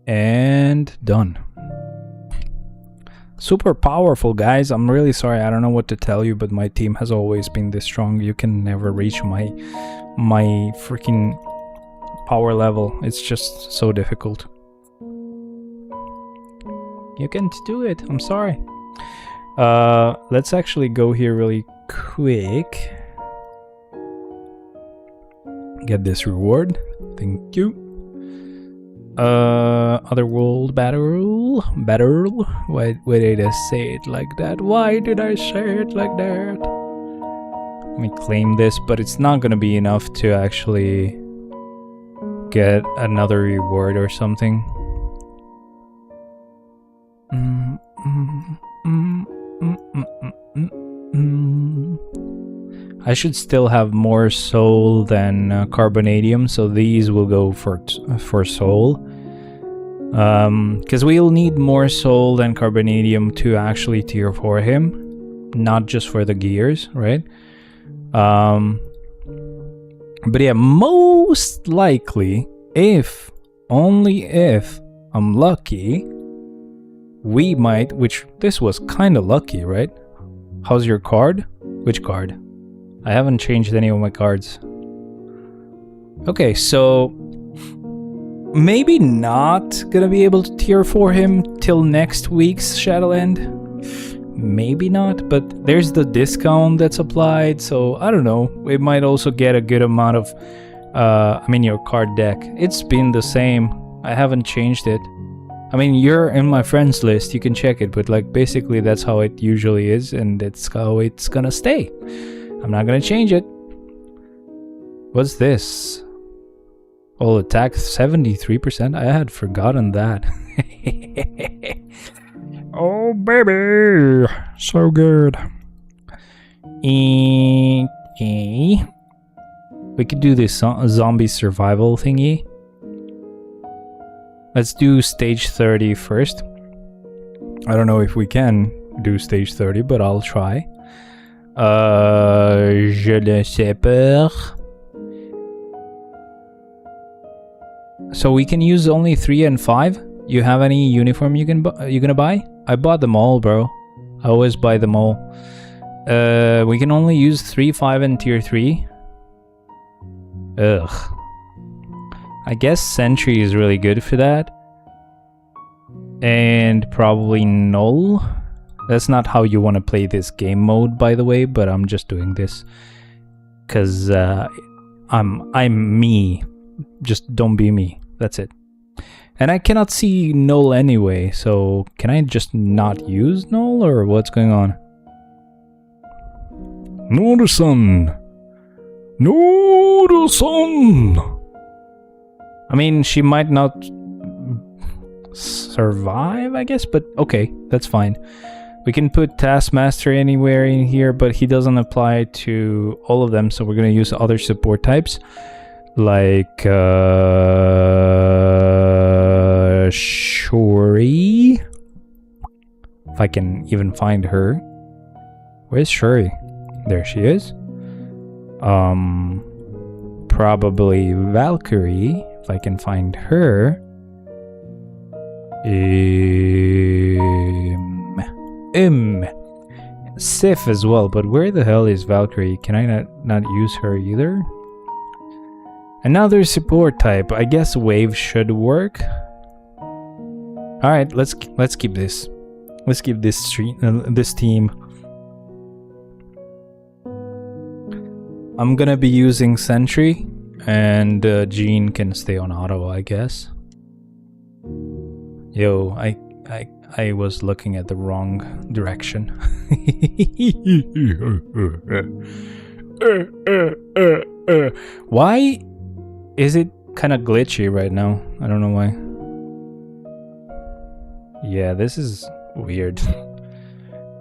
And done. Super powerful, guys. I'm really sorry. I don't know what to tell you, but my team has always been this strong. You can never reach my freaking power level. It's just so difficult. You can't do it. I'm sorry. Let's actually go here really quick. Get this reward. Thank you. Otherworld battle. Why did I say it like that? Why did I say it like that? Let me claim this, but it's not gonna be enough to actually get another reward or something. I should still have more soul than carbonadium, so these will go for soul. Because we'll need more soul than carbonadium to actually tier 4 him, not just for the gears, right? But yeah, most likely, only if I'm lucky, we might, which this was kind of lucky, right? How's your card? Which card? I haven't changed any of my cards. Okay, so maybe not gonna be able to tier 4 him till next week's Shadowland. Maybe not, but there's the discount that's applied, so I don't know. We might also get a good amount of, your card deck. It's been the same. I haven't changed it. I mean, you're in my friends list, you can check it, but like basically that's how it usually is, and it's how it's gonna stay. I'm not gonna change it. What's this? Oh, attack 73%? I had forgotten that. Oh, baby. So good. Okay. We could do this zombie survival thingy. Let's do stage 30 first. I don't know if we can do stage 30, but I'll try. Je ne sais pas. So we can use only 3 and 5? You have any uniform you gonna buy? I bought them all, bro. I always buy them all. We can only use 3, 5, and tier 3. Ugh. I guess Sentry is really good for that. And probably Null. That's not how you want to play this game mode, by the way, but I'm just doing this because I'm me. Just don't be me. That's it. And I cannot see Null anyway, so can I just not use Null, or what's going on? No, the sun. No, the sun. I mean, she might not survive, I guess, but okay, that's fine. We can put Taskmaster anywhere in here, but he doesn't apply to all of them, so we're going to use other support types. Like, Shuri. If I can even find her. Where's Shuri? There she is. Probably Valkyrie, if I can find her. Sif as well, but where the hell is Valkyrie? Can I not use her either? Another support type. I guess Wave should work. All right, let's keep this. Let's keep this team. I'm gonna be using Sentry, and Jean can stay on auto, I guess. Yo, I was looking at the wrong direction. Why is it kind of glitchy right now? I don't know why. Yeah, this is weird.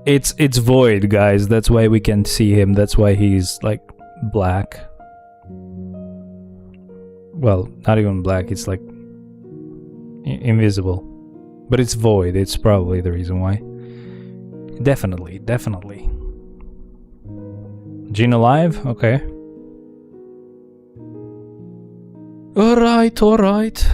It's void, guys. That's why we can see him. That's why he's like black. Well, not even black. It's like invisible. But it's void. It's probably the reason why. Definitely, definitely. Jean alive? Okay. Alright, alright.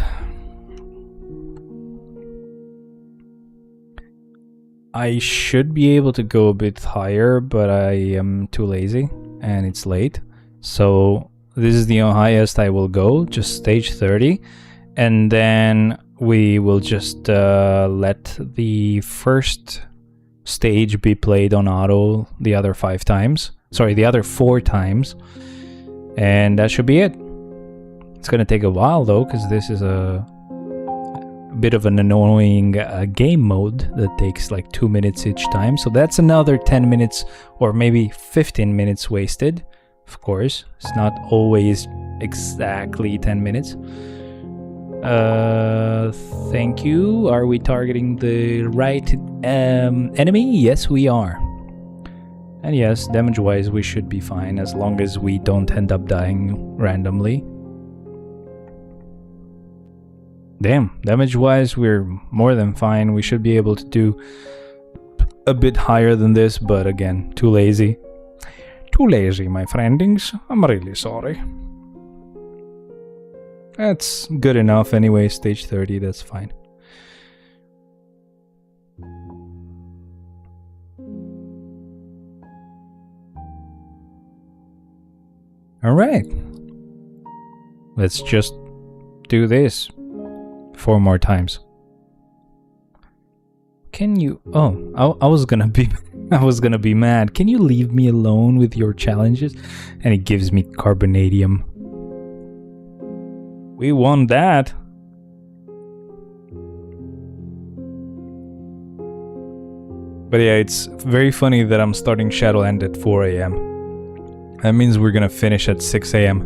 I should be able to go a bit higher, but I am too lazy and it's late. So this is the highest I will go, just stage 30. And then we will just let the first stage be played on auto the other 5 times. Sorry, the other 4 times. And that should be it. It's gonna take a while though, because this is a bit of an annoying game mode that takes like 2 minutes each time. So that's another 10 minutes or maybe 15 minutes wasted. Of course, it's not always exactly 10 minutes. Thank you. Are we targeting the right enemy? Yes, we are. And yes, damage-wise, we should be fine as long as we don't end up dying randomly. Damn, damage-wise, we're more than fine. We should be able to do a bit higher than this, but again, too lazy. Too lazy, my friendings. I'm really sorry. That's good enough anyway, stage 30, that's fine. Alright. Let's just do this 4 more times. Can you... Oh, I was gonna be... I was gonna be mad. Can you leave me alone with your challenges? And it gives me carbonadium. We won that. But yeah, it's very funny that I'm starting Shadowland at 4 AM. That means we're gonna finish at 6 AM.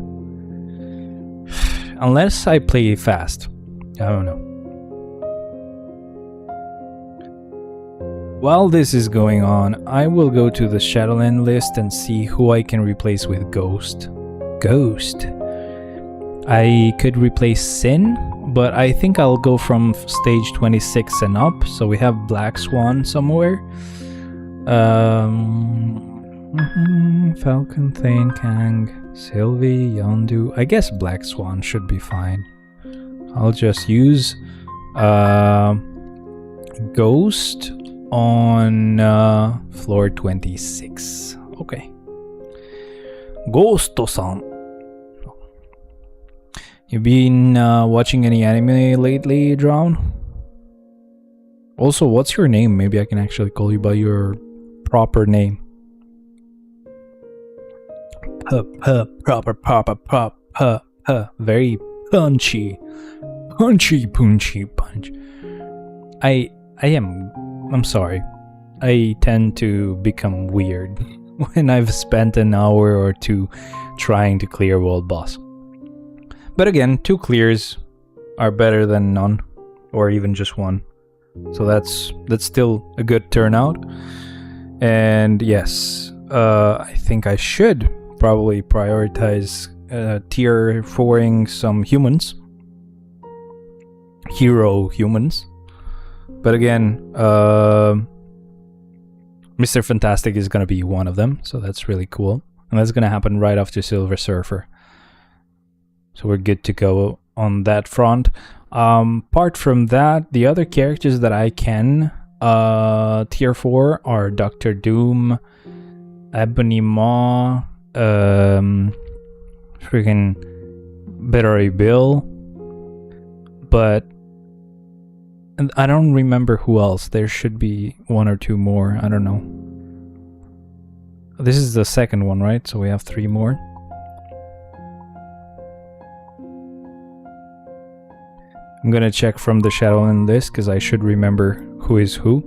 Unless I play fast. I don't know. While this is going on, I will go to the Shadowland list and see who I can replace with Ghost. Ghost. I could replace Sin, but I think I'll go from stage 26 and up, so we have Black Swan somewhere. Falcon, Thane, Kang, Sylvie, Yondu. I guess Black Swan should be fine. I'll just use Ghost on floor 26. Okay. Ghost-san. You been watching any anime lately, Drown? Also, what's your name? Maybe I can actually call you by your proper name. Proper. Very punchy. Punchy punch. I'm sorry. I tend to become weird when I've spent an hour or 2 trying to clear world boss. But again, 2 clears are better than none, or even just 1. So that's still a good turnout. And yes, I think I should probably prioritize tier 4ing some humans. Hero humans. But again, Mr. Fantastic is going to be one of them, so that's really cool. And that's going to happen right after Silver Surfer. So we're good to go on that front. Apart from that, the other characters that I can tier 4 are Dr. Doom, Ebony Maw, freaking Bettery Bill, but and I don't remember who else. There should be 1 or 2 more. I don't know. This is the second one, right? So we have 3 more. I'm gonna check from the Shadowland list because I should remember who is who.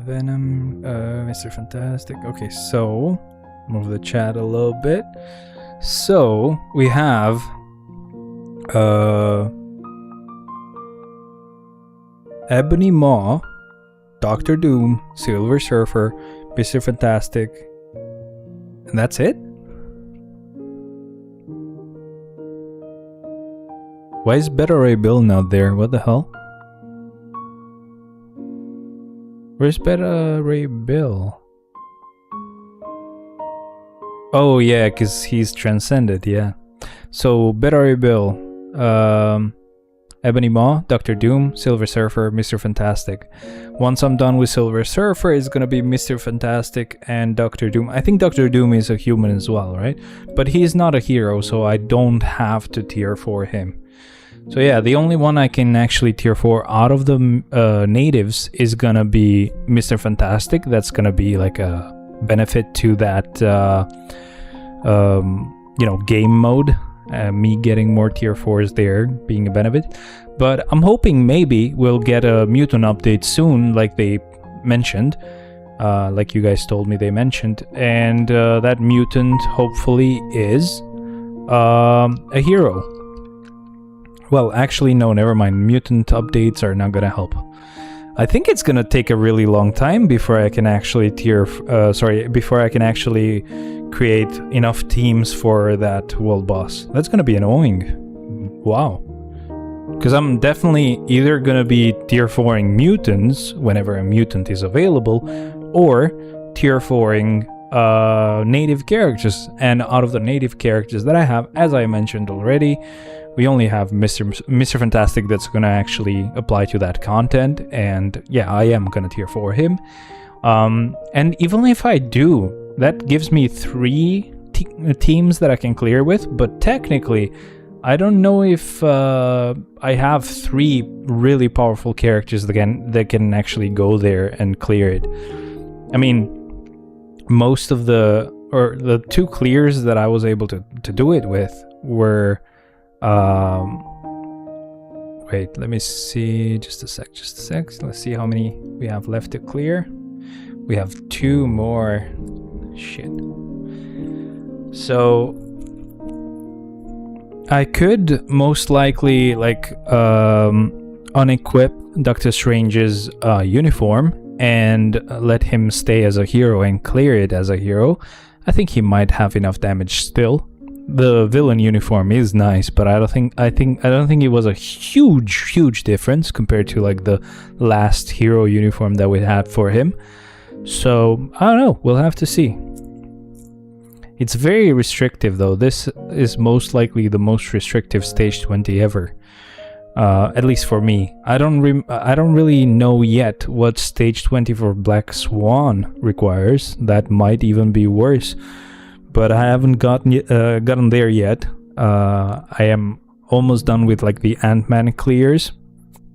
Venom, Mr. Fantastic. Okay, so move the chat a little bit. So we have Ebony Maw, Doctor Doom, Silver Surfer, Mr. Fantastic, and that's it? Why is Beta Ray Bill not there? What the hell? Where's Beta Ray Bill? Oh yeah, because he's transcended, yeah. So Beta Ray Bill, Ebony Maw, Doctor Doom, Silver Surfer, Mr. Fantastic. Once I'm done with Silver Surfer, it's gonna be Mr. Fantastic and Doctor Doom. I think Doctor Doom is a human as well, right? But he's not a hero, so I don't have to tier for him. So yeah, the only one I can actually tier for out of the natives is gonna be Mr. Fantastic. That's gonna be like a benefit to that, you know, game mode. Me getting more tier 4s there being a benefit. But I'm hoping maybe we'll get a mutant update soon, like they mentioned. Like you guys told me they mentioned. And that mutant hopefully is a hero. Well, actually, no, never mind. Mutant updates are not gonna help. I think it's gonna take a really long time before I can actually before I can actually create enough teams for that world boss. That's gonna be annoying. Wow. Because I'm definitely either gonna be tier 4ing mutants whenever a mutant is available, or tier 4ing native characters. And out of the native characters that I have, as I mentioned already, we only have Mr. Fantastic that's gonna actually apply to that content, and yeah, I am gonna tier 4 him. And even if I do, that gives me 3 teams that I can clear with, but technically, I don't know if I have 3 really powerful characters that can actually go there and clear it. I mean, most of the 2 clears that I was able to do it with were wait, let me see, just a sec. Let's see how many we have left to clear. We have 2 more. Shit. So I could most likely like unequip Doctor Strange's uniform and let him stay as a hero and clear it as a hero. I think he might have enough damage still. The villain uniform is nice, but I don't think it was a huge difference compared to like the last hero uniform that we had for him. So I don't know, we'll have to see. It's very restrictive though. This is most likely the most restrictive stage 20 ever. At least for me. I don't really know yet what stage 20 for Black Swan requires. That might even be worse. But I haven't gotten there yet. I am almost done with like the Ant-Man clears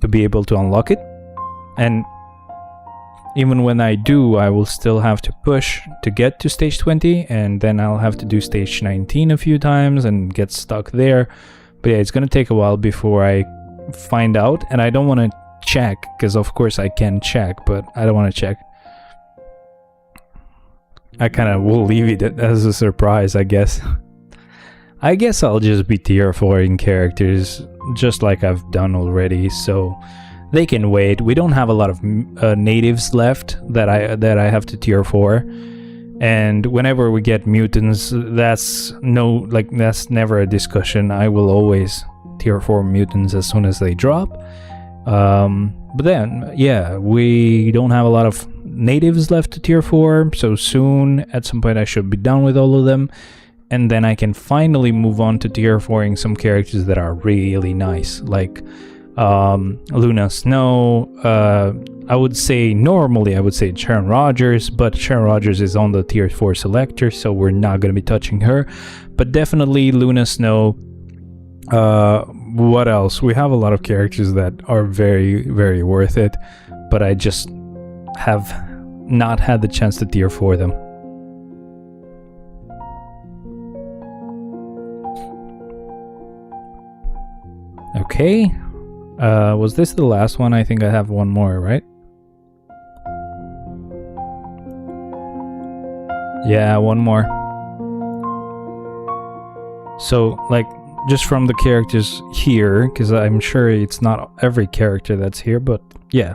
to be able to unlock it. And even when I do, I will still have to push to get to stage 20, and then I'll have to do stage 19 a few times and get stuck there. But yeah, it's gonna take a while before I find out, and I don't want to check, because of course I can check, but I don't want to check. I kind of will leave it as a surprise, I guess. I guess I'll just be tier 4ing characters, just like I've done already, so they can wait. We don't have a lot of natives left that I have to tier 4, and whenever we get mutants, that's never a discussion. I will always tier 4 mutants as soon as they drop. But then, yeah, we don't have a lot of natives left to tier 4, so soon, at some point, I should be done with all of them, and then I can finally move on to tier 4ing some characters that are really nice, like Luna Snow. I would say Sharon Rogers, but Sharon Rogers is on the tier 4 selector, so we're not going to be touching her, but definitely Luna Snow. What else? We have a lot of characters that are very, very worth it, but I just have not had the chance to tier 4 them. Okay. Was this the last one? I think I have one more, right? Yeah, one more. So, like, just from the characters here, because I'm sure it's not every character that's here, but yeah,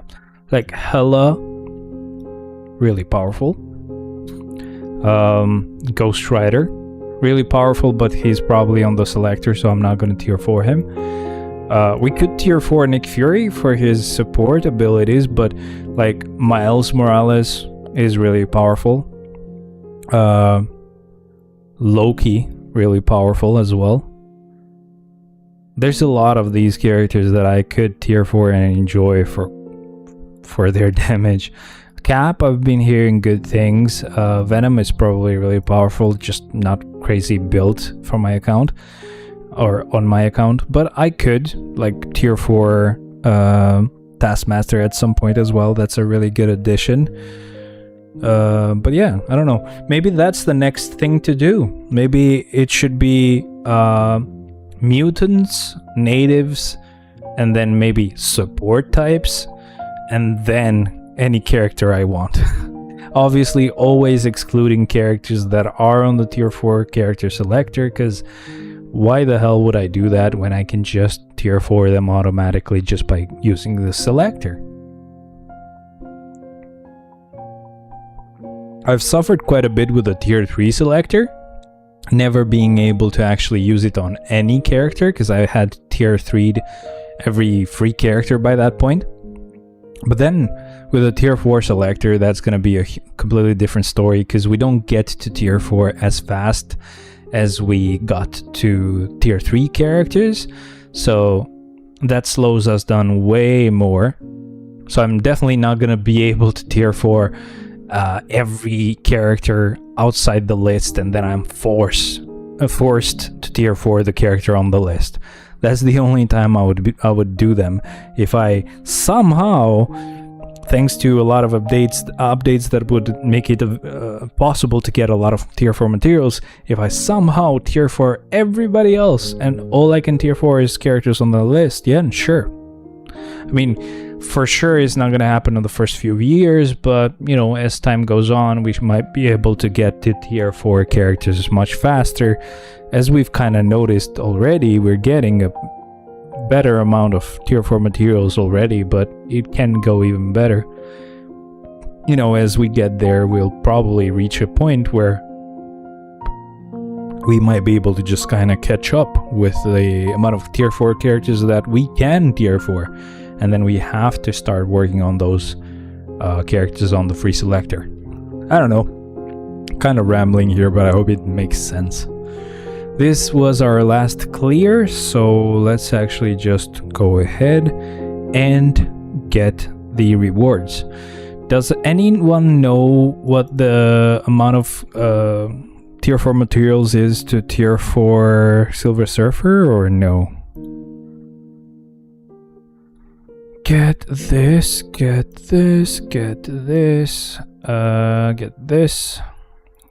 like Hela, really powerful. Ghost Rider, really powerful, but he's probably on the selector, so I'm not going to tier 4 him. We could tier 4 Nick Fury for his support abilities, but like Miles Morales is really powerful. Loki, really powerful as well. There's a lot of these characters that I could tier 4 and enjoy for their damage. Cap, I've been hearing good things. Venom is probably really powerful, just not crazy built for my account or on my account, but I could like tier 4 Taskmaster at some point as well. That's a really good addition. But yeah, I don't know. Maybe that's the next thing to do. Maybe it should be mutants, natives, and then maybe support types, and then any character I want. Obviously, always excluding characters that are on the tier 4 character selector, because why the hell would I do that when I can just tier 4 them automatically just by using the selector? I've suffered quite a bit with the tier 3 selector, never being able to actually use it on any character, because I had tier 3'd every free character by that point. But then with a tier 4 selector, that's going to be a completely different story, because we don't get to tier 4 as fast as we got to tier 3 characters. So that slows us down way more. So I'm definitely not going to be able to tier 4 every character outside the list, and then I'm forced to tier 4 the character on the list. That's the only time I would do them. If I somehow, thanks to a lot of updates that would make it possible to get a lot of tier 4 materials, if I somehow tier 4 everybody else and all I can tier 4 is characters on the list, yeah, sure. I mean, for sure it's not going to happen in the first few years, but you know, as time goes on, we might be able to get to tier 4 characters much faster. As we've kind of noticed already, we're getting a better amount of tier 4 materials already, but it can go even better. You know, as we get there, we'll probably reach a point where we might be able to just kind of catch up with the amount of tier 4 characters that we can tier 4, and then we have to start working on those characters on the free selector. I don't know, kind of rambling here, but I hope it makes sense. This was our last clear, so let's actually just go ahead and get the rewards. Does anyone know what the amount of tier 4 materials is to tier 4 Silver Surfer, or no? Get this, get this, get this, get this,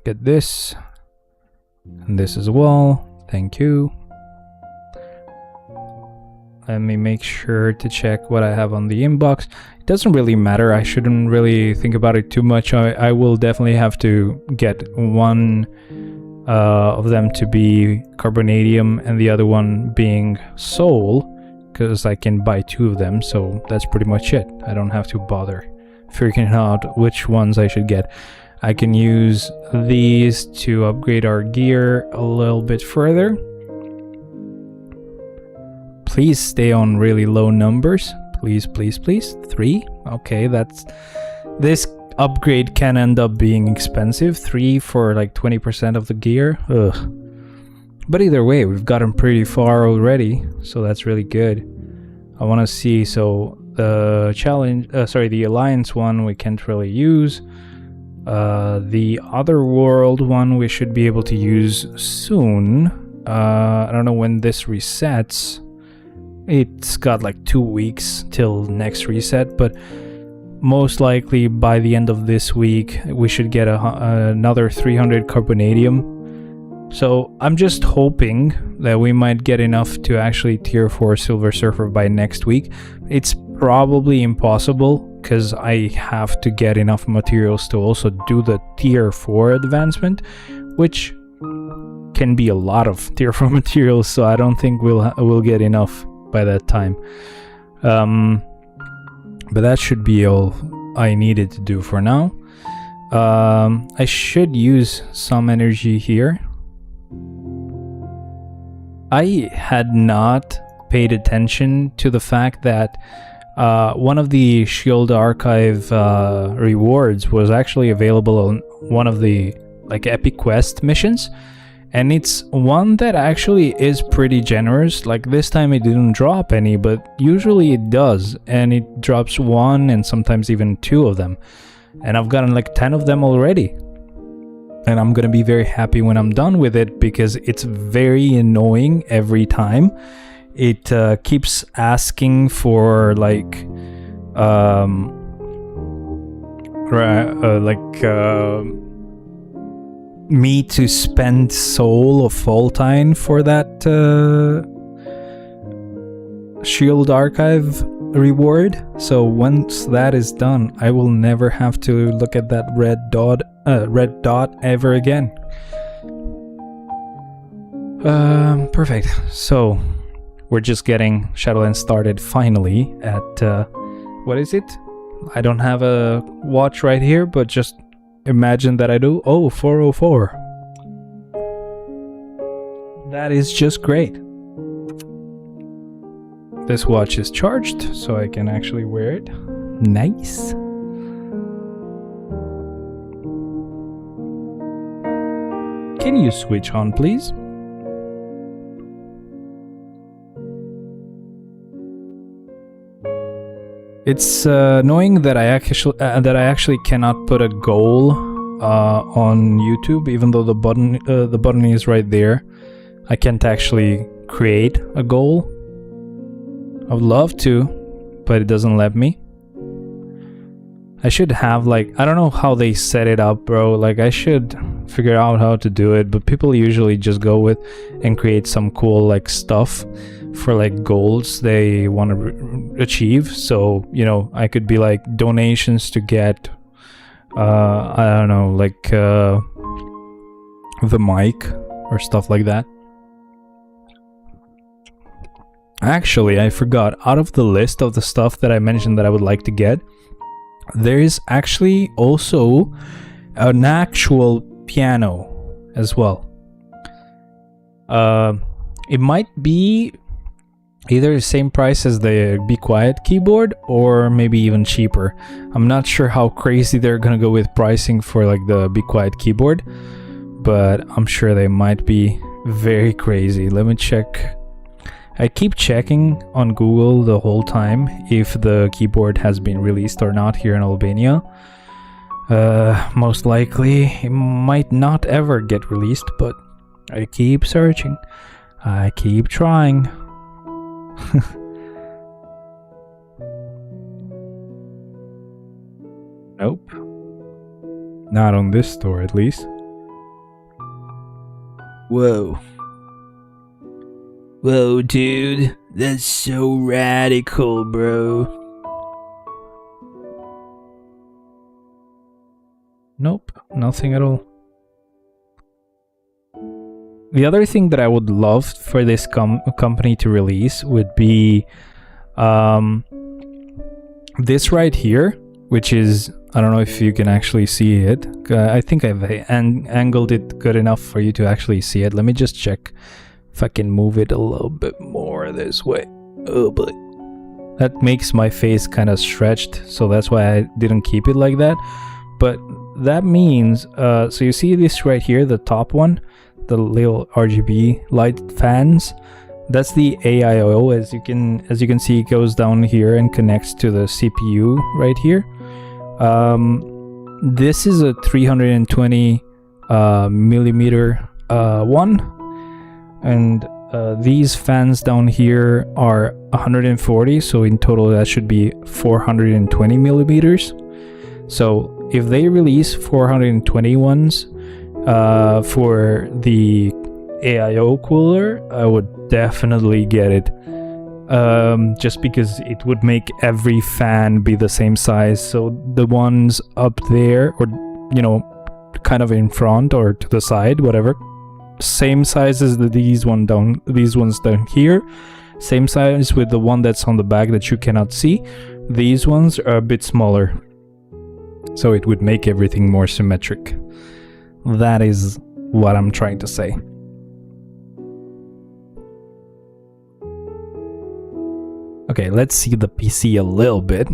get this, and this as well. Thank you. Let me make sure to check what I have on the inbox. It doesn't really matter. I shouldn't really think about it too much. I will definitely have to get one of them to be Carbonadium and the other one being Soul, because I can buy 2 of them, so that's pretty much it. I don't have to bother figuring out which ones I should get. I can use these to upgrade our gear a little bit further. Please stay on really low numbers. Please, please, please. 3. Okay, this upgrade can end up being expensive. 3 for like 20% of the gear. Ugh. But either way, we've gotten pretty far already, so that's really good. I want to see, so the the Alliance one we can't really use. The Otherworld one we should be able to use soon. I don't know when this resets. It's got like 2 weeks till next reset, but most likely by the end of this week we should get another 300 Carbonadium. So I'm just hoping that we might get enough to actually tier 4 Silver Surfer by next week. It's probably impossible, because I have to get enough materials to also do the tier 4 advancement, which can be a lot of tier 4 materials, so I don't think we'll get enough by that time. But that should be all I needed to do for now. I should use some energy here. I had not paid attention to the fact that one of the Shield Archive rewards was actually available on one of the like Epic Quest missions, and it's one that actually is pretty generous. Like this time it didn't drop any, but usually it does, and it drops 1 and sometimes even 2 of them, and I've gotten like 10 of them already. And I'm gonna be very happy when I'm done with it, because it's very annoying every time. It keeps asking for like me to spend Soul of Voltine for that Shield Archive reward. So once that is done, I will never have to look at that red dot ever again. Perfect. So we're just getting Shadowland started finally at what is it? I don't have a watch right here, but just imagine that I do. Oh, 4:04. That is just great. This watch is charged, so I can actually wear it. Nice. Can you switch on, please? It's annoying that I actually cannot put a goal on YouTube, even though the button is right there. I can't actually create a goal. I would love to, but it doesn't let me. I should have like, I don't know how they set it up, bro. Like I should figure out how to do it, but people usually just go with and create some cool like stuff for like goals they want to achieve. So, you know, I could be like donations to get I don't know, like the mic or stuff like that. Actually, I forgot, out of the list of the stuff that I mentioned that I would like to get, there is actually also an actual piano as well. It might be either the same price as the Be Quiet keyboard, or maybe even cheaper. I'm not sure how crazy they're gonna go with pricing for like the Be Quiet keyboard, but I'm sure they might be very crazy. Let me check. I keep checking on Google the whole time if the keyboard has been released or not here in Albania. Most likely it might not ever get released, but I keep searching. I keep trying. Nope. Not on this store, at least. Whoa. Whoa, dude. That's so radical, bro. Nope, nothing at all. The other thing that I would love for this company to release would be this right here, which is, I don't know if you can actually see it. I think I've angled it good enough for you to actually see it. Let me just check if I can move it a little bit more this way. Oh, but that makes my face kind of stretched, so that's why I didn't keep it like that. But that means, so you see this right here, the top one, the little RGB light fans, that's the AIO. As you can see, it goes down here and connects to the CPU right here. This is a 320 millimeter one, and these fans down here are 140, so in total that should be 420 millimeters. So if they release 420 ones for the AIO cooler, I would definitely get it, just because it would make every fan be the same size. So the ones up there, or you know, kind of in front or to the side, whatever, same size as these ones down here. Same size with the one that's on the back that you cannot see. These ones are a bit smaller, so it would make everything more symmetric. That is what I'm trying to say. Okay, let's see the PC a little bit.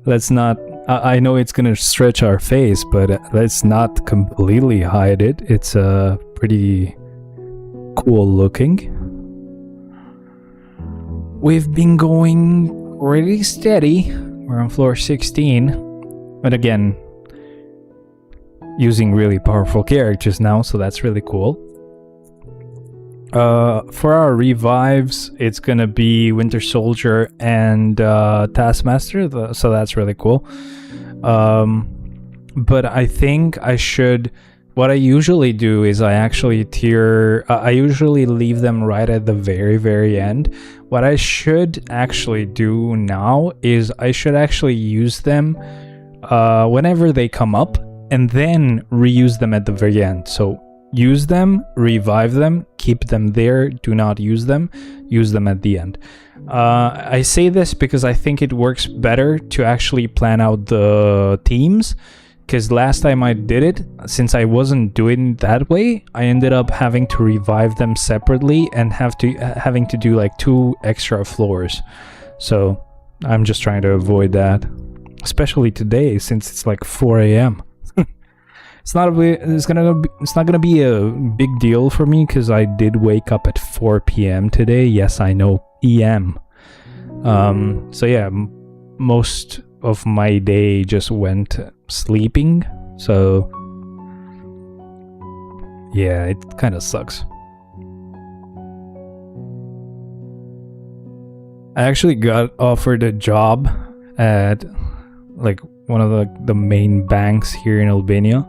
Let's not... I know it's gonna stretch our face, but let's not completely hide it. It's pretty cool looking. We've been going pretty steady. We're on floor 16. But again, using really powerful characters now, so that's really cool. For our revives, it's gonna be Winter Soldier and Taskmaster, so that's really cool. But I think I should... What I usually do is I actually I usually leave them right at the very end. What I should actually do now is I should actually use them whenever they come up, and then reuse them at the very end. So use them, revive them, keep them there, do not use them at the end. I say this because I think it works better to actually plan out the teams, because last time I did it, since I wasn't doing it that way, I ended up having to revive them separately and having to do like 2 extra floors. So I'm just trying to avoid that, especially today since it's like 4 a.m. It's not gonna be a big deal for me because I did wake up at 4 p.m. today. Yes, I know, PM. So yeah, most of my day just went sleeping. So yeah, it kind of sucks. I actually got offered a job at like one of the main banks here in Albania,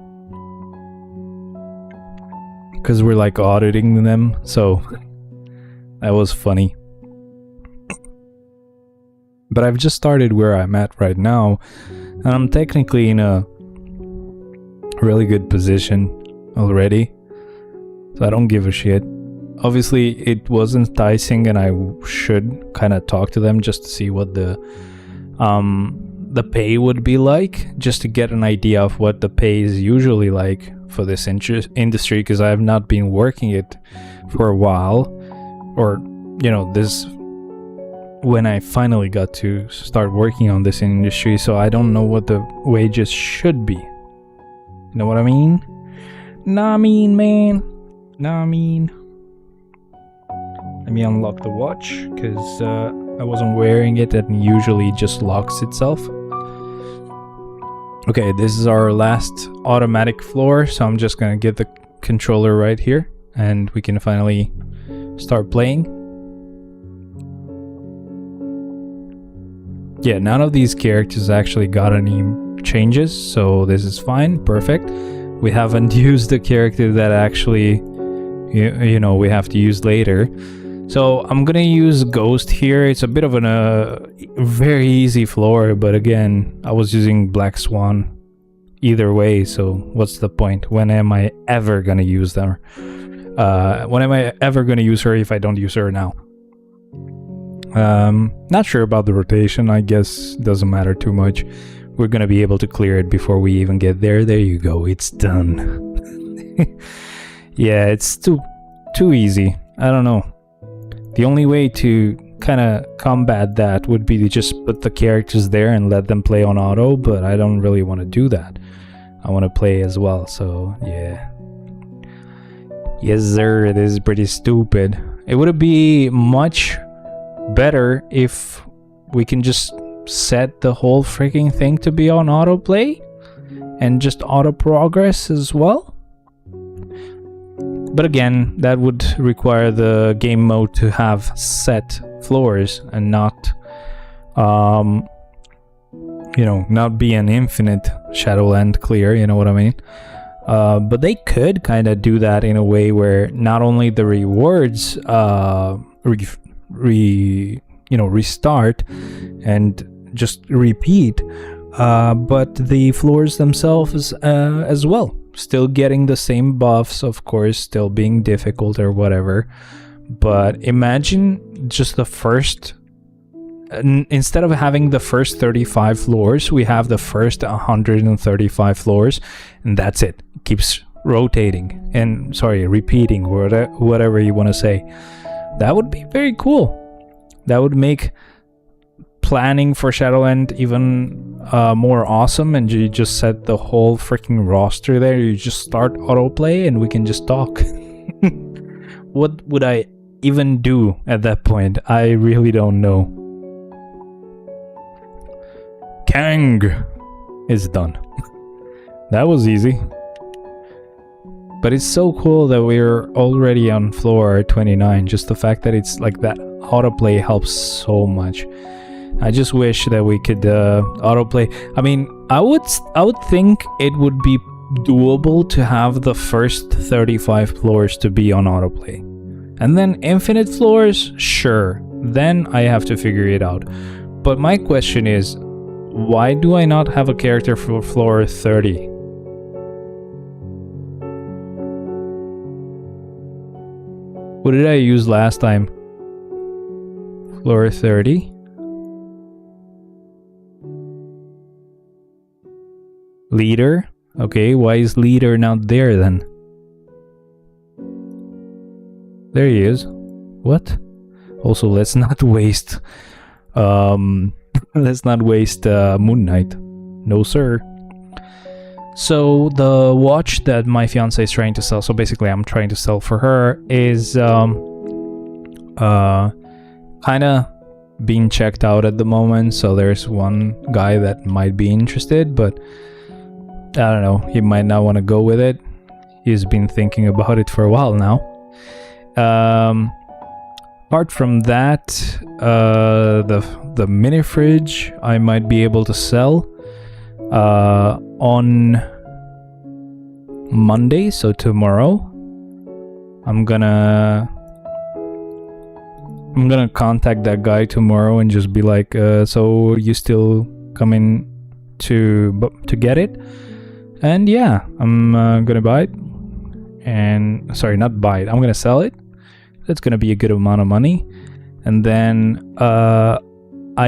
because we're like auditing them, so that was funny. But I've just started where I'm at right now, and I'm technically in a really good position already, so I don't give a shit. Obviously it was enticing, and I should kind of talk to them just to see what the pay would be like, just to get an idea of what the pay is usually like for this industry, because I have not been working it for a while, or you know, this when I finally got to start working on this industry, so I don't know what the wages should be. You know what I mean? Nah, I mean, man. Nah, I mean. Let me unlock the watch, because I wasn't wearing it, and usually it just locks itself. Okay, this is our last automatic floor, so I'm just gonna get the controller right here, and we can finally start playing. Yeah, none of these characters actually got any changes, so this is fine, perfect. We haven't used the character that actually, you know, we have to use later. So I'm gonna use Ghost here. It's a bit of a very easy floor, but again, I was using Black Swan either way, so what's the point? When am I ever gonna use her? When am I ever gonna use her if I don't use her now? Not sure about the rotation. I guess doesn't matter too much. We're gonna be able to clear it before we even get there. There you go, it's done. Yeah, it's too easy. I don't know. The only way to kind of combat that would be to just put the characters there and let them play on auto, but I don't really want to do that. I want to play as well, so yeah. Yes sir, it is pretty stupid. It would be much better if we can just set the whole freaking thing to be on autoplay and just auto progress as well. But again, that would require the game mode to have set floors and not, you know, not be an infinite Shadowland clear, you know what I mean? But they could kind of do that in a way where not only the rewards restart and just repeat, but the floors themselves as well. still getting the same buffs, of course, still being difficult or whatever. But imagine just the first, instead of having the first 35 floors, we have the first 135 floors, and that's it. It keeps rotating and repeating, whatever you want to say. That would be very cool. That would make planning for Shadowland even more awesome, and you just set the whole freaking roster there. You just start autoplay and we can just talk. What would I even do at that point? I really don't know. Kang is done. That was easy. But it's so cool that we're already on floor 29. Just the fact that it's like that autoplay helps so much. I just wish that we could autoplay. I mean, I would think it would be doable to have the first 35 floors to be on autoplay. And then infinite floors, sure. Then I have to figure it out. But my question is, why do I not have a character for floor 30? What did I use last time? Floor 30? Leader? Okay, why is leader not there then? There he is. What? Also, let's not waste let's not waste Moon Knight. No sir. So the watch that my fiance is trying to sell, so basically I'm trying to sell for her, is kind of being checked out at the moment. So there's one guy that might be interested, but I don't know, he might not want to go with it. He's been thinking about it for a while now. Apart from that, the mini fridge I might be able to sell on Monday, so tomorrow. I'm gonna contact that guy tomorrow and just be like, so you still coming to get it? And yeah, I'm gonna buy it. And sorry, not buy it, I'm gonna sell it. That's gonna be a good amount of money. And then I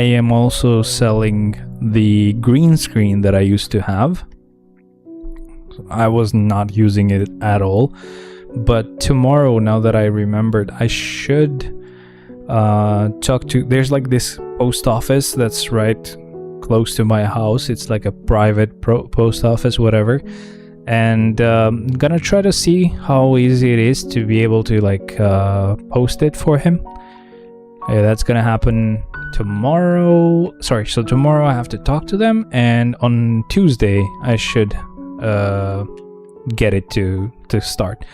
am also selling the green screen that I used to have. I was not using it at all, but tomorrow, now that I remembered, I should talk to, there's like this post office that's right close to my house. It's like a private post office, whatever. And gonna try to see how easy it is to be able to like post it for him. Yeah, that's gonna happen tomorrow. Sorry, so tomorrow I have to talk to them, and on Tuesday I should get it to start,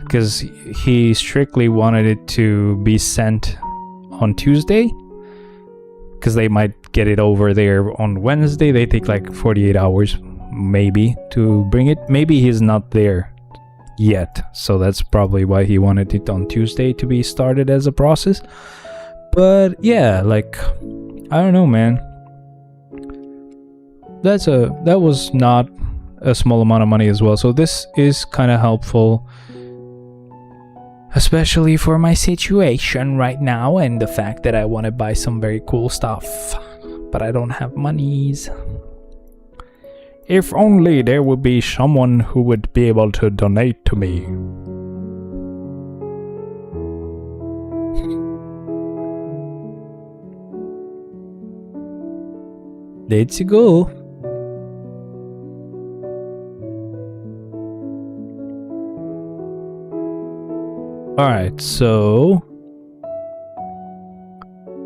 because he strictly wanted it to be sent on Tuesday, because they might get it over there on Wednesday. They take like 48 hours maybe to bring it. Maybe he's not there yet, so that's probably why he wanted it on Tuesday to be started as a process. But yeah, like, I don't know, man. That was not a small amount of money as well, so this is kind of helpful, especially for my situation right now and the fact that I want to buy some very cool stuff, but I don't have monies. If only there would be someone who would be able to donate to me. Let's go. Alright, so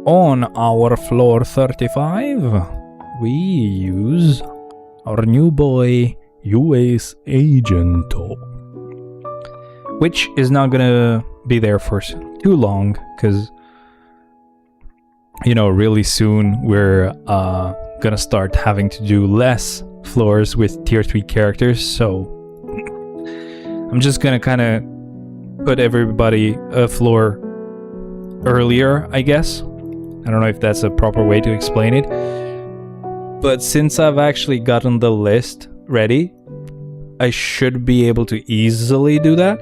on our floor 35, we use our new boy, US Agent, which is not gonna be there for too long, because, you know, really soon we're gonna start having to do less floors with tier 3 characters, so I'm just gonna kind of put everybody a floor earlier, I guess. I don't know if that's a proper way to explain it. But since I've actually gotten the list ready, I should be able to easily do that.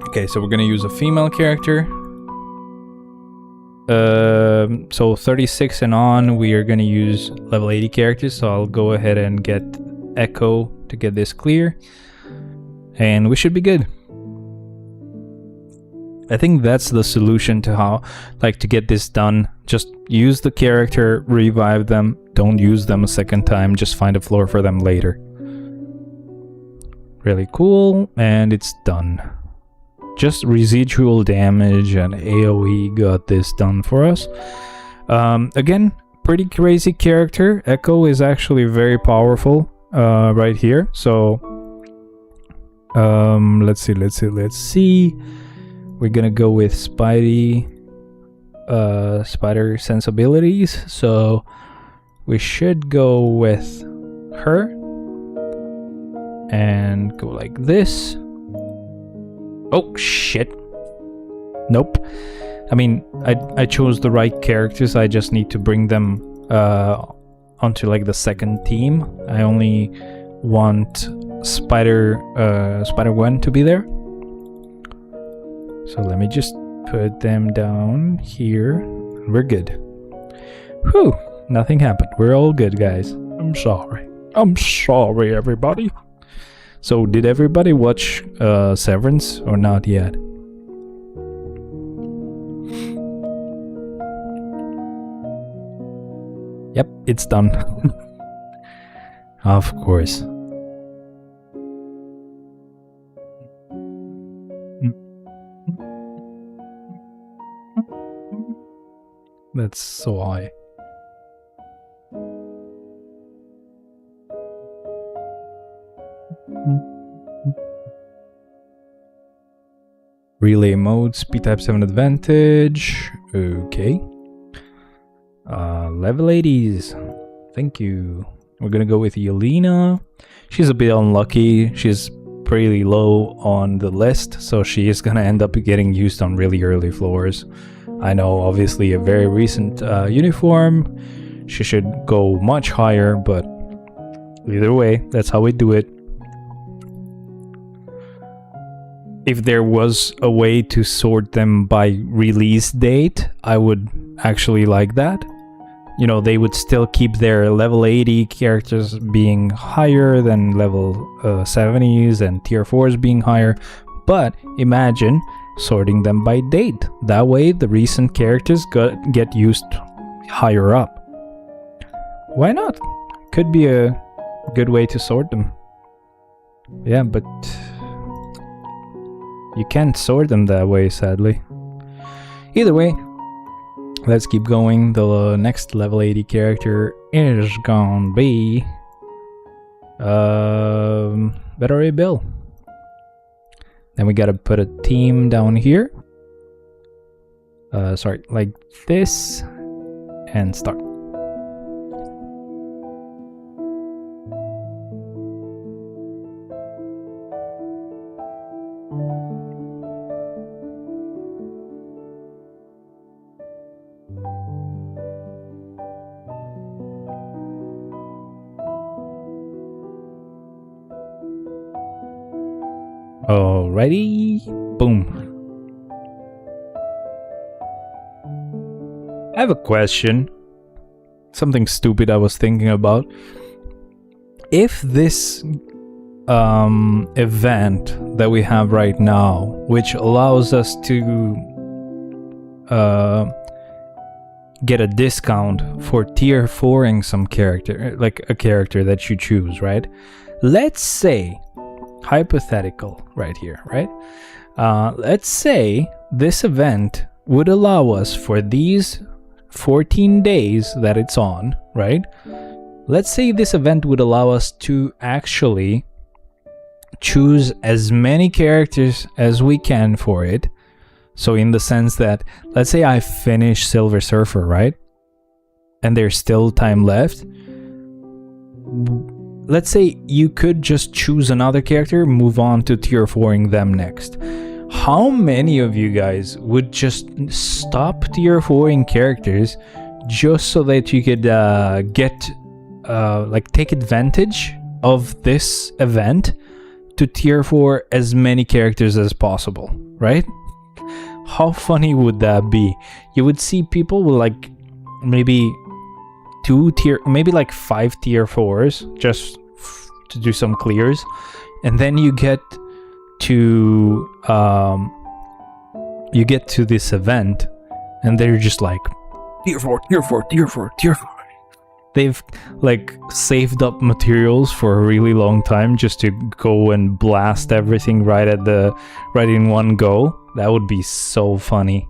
Okay, so we're gonna use a female character. So 36 and on, we are gonna use level 80 characters. So I'll go ahead and get Echo to get this clear, and we should be good. I think that's the solution to how, like, to get this done. Just use the character, revive them, don't use them a second time, just find a floor for them later. Really cool, and it's done. Just residual damage and AoE got this done for us. Again, pretty crazy character. Echo is actually very powerful right here. So let's see. We're gonna go with spider sensibilities, so we should go with her and go like this. Oh shit, nope. I mean, I chose the right characters. I just need to bring them onto like the second team. I only want Spider-Gwen to be there. So let me just put them down here. We're good. Whew, nothing happened. We're all good, guys. I'm sorry. I'm sorry, everybody. So did everybody watch Severance or not yet? Yep, it's done. Of course. That's so high. Relay mode, speed type 7 advantage. Okay. Level 80s. Thank you. We're gonna go with Yelena. She's a bit unlucky. She's pretty low on the list, so she is gonna end up getting used on really early floors. I know, obviously, a very recent uniform. She should go much higher, but either way, that's how we do it. If there was a way to sort them by release date, I would actually like that. You know, they would still keep their level 80 characters being higher than level 70s and tier 4s being higher. But imagine sorting them by date. That way, the recent characters get used higher up. Why not? Could be a good way to sort them. Yeah, but you can't sort them that way, sadly. Either way, let's keep going. The next level 80 character is gonna be Battery Bill. Then we gotta put a team down here. Sorry, like this, and start. Alrighty, boom. I have a question. Something stupid I was thinking about. If this event that we have right now, which allows us to get a discount for tier 4ing some character, like a character that you choose, right? Let's say, hypothetical right here, right? Let's say this event would allow us for these 14 days that it's on, right? Let's say this event would allow us to actually choose as many characters as we can for it. So in the sense that, let's say I finish Silver Surfer, right? And there's still time left. Let's say you could just choose another character, move on to tier 4ing them next. How many of you guys would just stop tier 4ing characters just so that you could get like take advantage of this event to tier 4 as many characters as possible, right? How funny would that be? You would see people with like maybe maybe like 5 tier 4s just to do some clears, and then you get to this event and they're just like tier 4, tier 4, tier 4, tier 4. They've like saved up materials for a really long time just to go and blast everything right in one go. That would be so funny.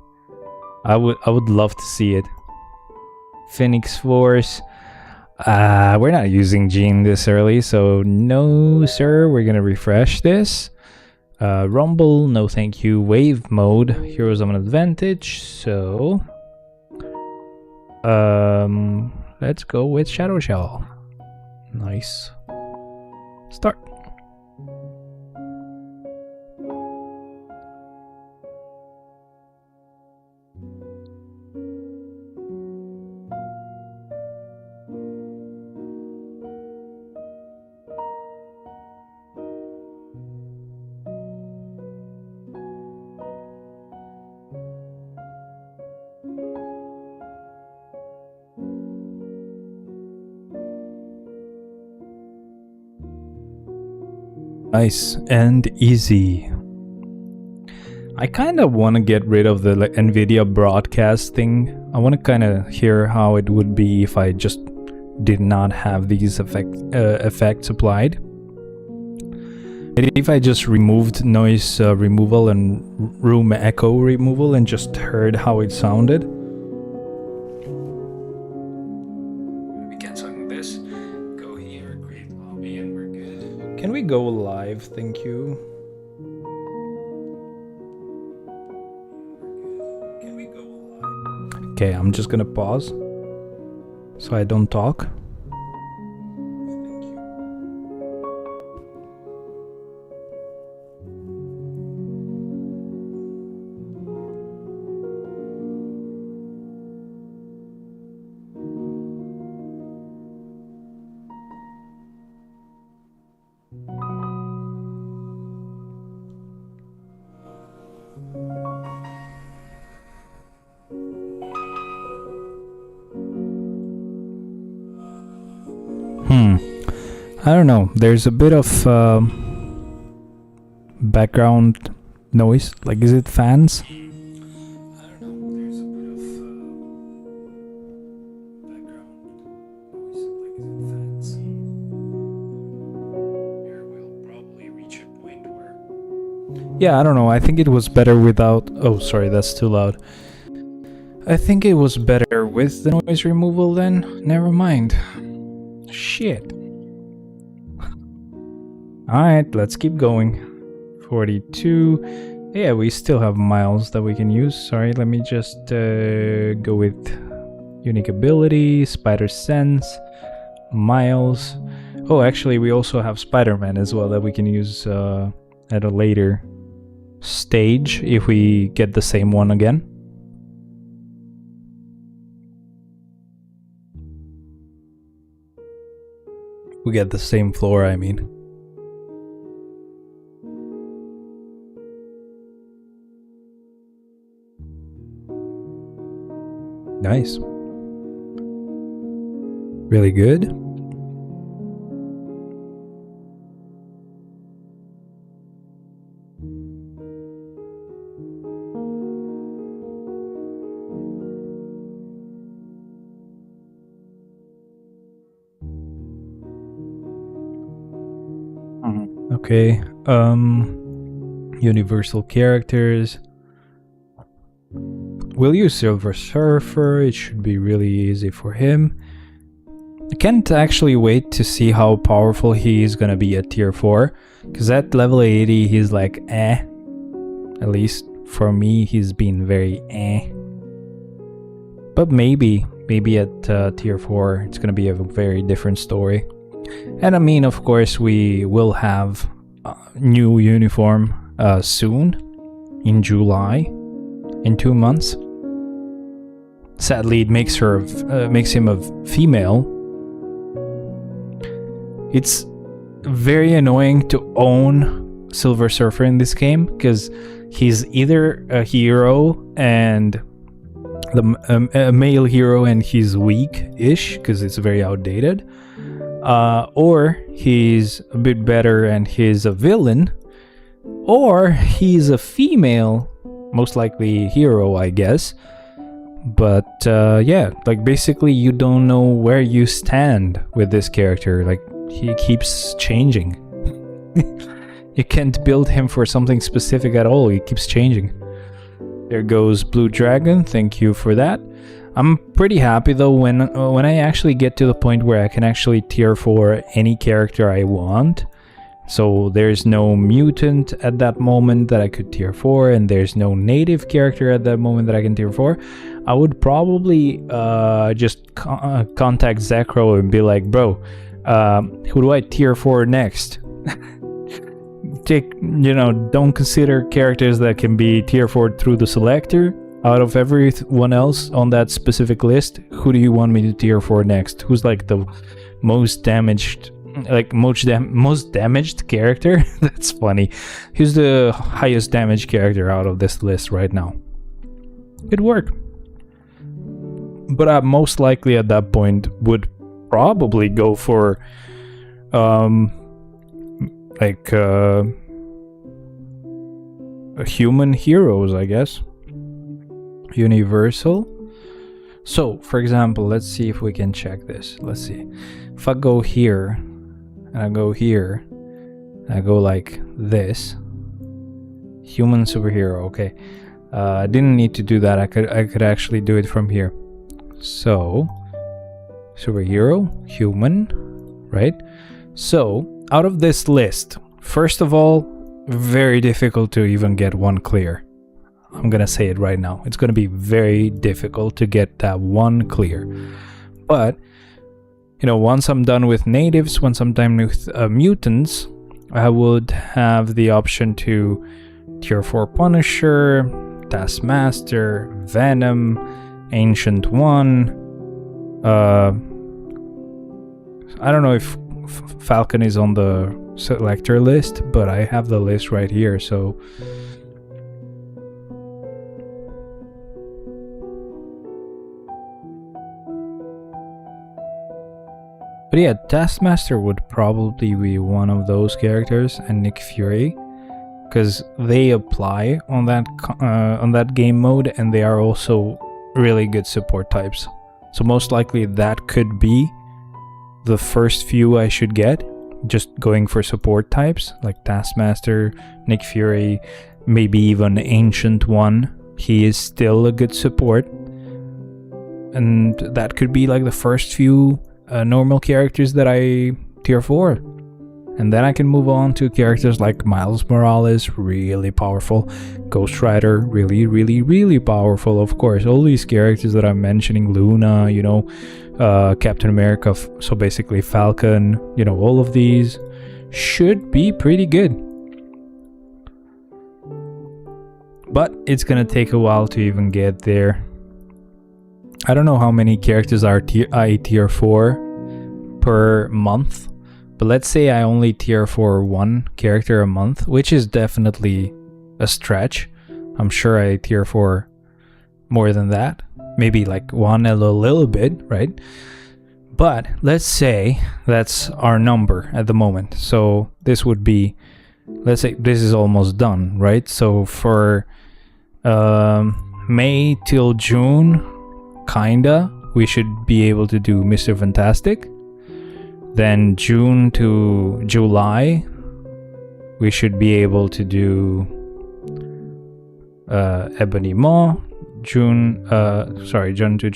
I would love to see it. Phoenix Force. We're not using Gene this early, so no sir. We're gonna refresh this. Rumble, no thank you. Wave mode, heroes have an advantage, so let's go with Shadow Shell. Nice. Start. Nice and easy. I kind of want to get rid of the NVIDIA broadcast thing. I want to kind of hear how it would be if I just did not have these effects applied. Maybe if I just removed noise removal and room echo removal and just heard how it sounded. Can we go live? Thank you. Can we go live? Okay, I'm just gonna pause so I don't talk. I don't know, there's a bit of background noise, like is it fans? I don't know, there's a bit of background noise, like is it fans? Here we'll probably reach a point where... Yeah, I don't know, I think it was better without... Oh, sorry, that's too loud. I think it was better with the noise removal then, never mind. Shit. Alright, let's keep going. 42. Yeah, we still have miles that we can use. Sorry, let me just go with unique ability, spider sense, miles. Oh, actually, we also have Spider-Man as well that we can use at a later stage if we get the same one again. We get the same floor, I mean. Nice. Really good. Okay. Universal characters. We'll use Silver Surfer, it should be really easy for him. I can't actually wait to see how powerful he is gonna be at tier 4, because at level 80 he's like eh. At least for me he's been very eh. But maybe at tier 4 it's gonna be a very different story. And I mean, of course, we will have a new uniform soon, in July, in 2 months. Sadly, it makes him a female, it's very annoying to own Silver Surfer in this game, because he's either a hero and a male hero and he's weak-ish because it's very outdated, or he's a bit better and he's a villain, or he's a female, most likely hero, I guess. But yeah, like basically you don't know where you stand with this character. Like, he keeps changing. You can't build him for something specific at all. He keeps changing. There goes Blue Dragon. Thank you for that. I'm pretty happy though when I actually get to the point where I can actually tier 4 any character I want. So there's no mutant at that moment that I could tier 4, and there's no native character at that moment that I can tier 4. I would probably just contact Zekro and be like, bro, who do I tier 4 next? Don't consider characters that can be tier 4 through the selector. Out of everyone else on that specific list, who do you want me to tier 4 next? Who's like the most damaged, like most damaged character? That's funny. Who's the highest damaged character out of this list right now? It'd work. But I most likely at that point would probably go for human heroes, I guess. Universal. So, for example, let's see if we can check this. Let's see. If I go here, and I go here, and I go like this. Human superhero, okay. I didn't need to do that. I could actually do it from here. So, superhero, human, right? So, out of this list, first of all, very difficult to even get one clear. I'm gonna say it right now. It's gonna be very difficult to get that one clear. But, once I'm done with natives, once I'm done with mutants, I would have the option to tier 4 Punisher, Taskmaster, Venom, Ancient One. I don't know if Falcon is on the selector list, but I have the list right here, so but yeah, Taskmaster would probably be one of those characters, and Nick Fury, because they apply on that game mode, and they are also really good support types. So most likely that could be the first few I should get, just going for support types like Taskmaster, Nick Fury, maybe even Ancient One. He is still a good support, and that could be like the first few normal characters that I tier 4. And then I can move on to characters like Miles Morales, really powerful. Ghost Rider, really, really, really powerful, of course. All these characters that I'm mentioning, Luna, Captain America, so basically Falcon, all of these should be pretty good. But it's gonna take a while to even get there. I don't know how many characters I tier 4 per month. But let's say I only tier for one character a month, which is definitely a stretch. I'm sure I tier for more than that. Maybe like one a little bit, right? But let's say that's our number at the moment. So this would be, let's say this is almost done, right? So for May till June, kinda, we should be able to do Mr. Fantastic. Then June to July, we should be able to do Ebony Maw. June to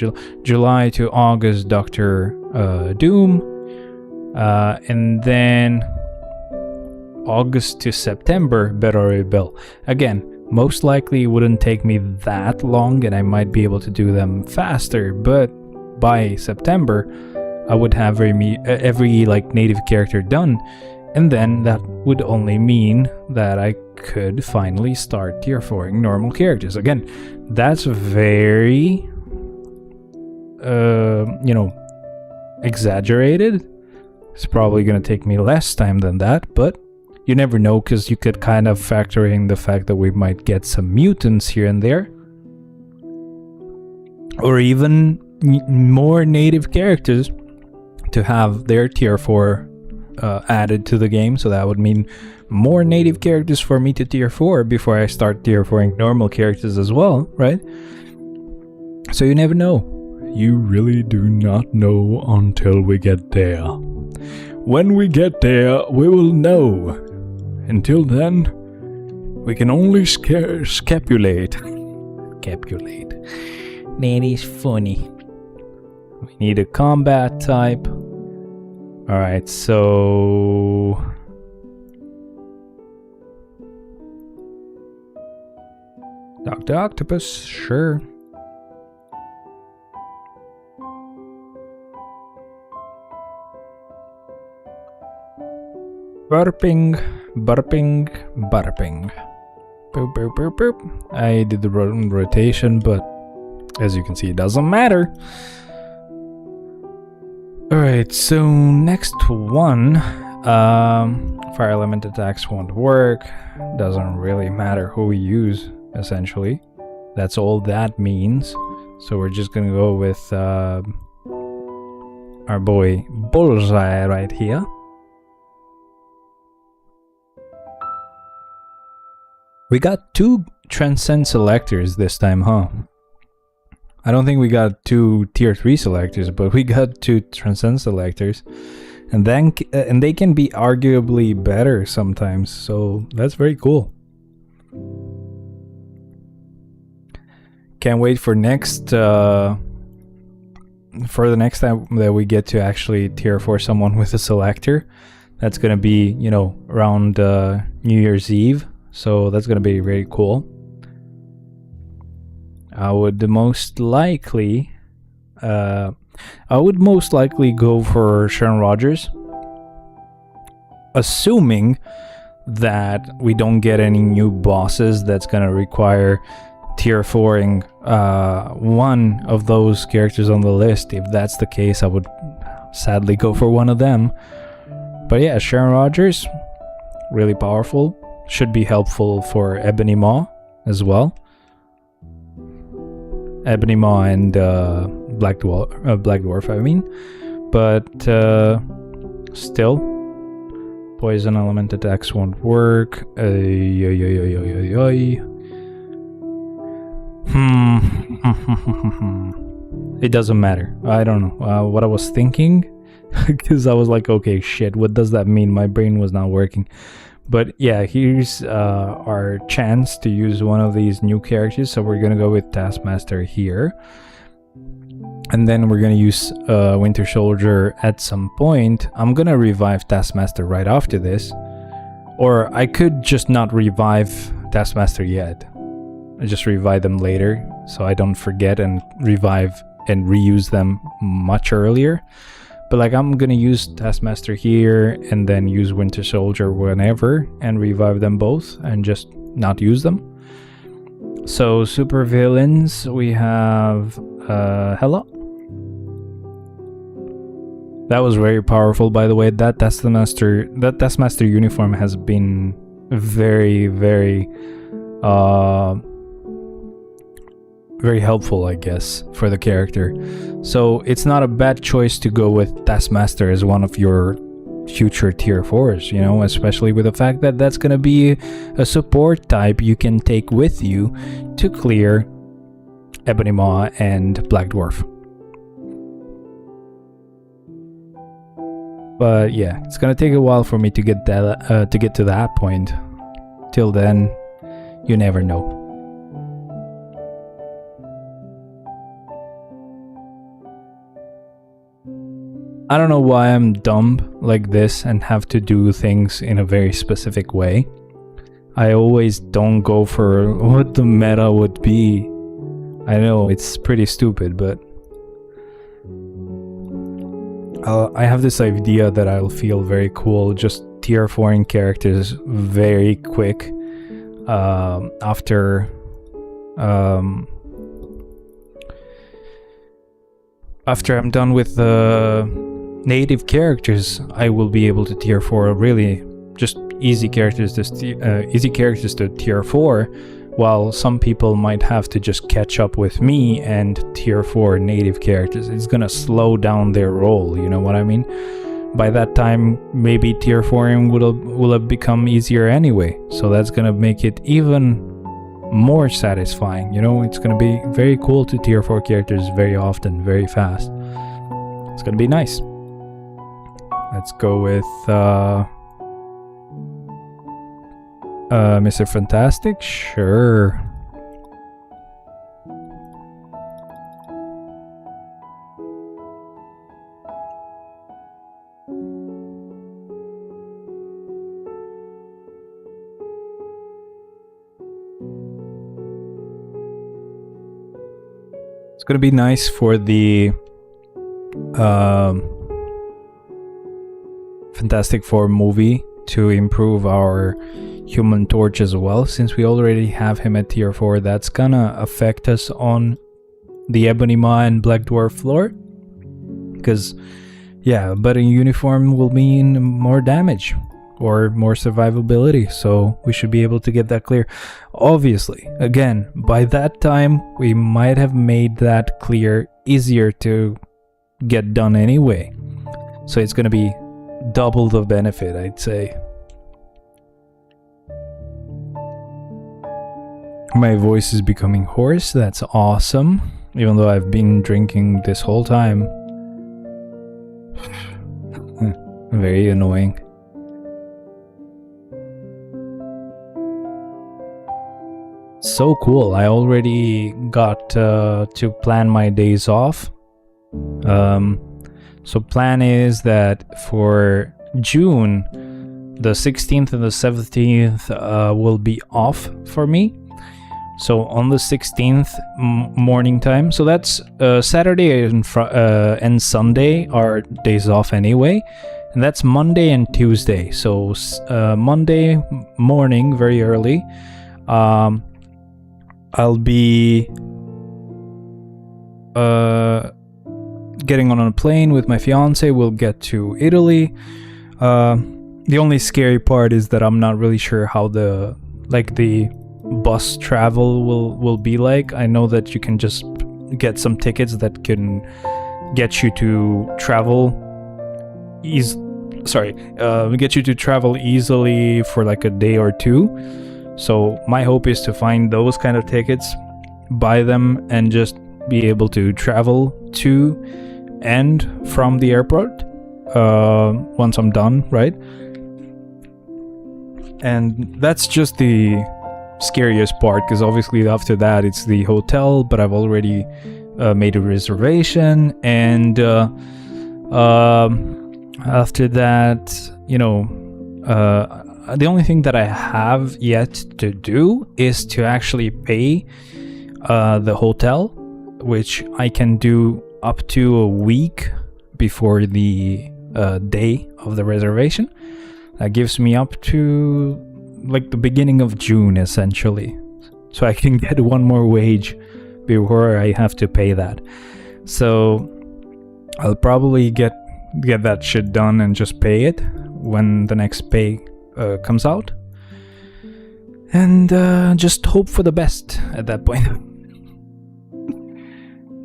July to August, Doctor Doom. And then August to September, Battle Ray Bill. Again, most likely it wouldn't take me that long, and I might be able to do them faster, but by September, I would have every like native character done, and then that would only mean that I could finally start tier 4ing normal characters. Again, that's very exaggerated. It's probably gonna take me less time than that, but you never know, because you could kind of factor in the fact that we might get some mutants here and there. Or even more native characters to have their tier 4 added to the game, so that would mean more native characters for me to tier 4 before I start tier 4ing normal characters as well, right? So you never know. You really do not know until we get there. When we get there, we will know. Until then, we can only scapulate. Scapulate. That is funny. We need a combat type. Alright, so... Dr. Octopus, sure. Burping, burping, burping. Boop, boop, boop, boop. I did the rotation, but as you can see, it doesn't matter. Alright, so next one. Fire element attacks won't work. Doesn't really matter who we use, essentially. That's all that means. So we're just gonna go with our boy Bullseye right here. We got 2 Transcend selectors this time, huh? I don't think we got 2 tier 3 selectors, but we got 2 Transcend selectors. And then and they can be arguably better sometimes, so that's very cool. Can't wait for the next time that we get to actually tier 4 someone with a selector. That's gonna be, you know, around New Year's Eve, so that's gonna be very cool. I would most likely go for Sharon Rogers, assuming that we don't get any new bosses that's gonna require tier 4ing one of those characters on the list. If that's the case, I would sadly go for one of them. But yeah, Sharon Rogers, really powerful, should be helpful for Ebony Maw as well. Ebony Maw and Black Dwarf, I mean. But still, poison element attacks won't work. It doesn't matter. I don't know what I was thinking, because I was like, okay, shit, what does that mean? My brain was not working. But yeah, here's our chance to use one of these new characters. So we're gonna go with Taskmaster here, and then we're gonna use Winter Soldier at some point. I'm gonna revive Taskmaster right after this, or I could just not revive Taskmaster yet. I just revive them later, so I don't forget and revive and reuse them much earlier. But like, I'm gonna use Taskmaster here and then use Winter Soldier whenever and revive them both and just not use them. So super villains, we have Hela. That was very powerful, by the way. That Taskmaster uniform has been very, very very helpful, I guess, for the character. So it's not a bad choice to go with Taskmaster as one of your future tier 4s, you know, especially with the fact that that's gonna be a support type you can take with you to clear Ebony Maw and Black Dwarf. But yeah, it's gonna take a while for me to get that to get to that point. Till then, you never know. I don't know why I'm dumb like this and have to do things in a very specific way. I always don't go for what the meta would be. I know it's pretty stupid, but I have this idea that I'll feel very cool just tier 4ing characters very quick after I'm done with the native characters, I will be able to tier 4 really just easy characters to tier 4, while some people might have to just catch up with me and tier 4 native characters. It's gonna slow down their role, you know what I mean? By that time, maybe tier 4ing will have become easier anyway, so that's gonna make it even more satisfying, you know? It's gonna be very cool to tier 4 characters very often, very fast. It's gonna be nice. Let's go with Mr. Fantastic? Sure. It's gonna be nice for the Fantastic Four movie to improve our Human Torch as well, since we already have him at tier 4. That's gonna affect us on the Ebony Maw and Black Dwarf floor, because yeah, but a uniform will mean more damage or more survivability, so we should be able to get that clear. Obviously, again, by that time we might have made that clear easier to get done anyway, so it's gonna be double the benefit, I'd say. My voice is becoming hoarse. That's awesome, even though I've been drinking this whole time. Very annoying. So cool. I already got to plan my days off. So plan is that for June, the 16th and the 17th will be off for me. So on the 16th morning time, so that's Saturday and Sunday are days off anyway, and that's Monday and Tuesday. So Monday morning, very early, I'll be getting on a plane with my fiance. We'll get to Italy. The only scary part is that I'm not really sure how the bus travel will be like. I know that you can just get some tickets that can get you to travel get you to travel easily for like a day or two. So my hope is to find those kind of tickets, buy them, and just be able to travel to and from the airport once I'm done, right? And that's just the scariest part, because obviously after that it's the hotel, but I've already made a reservation, and after that, you know, the only thing that I have yet to do is to actually pay the hotel, which I can do up to a week before the day of the reservation. That gives me up to like the beginning of June, essentially, so I can get one more wage before I have to pay that. So I'll probably get that shit done and just pay it when the next pay comes out, and just hope for the best at that point.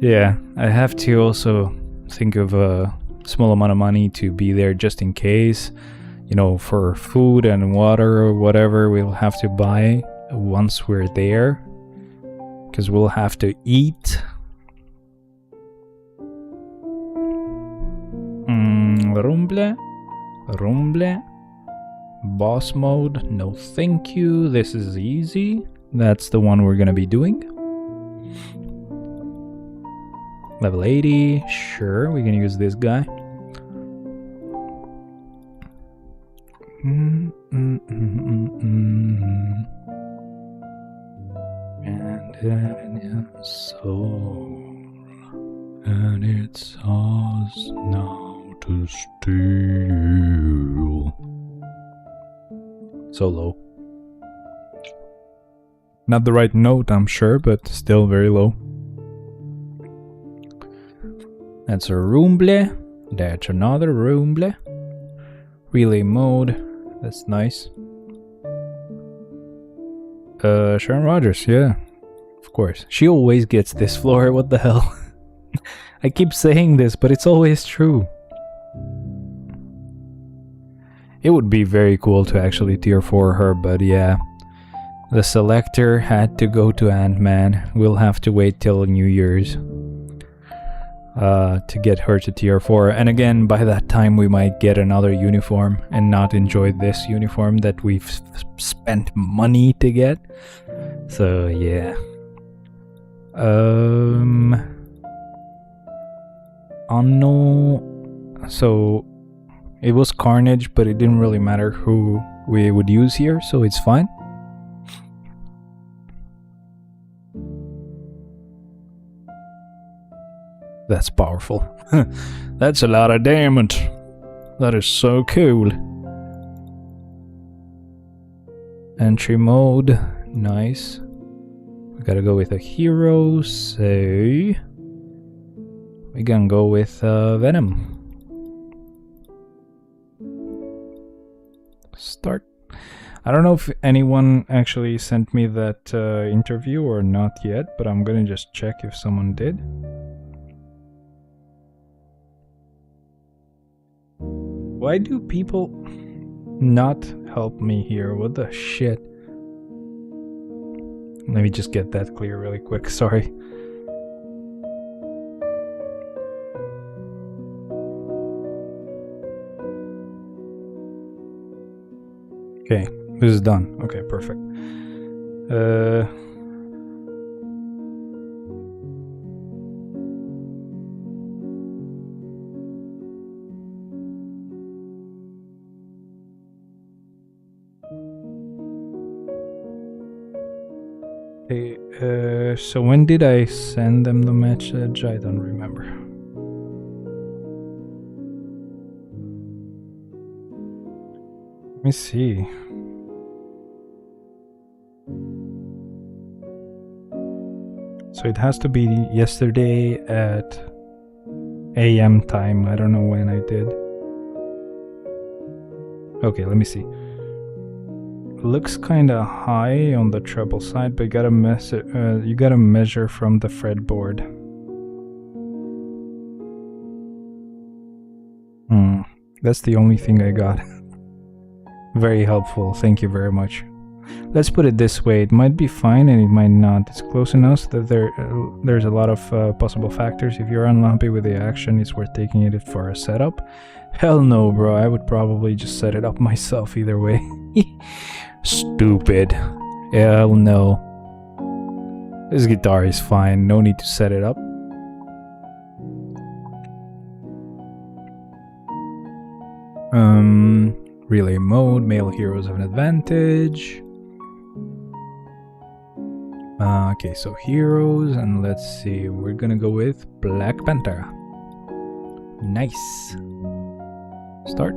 Yeah, I have to also think of a small amount of money to be there just in case, you know, for food and water or whatever we'll have to buy once we're there, because we'll have to eat. Rumble. Boss mode, no thank you. This is easy. That's the one we're gonna be doing. Level 80, sure, we can use this guy. And soul, and it's ours now to steal. So low. Not the right note, I'm sure, but still very low. That's a Rumble. That's another room. Bleh. Relay mode. That's nice. Sharon Rogers, yeah. Of course. She always gets this floor, what the hell? I keep saying this, but it's always true. It would be very cool to actually tier 4 her, but yeah. The selector had to go to Ant-Man. We'll have to wait till New Year's to get her to tier 4. And again, by that time we might get another uniform and not enjoy this uniform that we've spent money to get. So yeah. Anno. So it was Carnage, but it didn't really matter who we would use here, so it's fine. That's powerful. That's a lot of damage. That is so cool. Entry mode. Nice. We gotta go with a hero, so we can go with Venom. Start. I don't know if anyone actually sent me that interview or not yet, but I'm gonna just check if someone did. Why do people not help me here? What the shit? Let me just get that clear really quick, sorry. Okay, this is done. Okay, perfect. So when did I send them the message? I don't remember. Let me see. So it has to be yesterday at AM time. I don't know when I did. Okay, let me see. Looks kind of high on the treble side, but you gotta measure from the fretboard. That's the only thing I got. Very helpful, thank you very much. Let's put it this way, it might be fine and it might not. It's close enough that there's a lot of possible factors. If you're unhappy with the action, it's worth taking it for a setup. Hell no, bro, I would probably just set it up myself either way. Stupid. Hell no. This guitar is fine, no need to set it up. Relay mode, male heroes have an advantage. Okay, so heroes, and let's see, we're gonna go with Black Panther. Nice. Start.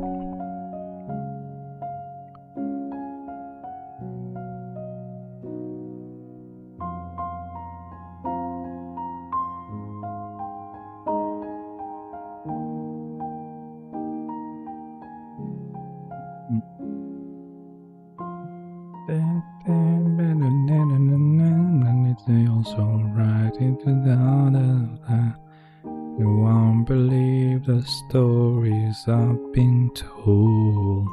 You won't believe the stories I've been told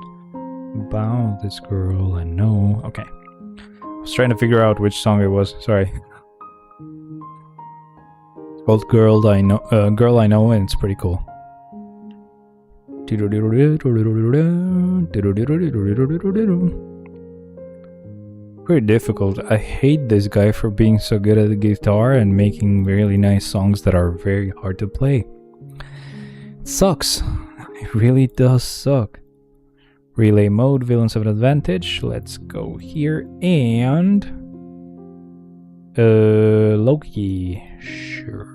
about this girl I know. Okay. I was trying to figure out which song it was, sorry. It's called Girl I Know, and it's pretty cool. Very difficult. I hate this guy for being so good at the guitar and making really nice songs that are very hard to play. It sucks. It really does suck. Relay mode, villains have an advantage. Let's go here and Loki. Sure.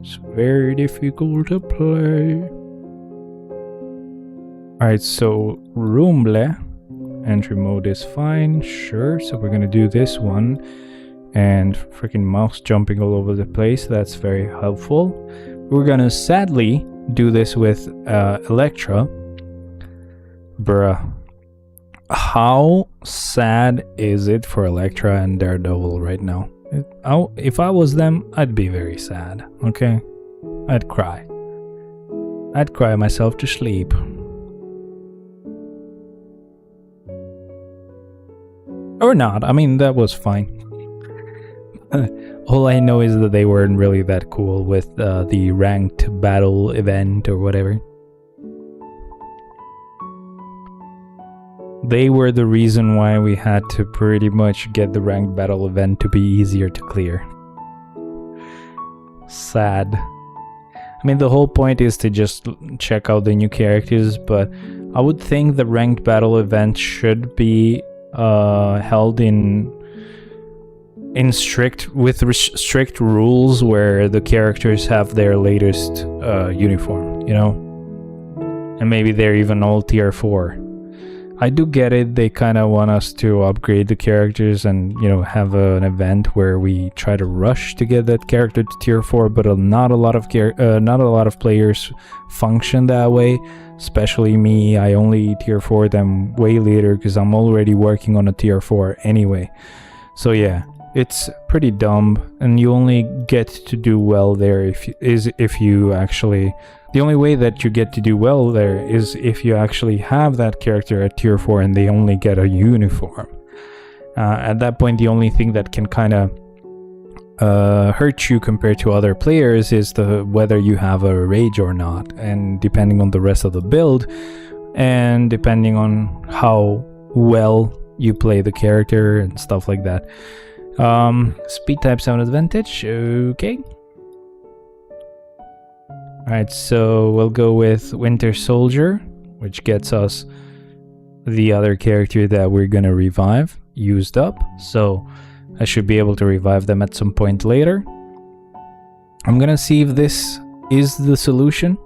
It's very difficult to play. Alright, so Rumble. Entry mode is fine, sure. So we're gonna do this one. And freaking mouse jumping all over the place. That's very helpful. We're gonna sadly do this with Electra. Bruh. How sad is it for Electra and Daredevil right now? If I was them, I'd be very sad, okay? I'd cry. I'd cry myself to sleep. Or not, I mean, that was fine. All I know is that they weren't really that cool with the ranked battle event or whatever. They were the reason why we had to pretty much get the ranked battle event to be easier to clear. Sad. I mean, the whole point is to just check out the new characters, but I would think the ranked battle event should be held in strict rules where the characters have their latest uniform, you know, and maybe they're even all tier 4. I do get it, they kind of want us to upgrade the characters and, you know, have an event where we try to rush to get that character to tier 4, but not a lot of players function that way, especially me. I only tier 4 them way later because I'm already working on a tier 4 anyway. So yeah, it's pretty dumb, and you only get to do well there if you actually... The only way that you get to do well there is if you actually have that character at tier 4 and they only get a uniform. At that point, the only thing that can kind of hurt you compared to other players is whether you have a rage or not, and depending on the rest of the build, and depending on how well you play the character and stuff like that. Speed types have an advantage, okay. Alright, so we'll go with Winter Soldier, which gets us the other character that we're gonna revive, used up. So I should be able to revive them at some point later. I'm gonna see if this is the solution,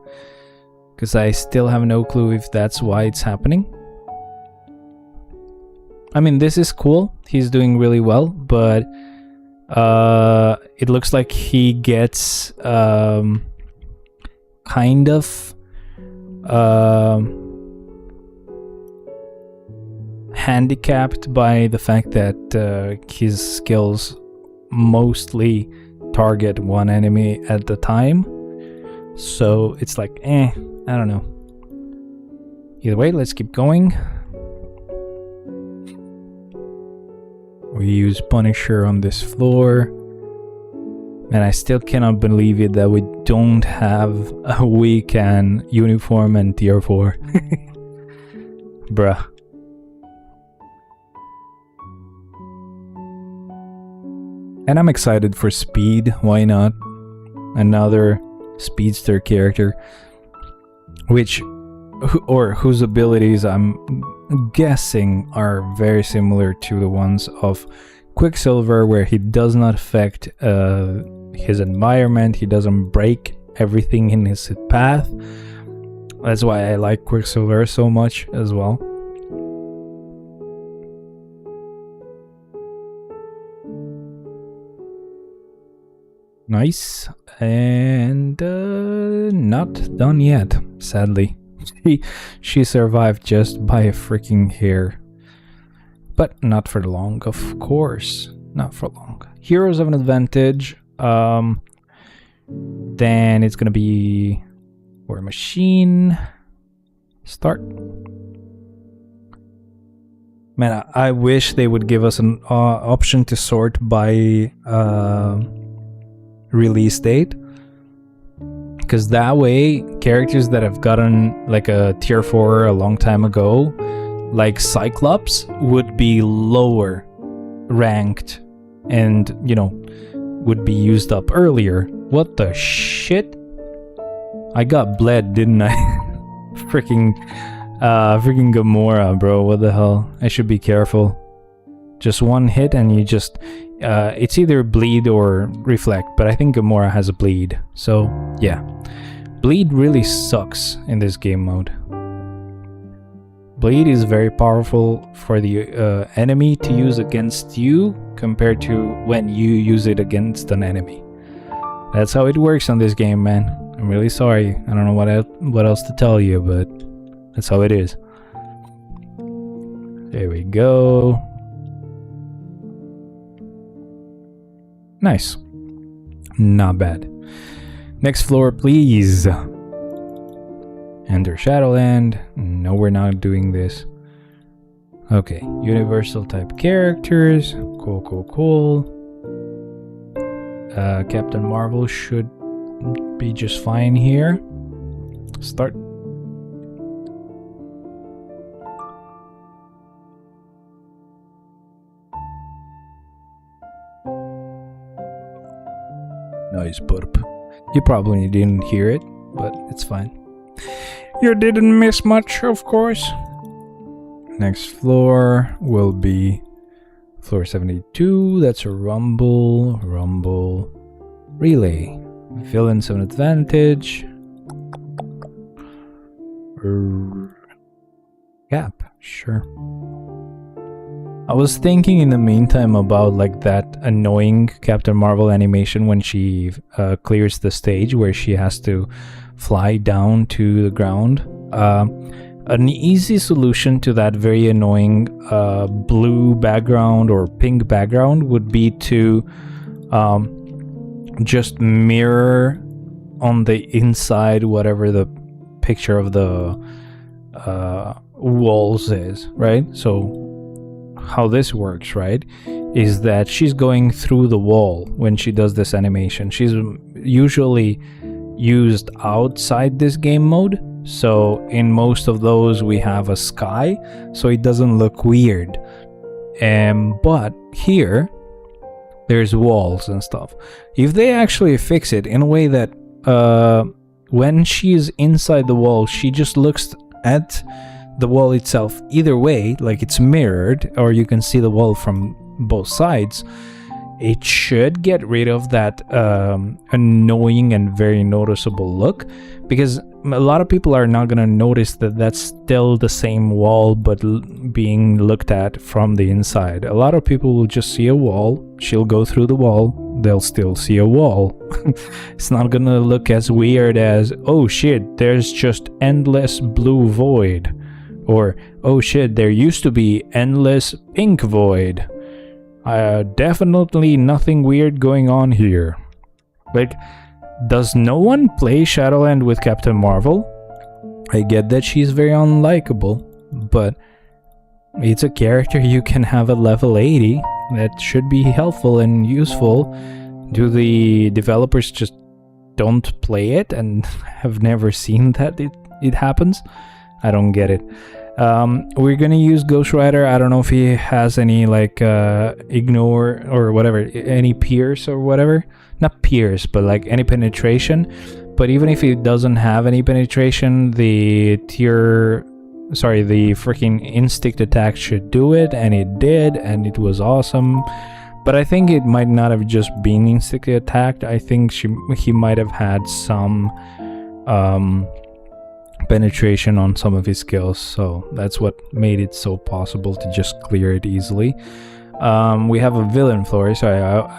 because I still have no clue if that's why it's happening. I mean, this is cool. He's doing really well, but it looks like he gets... kind of handicapped by the fact that his skills mostly target one enemy at the time. So it's like, I don't know. Either way, let's keep going. We use Punisher on this floor. And I still cannot believe it that we don't have a weekend uniform and tier 4. Bruh. And I'm excited for Speed, why not? Another speedster character. Whose abilities I'm guessing are very similar to the ones of Quicksilver, where he does not affect his environment, he doesn't break everything in his path. That's why I like Quicksilver so much as well. Nice. And not done yet, sadly. She survived just by a freaking hair. But not for long, of course. Not for long. Heroes have an advantage. Then it's gonna be War Machine. Start. Man, I wish they would give us an option to sort by release date. Because that way, characters that have gotten like a tier 4 a long time ago, like Cyclops, would be lower ranked and, you know, would be used up earlier. What the shit? I got bled, didn't I? freaking Gamora, bro. What the hell? I should be careful. Just one hit and you just It's either bleed or reflect, but I think Gamora has a bleed. So yeah, bleed really sucks in this game mode. Bleed is very powerful for the enemy to use against you compared to when you use it against an enemy. That's how it works on this game, man. I'm really sorry. I don't know what else to tell you, but that's how it is. There we go. Nice. Not bad. Next floor, please. Enter Shadowland. No, we're not doing this. Okay, universal type characters. Cool, cool, cool. Captain Marvel should be just fine here. Start. Nice burp. You probably didn't hear it, but it's fine. You didn't miss much, of course. Next floor will be floor 72. That's a rumble relay. Villains of advantage. Gap, sure. I was thinking in the meantime about like that annoying Captain Marvel animation when she clears the stage where she has to fly down to the ground. An easy solution to that very annoying blue background or pink background would be to just mirror on the inside whatever the picture of the walls is, right? So how this works, right, is that she's going through the wall when she does this animation. She's usually used outside this game mode, so in most of those we have a sky, so it doesn't look weird. But here there's walls and stuff. If they actually fix it in a way that when she's inside the wall, she just looks at the wall itself either way, like it's mirrored, or you can see the wall from both sides, it should get rid of that annoying and very noticeable look, because a lot of people are not going to notice that that's still the same wall but being looked at from the inside. A lot of people will just see a wall, she'll go through the wall, they'll still see a wall. It's not going to look as weird as, oh shit, there's just endless blue void. Or, oh shit, there used to be endless pink void. Definitely nothing weird going on here. Like, does no one play Shadowland with Captain Marvel? I get that she's very unlikable, but it's a character you can have at level 80 that should be helpful and useful. Do the developers just don't play it and have never seen that it happens? I don't get it. We're gonna use Ghost Rider. I don't know if he has any like ignore or whatever, any pierce or whatever. Not pierce, but like any penetration. But even if he doesn't have any penetration, the freaking instinct attack should do it, and it did, and it was awesome. But I think it might not have just been instinct attacked. I think he might have had some penetration on some of his skills, so that's what made it so possible to just clear it easily. We have a villain floor, so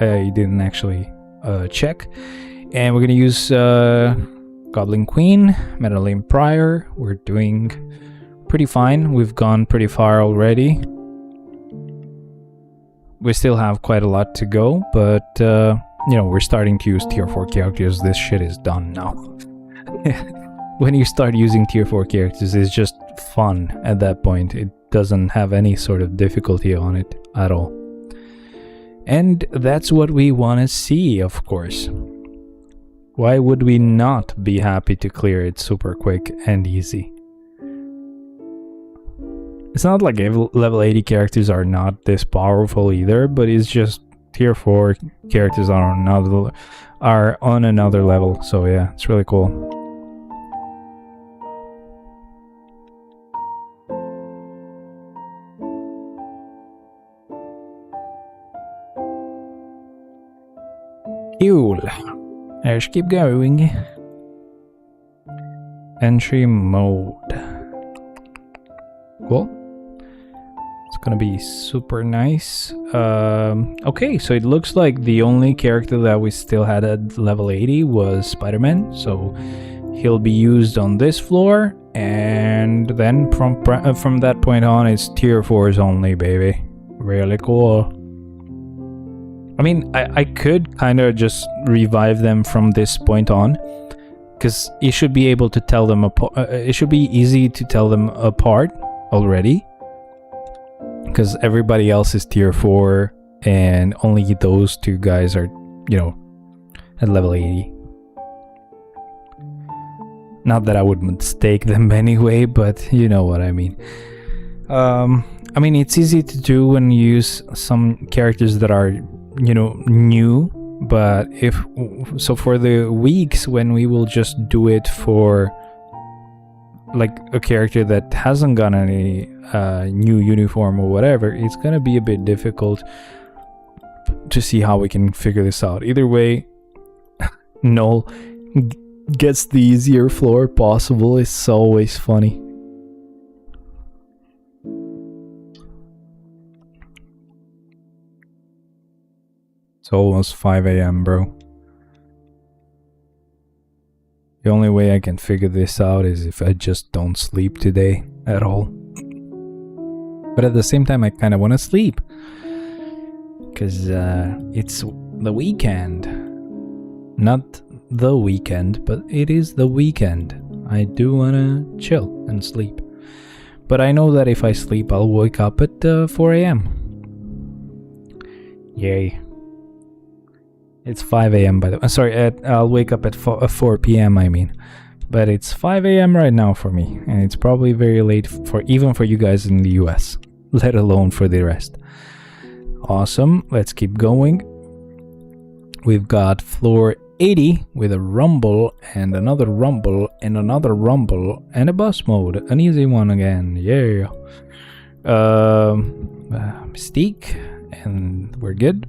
I didn't actually check, and we're gonna use Goblin Queen, Madeline Pryor. We're doing pretty fine. We've gone pretty far already. We still have quite a lot to go, but you know, we're starting to use tier 4 characters. This shit is done now. When you start using tier 4 characters, it's just fun at that point. It doesn't have any sort of difficulty on it at all. And that's what we want to see, of course. Why would we not be happy to clear it super quick and easy? It's not like level 80 characters are not this powerful either, but it's just tier 4 characters are on another level. So yeah, it's really cool. Let's keep going. Entry mode. Cool. It's gonna be super nice. Okay, so it looks like the only character that we still had at level 80 was Spider-Man, so he'll be used on this floor, and then from that point on it's tier 4s only, baby. Really cool. I mean, I could kind of just revive them from this point on, because it should be able to tell them apart. It should be easy to tell them apart already, because everybody else is tier 4 and only those two guys are, you know, at level 80. Not that I would mistake them anyway, but you know what I mean. I mean, it's easy to do when you use some characters that are, you know, new, but for the weeks when we will just do it for like a character that hasn't got any new uniform or whatever, it's gonna be a bit difficult to see how we can figure this out. Either way, Null gets the easier floor possible. It's always funny. It's almost 5 a.m., bro. The only way I can figure this out is if I just don't sleep today at all. But at the same time, I kind of want to sleep, because it's the weekend. Not the weekend, but it is the weekend. I do want to chill and sleep. But I know that if I sleep, I'll wake up at 4 a.m. Yay. It's 5 a.m. by the way. Sorry, I'll wake up at 4 p.m. I mean. But it's 5 a.m. right now for me. And it's probably very late even for you guys in the US. Let alone for the rest. Awesome. Let's keep going. We've got floor 80 with a rumble and another rumble and another rumble and a bus mode. An easy one again. Yeah. Mystique. And we're good.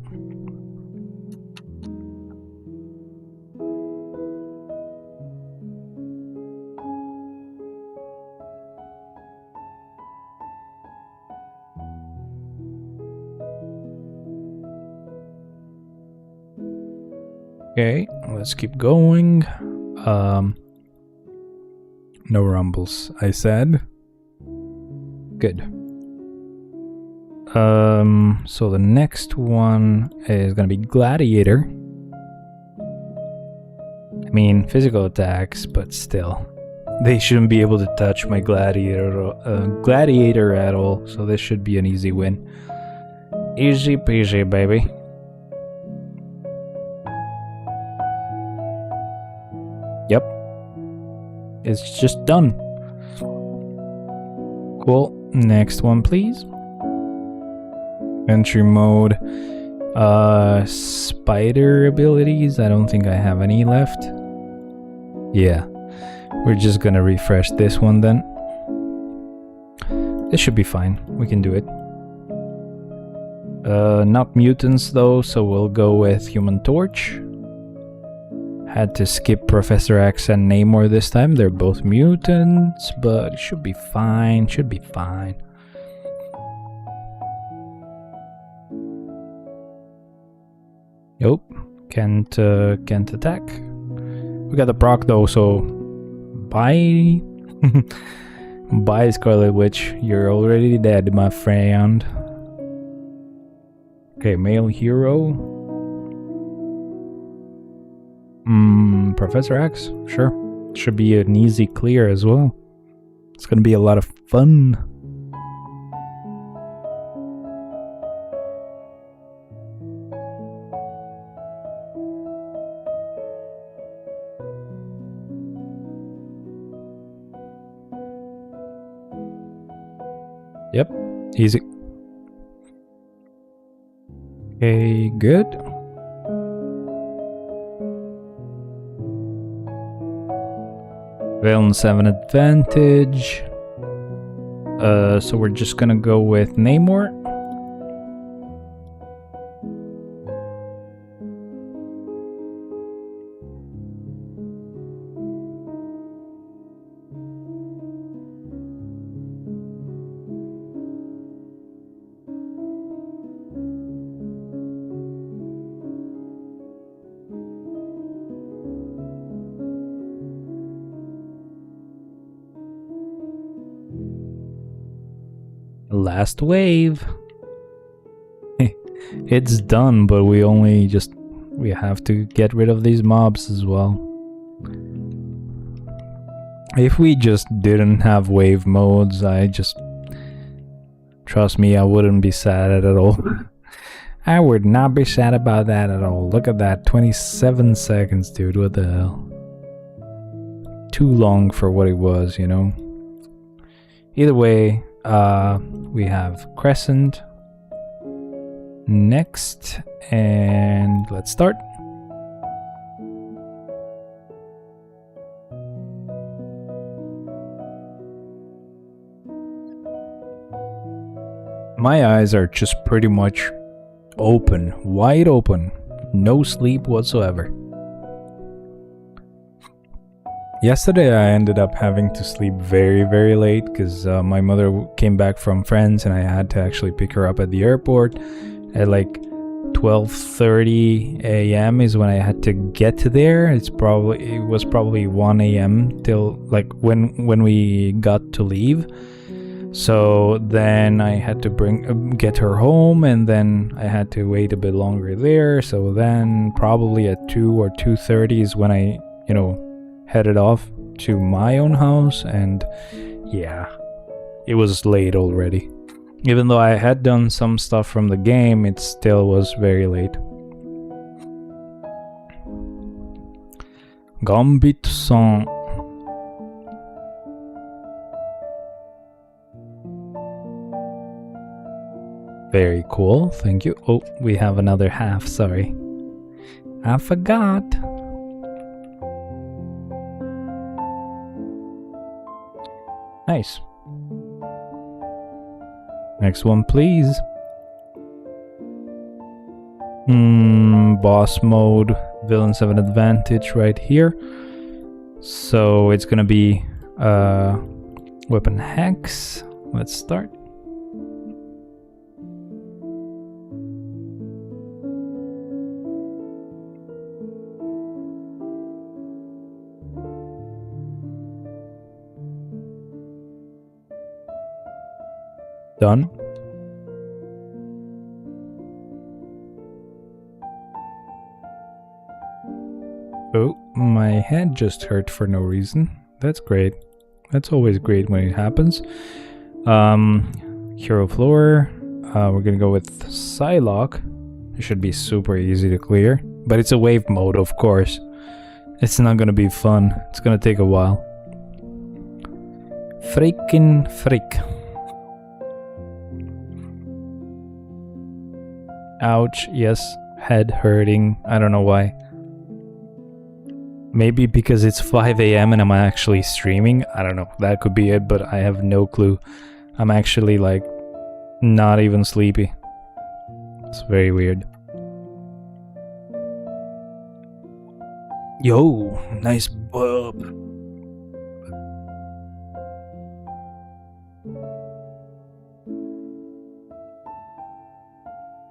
Okay, let's keep going. No rumbles, I said. Good. So the next one is gonna be Gladiator. I mean, physical attacks, but still. They shouldn't be able to touch my Gladiator at all, so this should be an easy win. Easy peasy, baby. Yep. It's just done. Cool. Next one, please. Entry mode. Spider abilities. I don't think I have any left. Yeah. We're just gonna refresh this one then. This should be fine. We can do it. Not mutants though, so we'll go with Human Torch. Had to skip Professor X and Namor this time. They're both mutants, but it should be fine. Should be fine. Nope. Can't attack. We got the proc though, so bye. Bye, Scarlet Witch. You're already dead, my friend. Okay, male hero. Professor X, sure. Should be an easy clear as well. It's gonna be a lot of fun. Yep, easy. Okay, good. Villains have an advantage. So we're just gonna go with Namor. Last wave. It's done, but we have to get rid of these mobs as well. If we just didn't have wave modes, trust me, I wouldn't be sad at all. I would not be sad about that at all. Look at that, 27 seconds, dude, what the hell? Too long for what it was, you know? Either way, we have Crescent next, and let's start. My eyes are just pretty much open, wide open, no sleep whatsoever. Yesterday I ended up having to sleep very, very late because my mother came back from friends and I had to actually pick her up at the airport at like 12:30 a.m. is when I had to get to there. It was probably 1 a.m. till like when we got to leave. So then I had to get her home, and then I had to wait a bit longer there. So then probably at 2 or 2:30 is when I, headed off to my own house, and yeah, it was late already. Even though I had done some stuff from the game, it still was very late. Gambit song. Very cool, thank you. Oh, we have another half, sorry. I forgot. Nice. Next one, please. Boss mode, villains have an advantage right here. So it's gonna be weapon hacks. Let's start. Done. Oh, my head just hurt for no reason. That's great. That's always great when it happens. Hero floor. We're gonna go with Psylocke. It should be super easy to clear, but it's a wave mode, of course. It's not gonna be fun. It's gonna take a while. Freaking freak. Ouch, yes, head hurting. I don't know why. Maybe because it's 5 a.m. and I'm actually streaming. I don't know, that could be it, but I have no clue. I'm actually like not even sleepy. It's very weird. Yo, nice bub.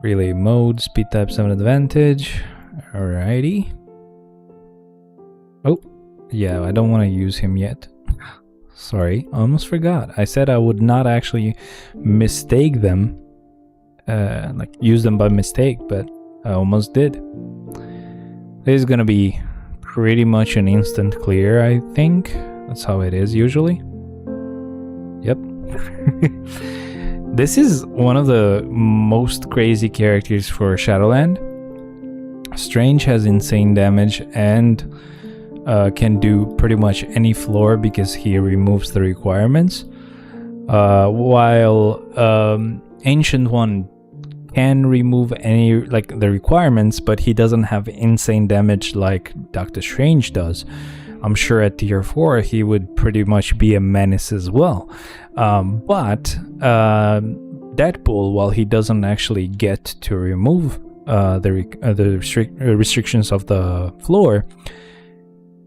Relay mode, speed type 7 advantage. Alrighty. Oh, yeah, I don't want to use him yet. Sorry, I almost forgot. I said I would not actually mistake them, like use them by mistake, but I almost did. This is gonna be pretty much an instant clear, I think. That's how it is usually. Yep. This is one of the most crazy characters for Shadowland. Strange has insane damage and can do pretty much any floor because he removes the requirements. While Ancient One can remove any the requirements, but he doesn't have insane damage like Doctor Strange does. I'm sure at tier 4 he would pretty much be a menace as well. But Deadpool, while he doesn't actually get to remove the restrictions of the floor,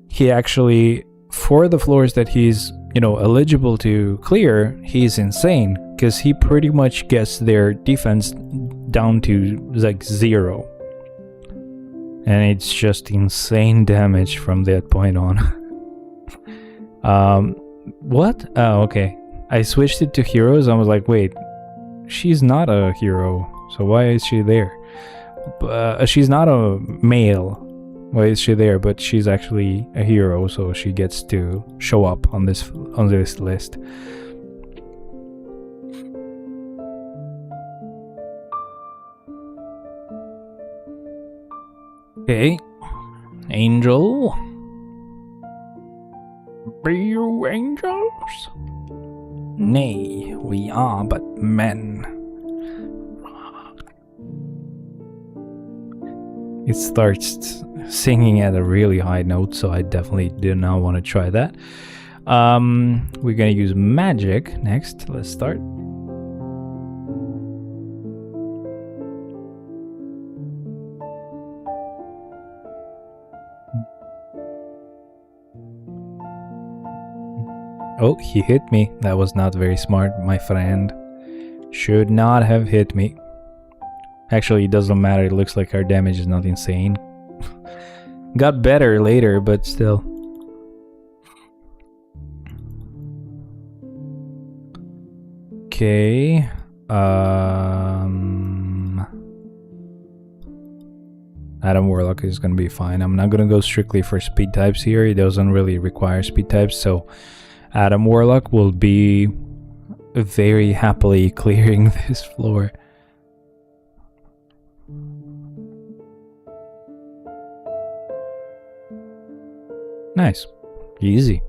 he actually, for the floors that he's eligible to clear, he's insane because he pretty much gets their defense down to like 0. And it's just insane damage from that point on. What? Oh, okay. I switched it to heroes. I was like, wait, she's not a hero, so why is she there? She's not a male. Why is she there? But she's actually a hero, so she gets to show up on this list. Okay, Angel. Be you angels? Nay, we are but men. It starts singing at a really high note, so I definitely did not want to try that. We're gonna use magic next. Let's start. Oh, he hit me. That was not very smart, my friend. Should not have hit me. Actually, it doesn't matter. It looks like our damage is not insane. Got better later, but still. Okay. Adam Warlock is gonna be fine. I'm not gonna go strictly for speed types here. It doesn't really require speed types, so Adam Warlock will be very happily clearing this floor. Nice. Easy.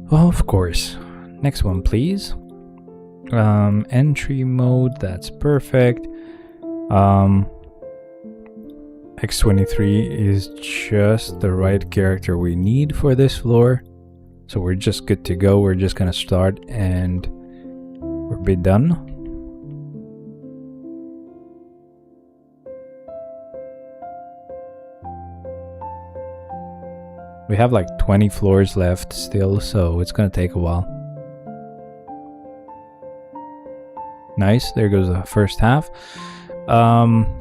Of course. Next one, please. Entry mode, that's perfect. X23 is just the right character we need for this floor. So we're just good to go. We're just gonna start and we'll be done. We have like 20 floors left still, so it's gonna take a while. Nice, there goes the first half.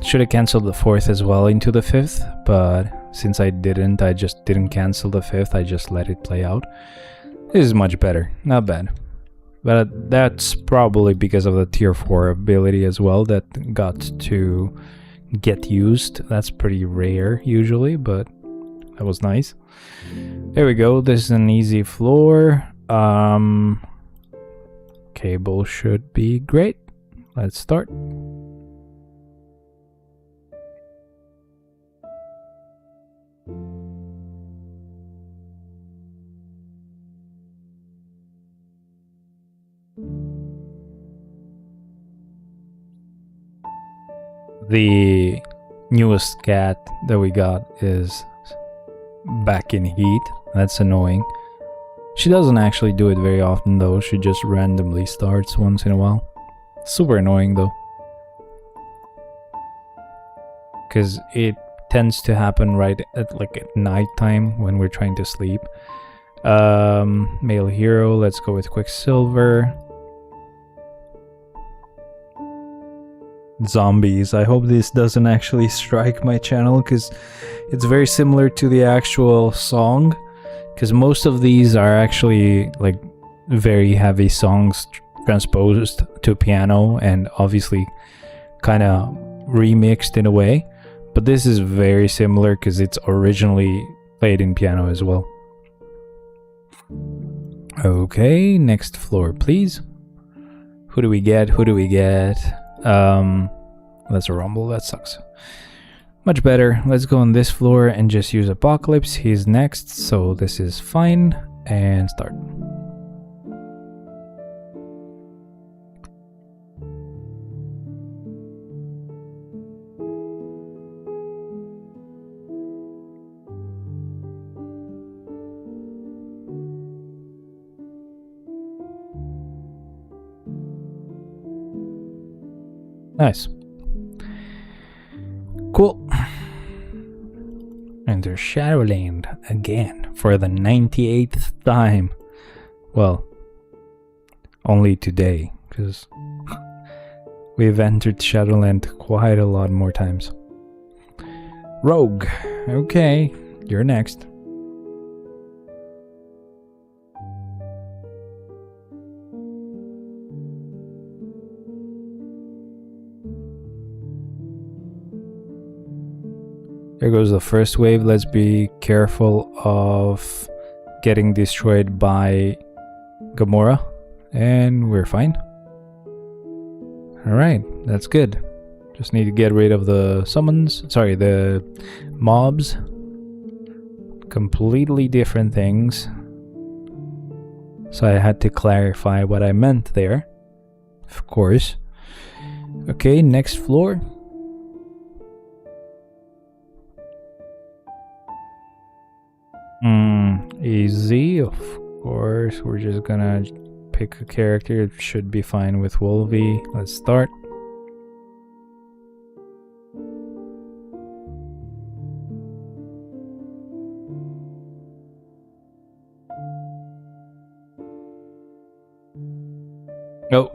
Should have canceled the fourth as well into the fifth, but since I just didn't cancel the fifth, I just let it play out. This is much better, not bad. But that's probably because of the tier 4 ability as well that got to get used. That's pretty rare usually, but that was nice. There we go, this is an easy floor. Cable should be great. Let's start. The newest cat that we got is back in heat. That's annoying. She doesn't actually do it very often though. She just randomly starts once in a while. Super annoying though, because it tends to happen right at night time when we're trying to sleep. Male hero, let's go with Quicksilver. Zombies. I hope this doesn't actually strike my channel, because it's very similar to the actual song, because most of these are actually like very heavy songs transposed to piano and obviously kind of remixed in a way, but this is very similar because it's originally played in piano as well. Okay, next floor please. Who do we get? That's a rumble, that sucks. Much better. Let's go on this floor and just use Apocalypse. He's next, so this is fine. And start. Nice. Cool. Enter Shadowland again for the 98th time. Well, only today, because we've entered Shadowland quite a lot more times. Rogue. Okay, you're next. Here goes the first wave. Let's be careful of getting destroyed by Gamora. And we're fine. Alright, that's good. Just need to get rid of the summons. Sorry, the mobs. Completely different things. So I had to clarify what I meant there. Of course. Okay, next floor. Easy, of course. We're just gonna pick a character. It should be fine with Wolvie. Let's start. Oh,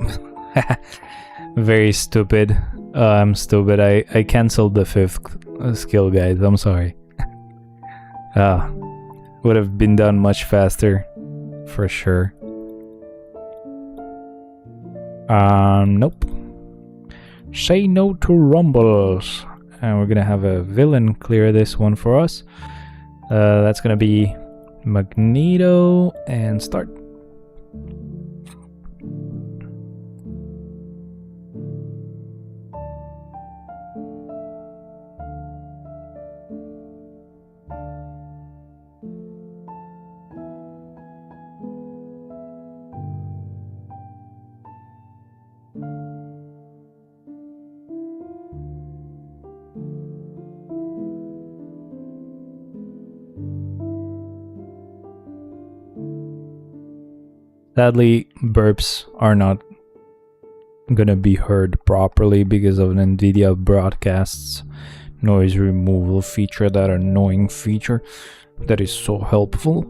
very stupid. I'm stupid. I canceled the 5th skill, guys. I'm sorry. Would have been done much faster, for sure. Nope. Say no to rumbles. And we're gonna have a villain clear this one for us. That's gonna be Magneto, and start. Sadly, burps are not gonna be heard properly because of an NVIDIA broadcasts noise removal feature, that annoying feature that is so helpful.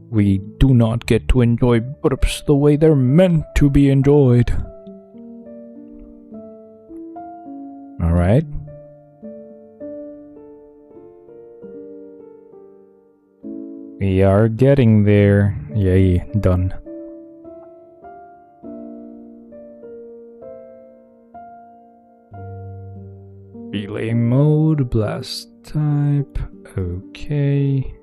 We do not get to enjoy burps the way they're meant to be enjoyed. Alright. We are getting there. Yay, done. Relay mode, blast type. Okay.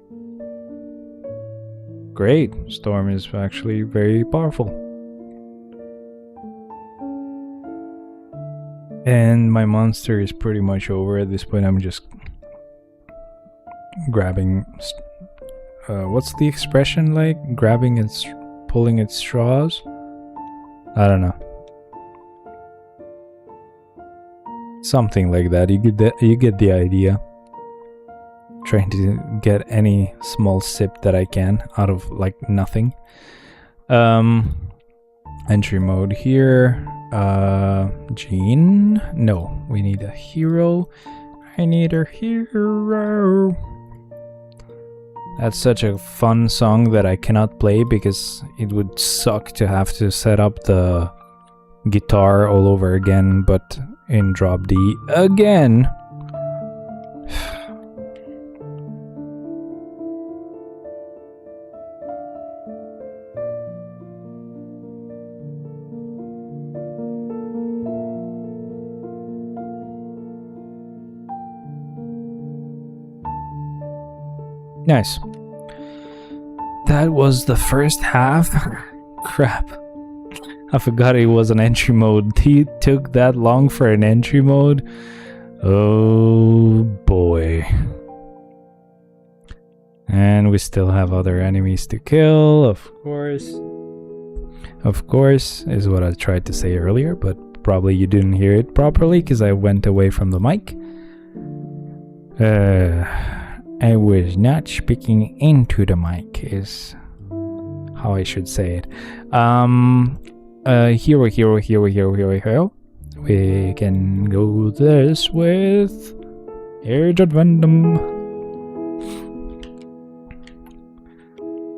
Great. Storm is actually very powerful. And my monster is pretty much over at this point. I'm just grabbing... what's the expression like? Grabbing its... pulling its straws? I don't know. Something like that. You get the idea. Trying to get any small sip that I can out of like nothing. Entry mode here. Jean? No, we need a hero. I need a hero. That's such a fun song that I cannot play because it would suck to have to set up the guitar all over again, but in drop D again. Nice. That was the first half. Crap. I forgot it was an entry mode. It took that long for an entry mode. Oh boy. And we still have other enemies to kill, of course. Of course, is what I tried to say earlier, but probably you didn't hear it properly because I went away from the mic. I was not speaking into the mic is how I should say it. Hero. We can go this with Age of Venom.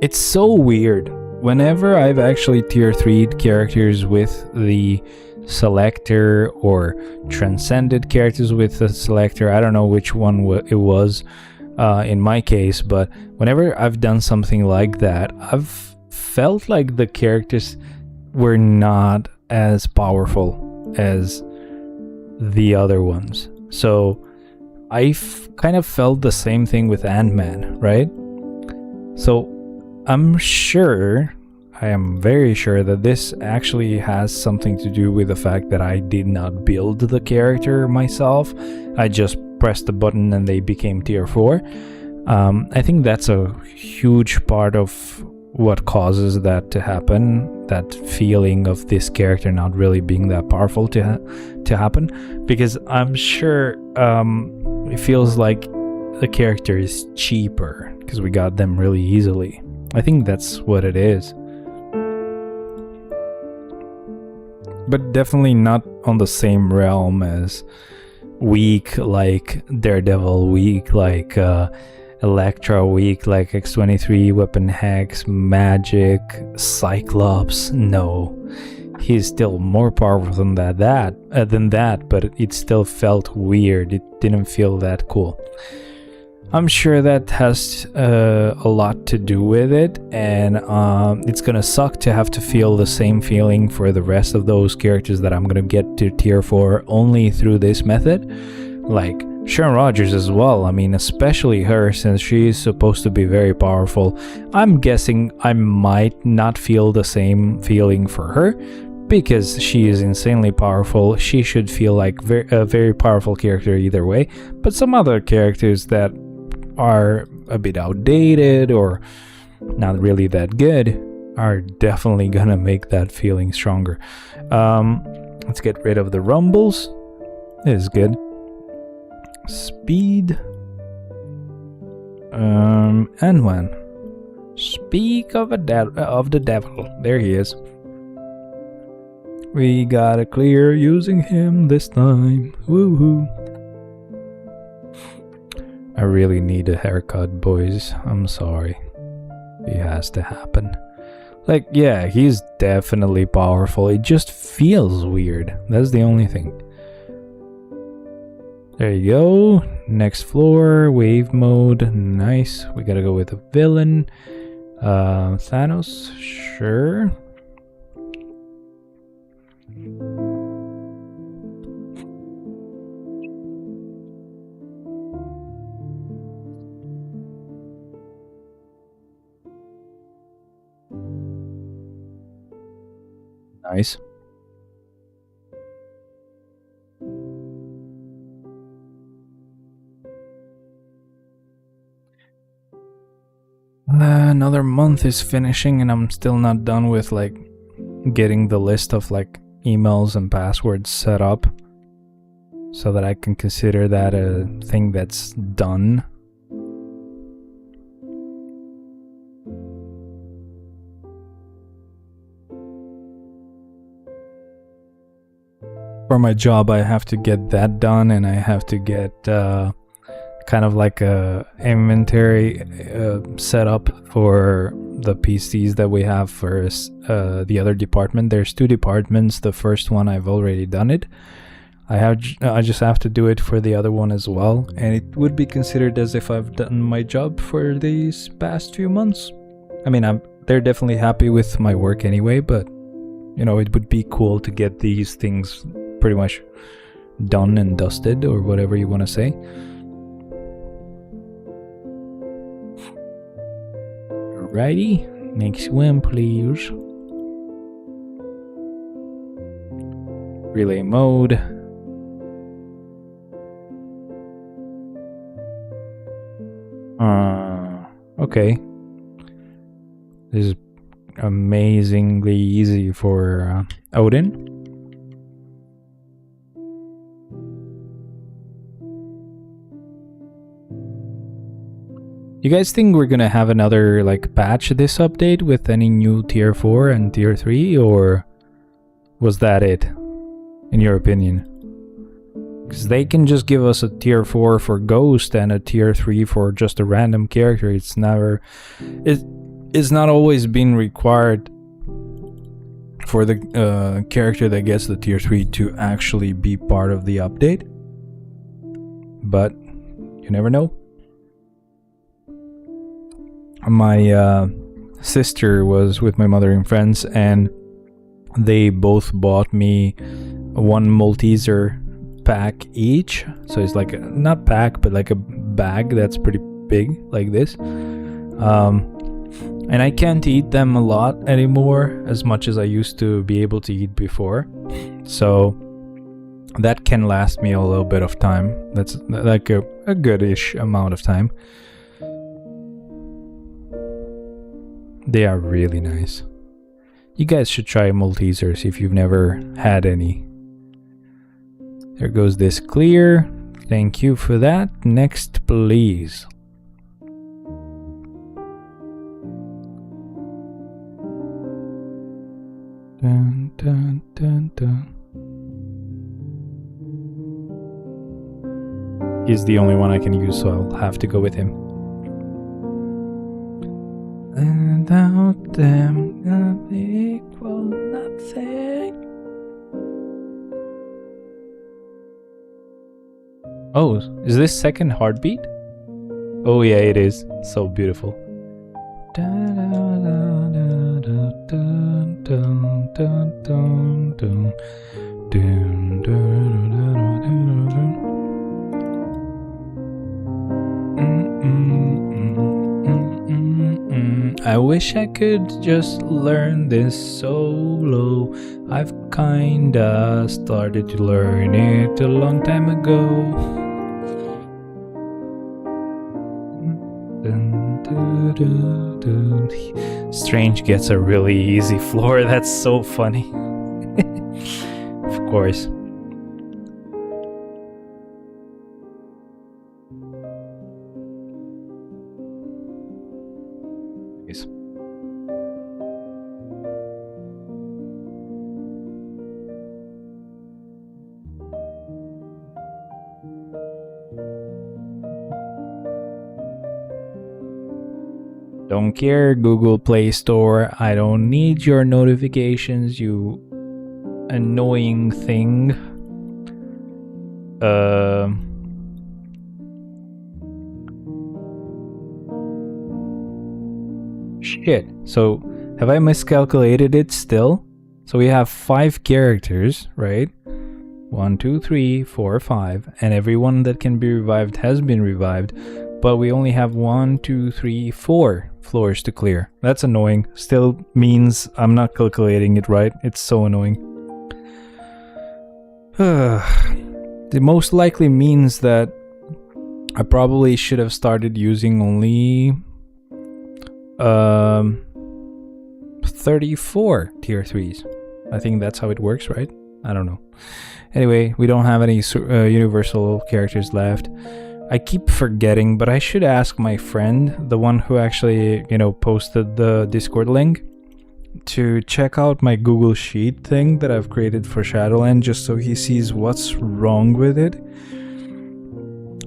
It's so weird. Whenever I've actually tier 3'd characters with the selector or transcended characters with the selector, I don't know which one it was in my case, but whenever I've done something like that, I've felt like the characters were not as powerful as the other ones. So kind of felt the same thing with Ant-Man, right? So I'm sure, I am very sure that this actually has something to do with the fact that I did not build the character myself. I just pressed the button and they became tier 4. I think that's a huge part of what causes that to happen, that feeling of this character not really being that powerful to happen, because I'm sure it feels like the character is cheaper because we got them really easily. I think that's what it is. But definitely not on the same realm as weak like Daredevil, weak like Elektra, weak like X-23, Weapon Hex, Magic, Cyclops. No, he's still more powerful than that, but it still felt weird. It didn't feel that cool. I'm sure that has a lot to do with it, and it's gonna suck to have to feel the same feeling for the rest of those characters that I'm gonna get to tier 4 only through this method, like Sharon Rogers as well. I mean, especially her, since she's supposed to be very powerful. I'm guessing I might not feel the same feeling for her, because she is insanely powerful. She should feel like a very powerful character either way, but some other characters that are a bit outdated or not really that good are definitely gonna make that feeling stronger. Let's get rid of the rumbles. This is good. Speed. And when. Speak of the devil. There he is. We got it clear using him this time. Woohoo. I really need a haircut, boys. I'm sorry. It has to happen. Like, yeah, he's definitely powerful. It just feels weird. That's the only thing. There you go. Next floor, wave mode. Nice. We gotta go with a villain. Thanos, sure. Nice. Another month is finishing and I'm still not done with like getting the list of like emails and passwords set up so that I can consider that a thing that's done. For my job, I have to get that done, and I have to get kind of like a inventory set up for the PCs that we have for the other department. There's 2 departments. The first one I've already done it. I just have to do it for the other one as well, and it would be considered as if I've done my job for these past few months. I mean, they're definitely happy with my work anyway, but you know, it would be cool to get these things pretty much done and dusted, or whatever you want to say. Alrighty, next one please. Relay mode. Okay. This is amazingly easy for Odin. You guys think we're gonna have another like patch this update with any new tier 4 and tier 3, or was that it, in your opinion? Because they can just give us a tier 4 for Ghost and a tier 3 for just a random character. It's not always been required for the character that gets the tier 3 to actually be part of the update. But you never know. My sister was with my mother and friends, and they both bought me one Malteser pack each. So it's like not pack, but like a bag that's pretty big, like this. And I can't eat them a lot anymore, as much as I used to be able to eat before. So that can last me a little bit of time. That's like a goodish amount of time. They are really nice. You guys should try Maltesers if you've never had any. There goes this clear. Thank you for that. Next, please. Dun, dun, dun, dun. He's the only one I can use, so I'll have to go with him. Without them, I'm equal nothing. Oh, is this second heartbeat? Oh yeah, it is. So beautiful. Dun, dun, dun, dun, dun, dun, dun, dun, dun, dun, dun, dun, dun. I wish I could just learn this solo. I've kinda started to learn it a long time ago. Strange gets a really easy floor. That's so funny. Of course. Don't care, Google Play Store. I don't need your notifications, you annoying thing. Shit. So, have I miscalculated it still? So we have 5 characters, right? 1, 2, 3, 4, 5. And everyone that can be revived has been revived. But we only have 1, 2, 3, 4 floors to clear. That's annoying. Still means I'm not calculating it right. It's so annoying. It most likely means that I probably should have started using only 34 tier 3s. I think that's how it works, right? I don't know. Anyway, we don't have any universal characters left. I keep forgetting, but I should ask my friend, the one who actually, you know, posted the Discord link, to check out my Google Sheet thing that I've created for Shadowland, just so he sees what's wrong with it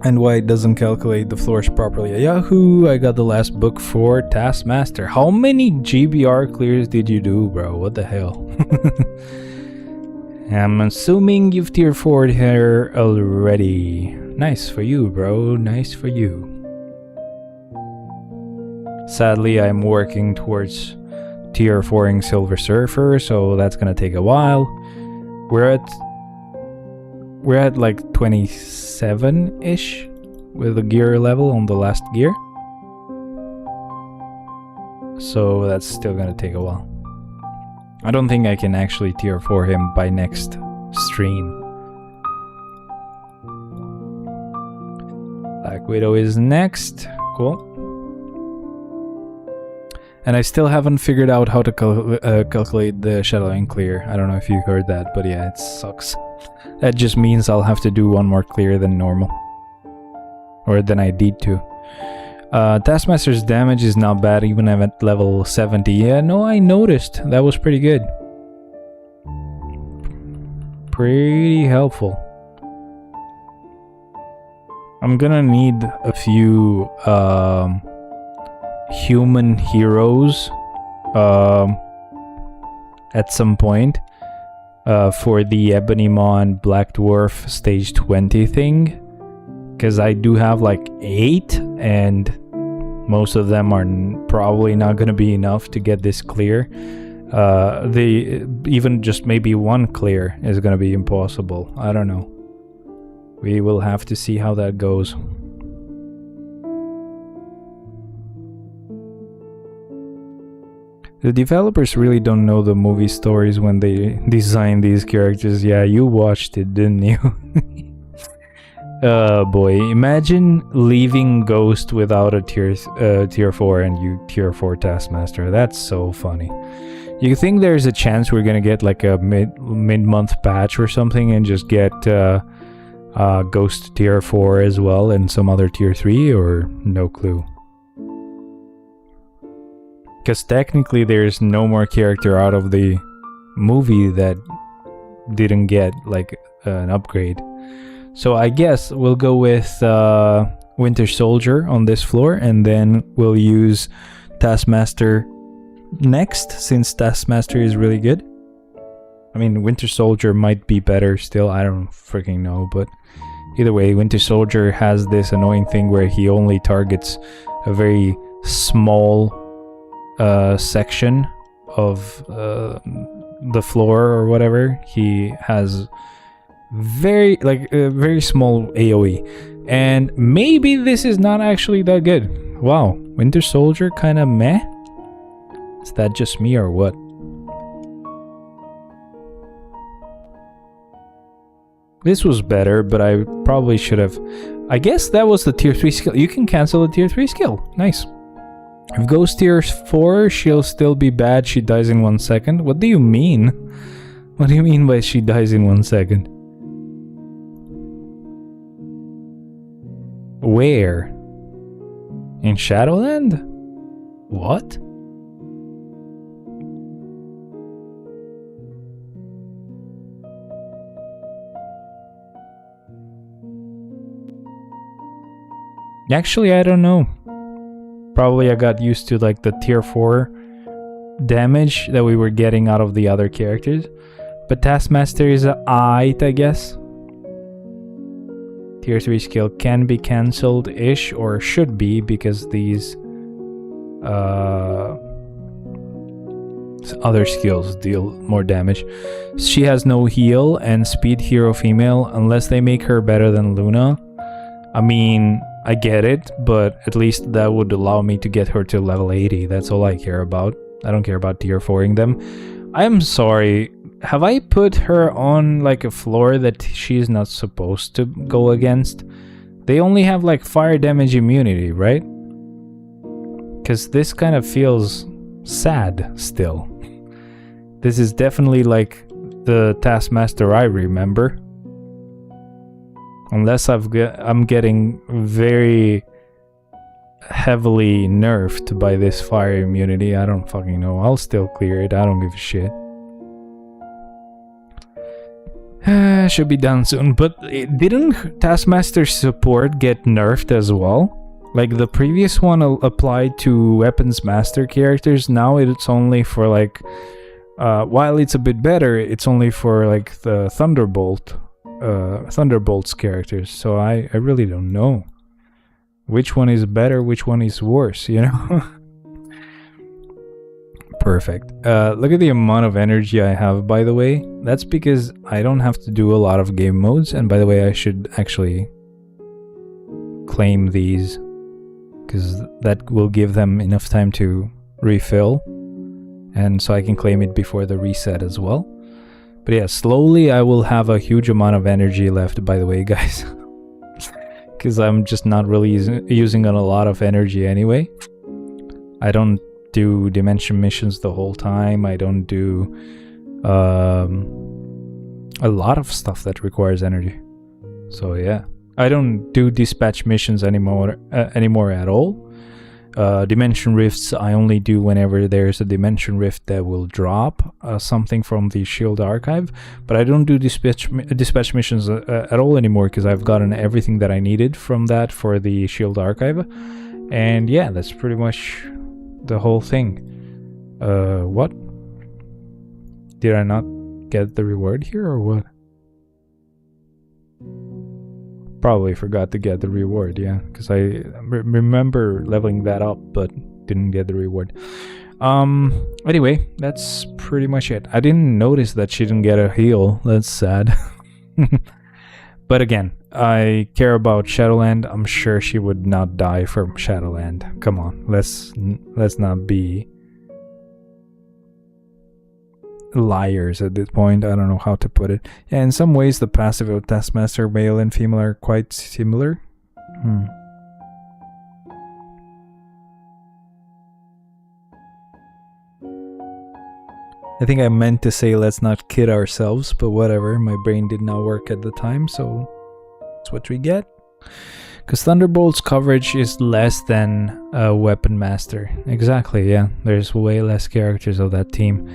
and why it doesn't calculate the floors properly. Yahoo! I got the last book for Taskmaster. How many GBR clears did you do, bro? What the hell? I'm assuming you've tier 4'd here already. Nice for you, bro. Nice for you. Sadly, I'm working towards tier 4ing Silver Surfer, so that's gonna take a while. We're at like 27-ish with the gear level on the last gear. So that's still gonna take a while. I don't think I can actually tier 4 him by next stream. Black Widow is next. Cool. And I still haven't figured out how to calculate the Shadowland clear. I don't know if you heard that, but yeah, it sucks. That just means I'll have to do one more clear than normal. Or than I need to. Taskmaster's damage is not bad, even at level 70. Yeah, no, I noticed. That was pretty good. Pretty helpful. I'm gonna need a few human heroes at some point for the Ebony Maw and Black Dwarf stage 20 thing, because I do have like 8 and most of them are probably not going to be enough to get this clear. Even just maybe one clear is going to be impossible. I don't know. We will have to see how that goes. The developers really don't know the movie stories when they design these characters. Yeah, you watched it, didn't you? Boy, imagine leaving Ghost without a tier 4 and you tier 4 Taskmaster. That's so funny. You think there's a chance we're gonna get like a mid-month patch or something and just get Ghost tier 4 as well and some other tier 3, or no clue? Because technically there's no more character out of the movie that didn't get like an upgrade. So I guess we'll go with Winter Soldier on this floor, and then we'll use Taskmaster next, since Taskmaster is really good. I mean, Winter Soldier might be better still, I don't freaking know, but either way, Winter Soldier has this annoying thing where he only targets a very small section of the floor or whatever. He has very small AoE, and maybe this is not actually that good. Wow, Winter Soldier kind of meh. Is that just me or what? This was better, but I probably should have. I guess that was the tier 3 skill. You can cancel the tier 3 skill. Nice. If Ghost tier 4, she'll still be bad. She dies in 1 second. What do you mean? What do you mean by she dies in 1 second? Where? In Shadowland? What? Actually, I don't know. Probably I got used to like the tier 4 damage that we were getting out of the other characters. But Taskmaster is a aight, I guess. Tier 3 skill can be cancelled-ish, or should be, because these other skills deal more damage. She has no heal and speed hero female unless they make her better than Luna. I mean, I get it, but at least that would allow me to get her to level 80. That's all I care about. I don't care about tier 4ing them. I'm sorry, have I put her on like a floor that she's not supposed to go against? They only have like fire damage immunity, right? Because this kind of feels sad still. This is definitely like the Taskmaster I remember. Unless I'm getting very heavily nerfed by this fire immunity. I don't fucking know. I'll still clear it. I don't give a shit. Should be done soon. But didn't Taskmaster's support get nerfed as well? Like the previous one applied to Weapons Master characters. Now it's only for like... while it's a bit better, it's only for like the Thunderbolt's characters, so I really don't know which one is better, which one is worse, you know? Perfect. Look at the amount of energy I have, by the way. That's because I don't have to do a lot of game modes, and by the way, I should actually claim these, because that will give them enough time to refill, and so I can claim it before the reset as well. But yeah, slowly I will have a huge amount of energy left, by the way, guys. Because I'm just not really using a lot of energy anyway. I don't do dimension missions the whole time. I don't do a lot of stuff that requires energy. So yeah, I don't do dispatch missions anymore at all. Dimension rifts I only do whenever there's a dimension rift that will drop something from the shield archive, but I don't do dispatch missions at all anymore, because I've gotten everything that I needed from that for the shield archive. And yeah, that's pretty much the whole thing. What? Did I not get the reward here or what? Probably forgot to get the reward, yeah, because I remember leveling that up but didn't get the reward. Anyway, that's pretty much it. I didn't notice that she didn't get a heal. That's sad. But again, I care about Shadowland. I'm sure she would not die for Shadowland. Come on, let's not be liars at this point. I don't know how to put it. Yeah, in some ways, the passive of Taskmaster, male and female, are quite similar. I think I meant to say let's not kid ourselves, but whatever. My brain did not work at the time, so that's what we get. Because Thunderbolt's coverage is less than Weapon Master. Exactly, yeah. There's way less characters of that team.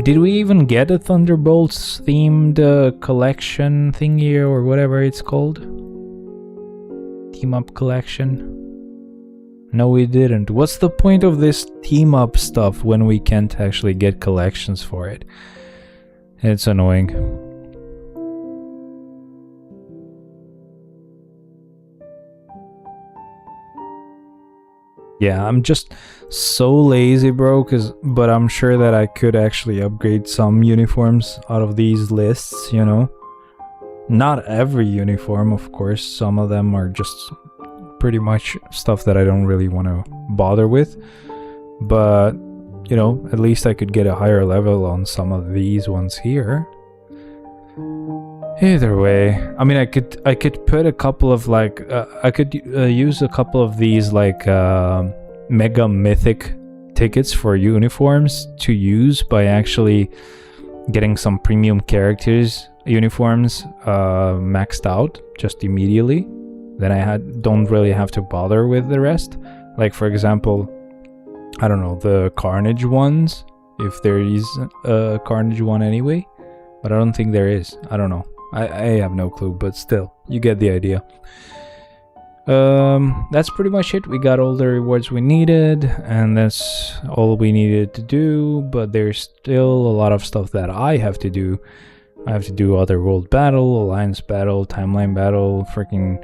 Did we even get a Thunderbolts themed collection thingy or whatever it's called? Team up collection? No, we didn't. What's the point of this team up stuff when we can't actually get collections for it? It's annoying. Yeah, I'm just so lazy, bro, but I'm sure that I could actually upgrade some uniforms out of these lists, you know? Not every uniform, of course. Some of them are just pretty much stuff that I don't really want to bother with. But, you know, at least I could get a higher level on some of these ones here. Either way, I mean, I could put a couple of like I could use a couple of these like mega mythic tickets for uniforms to use by actually getting some premium characters uniforms maxed out just immediately. Then I don't really have to bother with the rest. Like for example, I don't know, the Carnage ones, if there is a Carnage one anyway, but I don't think there is. I don't know. I have no clue, but still, you get the idea. That's pretty much it. We got all the rewards we needed, and that's all we needed to do, but there's still a lot of stuff that I have to do. I have to do Other World Battle, Alliance Battle, Timeline Battle, freaking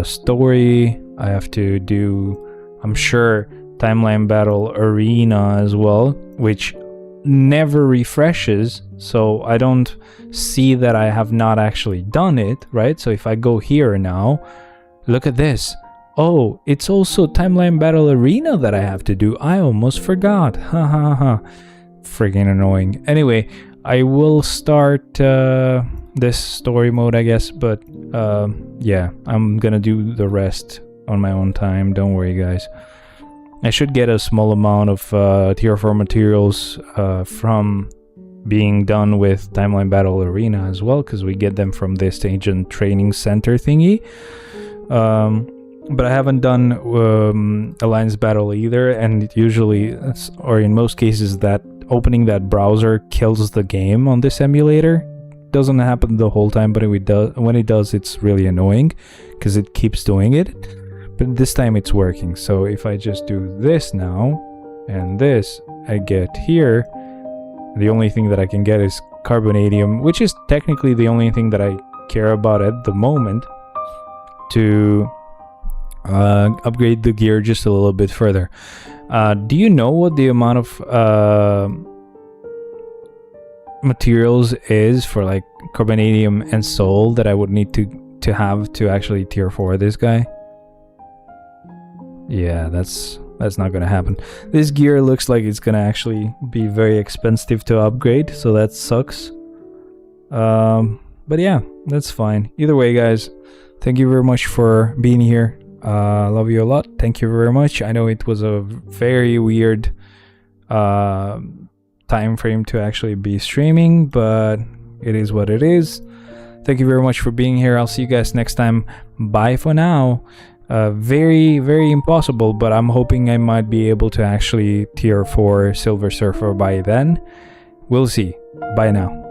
story. I have to do, I'm sure, Timeline Battle Arena as well, which never refreshes, so I don't see that I have not actually done it, right? So if I go here now, look at this. Oh, it's also Timeline Battle Arena that I have to do. I almost forgot. Ha ha ha. Friggin' annoying. Anyway, I will start this story mode, I guess, but yeah, I'm gonna do the rest on my own time. Don't worry, guys. I should get a small amount of tier 4 materials from being done with Timeline Battle Arena as well, because we get them from this Agent Training Center thingy. But I haven't done Alliance Battle either, and usually, or in most cases, that opening that browser kills the game on this emulator. Doesn't happen the whole time, but when it does, it's really annoying, because it keeps doing it. But this time it's working, so if I just do this now, and this, I get here, the only thing that I can get is Carbonadium, which is technically the only thing that I care about at the moment, to upgrade the gear just a little bit further. Do you know what the amount of materials is for like Carbonadium and Soul that I would need to have to actually tier 4 this guy? Yeah, that's not gonna happen. This gear looks like it's gonna actually be very expensive to upgrade, so that sucks. But yeah, that's fine. Either way, guys, thank you very much for being here. Love you a lot. Thank you very much. I know it was a very weird time frame to actually be streaming, but it is what it is. Thank you very much for being here. I'll see you guys next time. Bye for now. Very, very impossible, but I'm hoping I might be able to actually tier 4 Silver Surfer by then. We'll see. Bye now.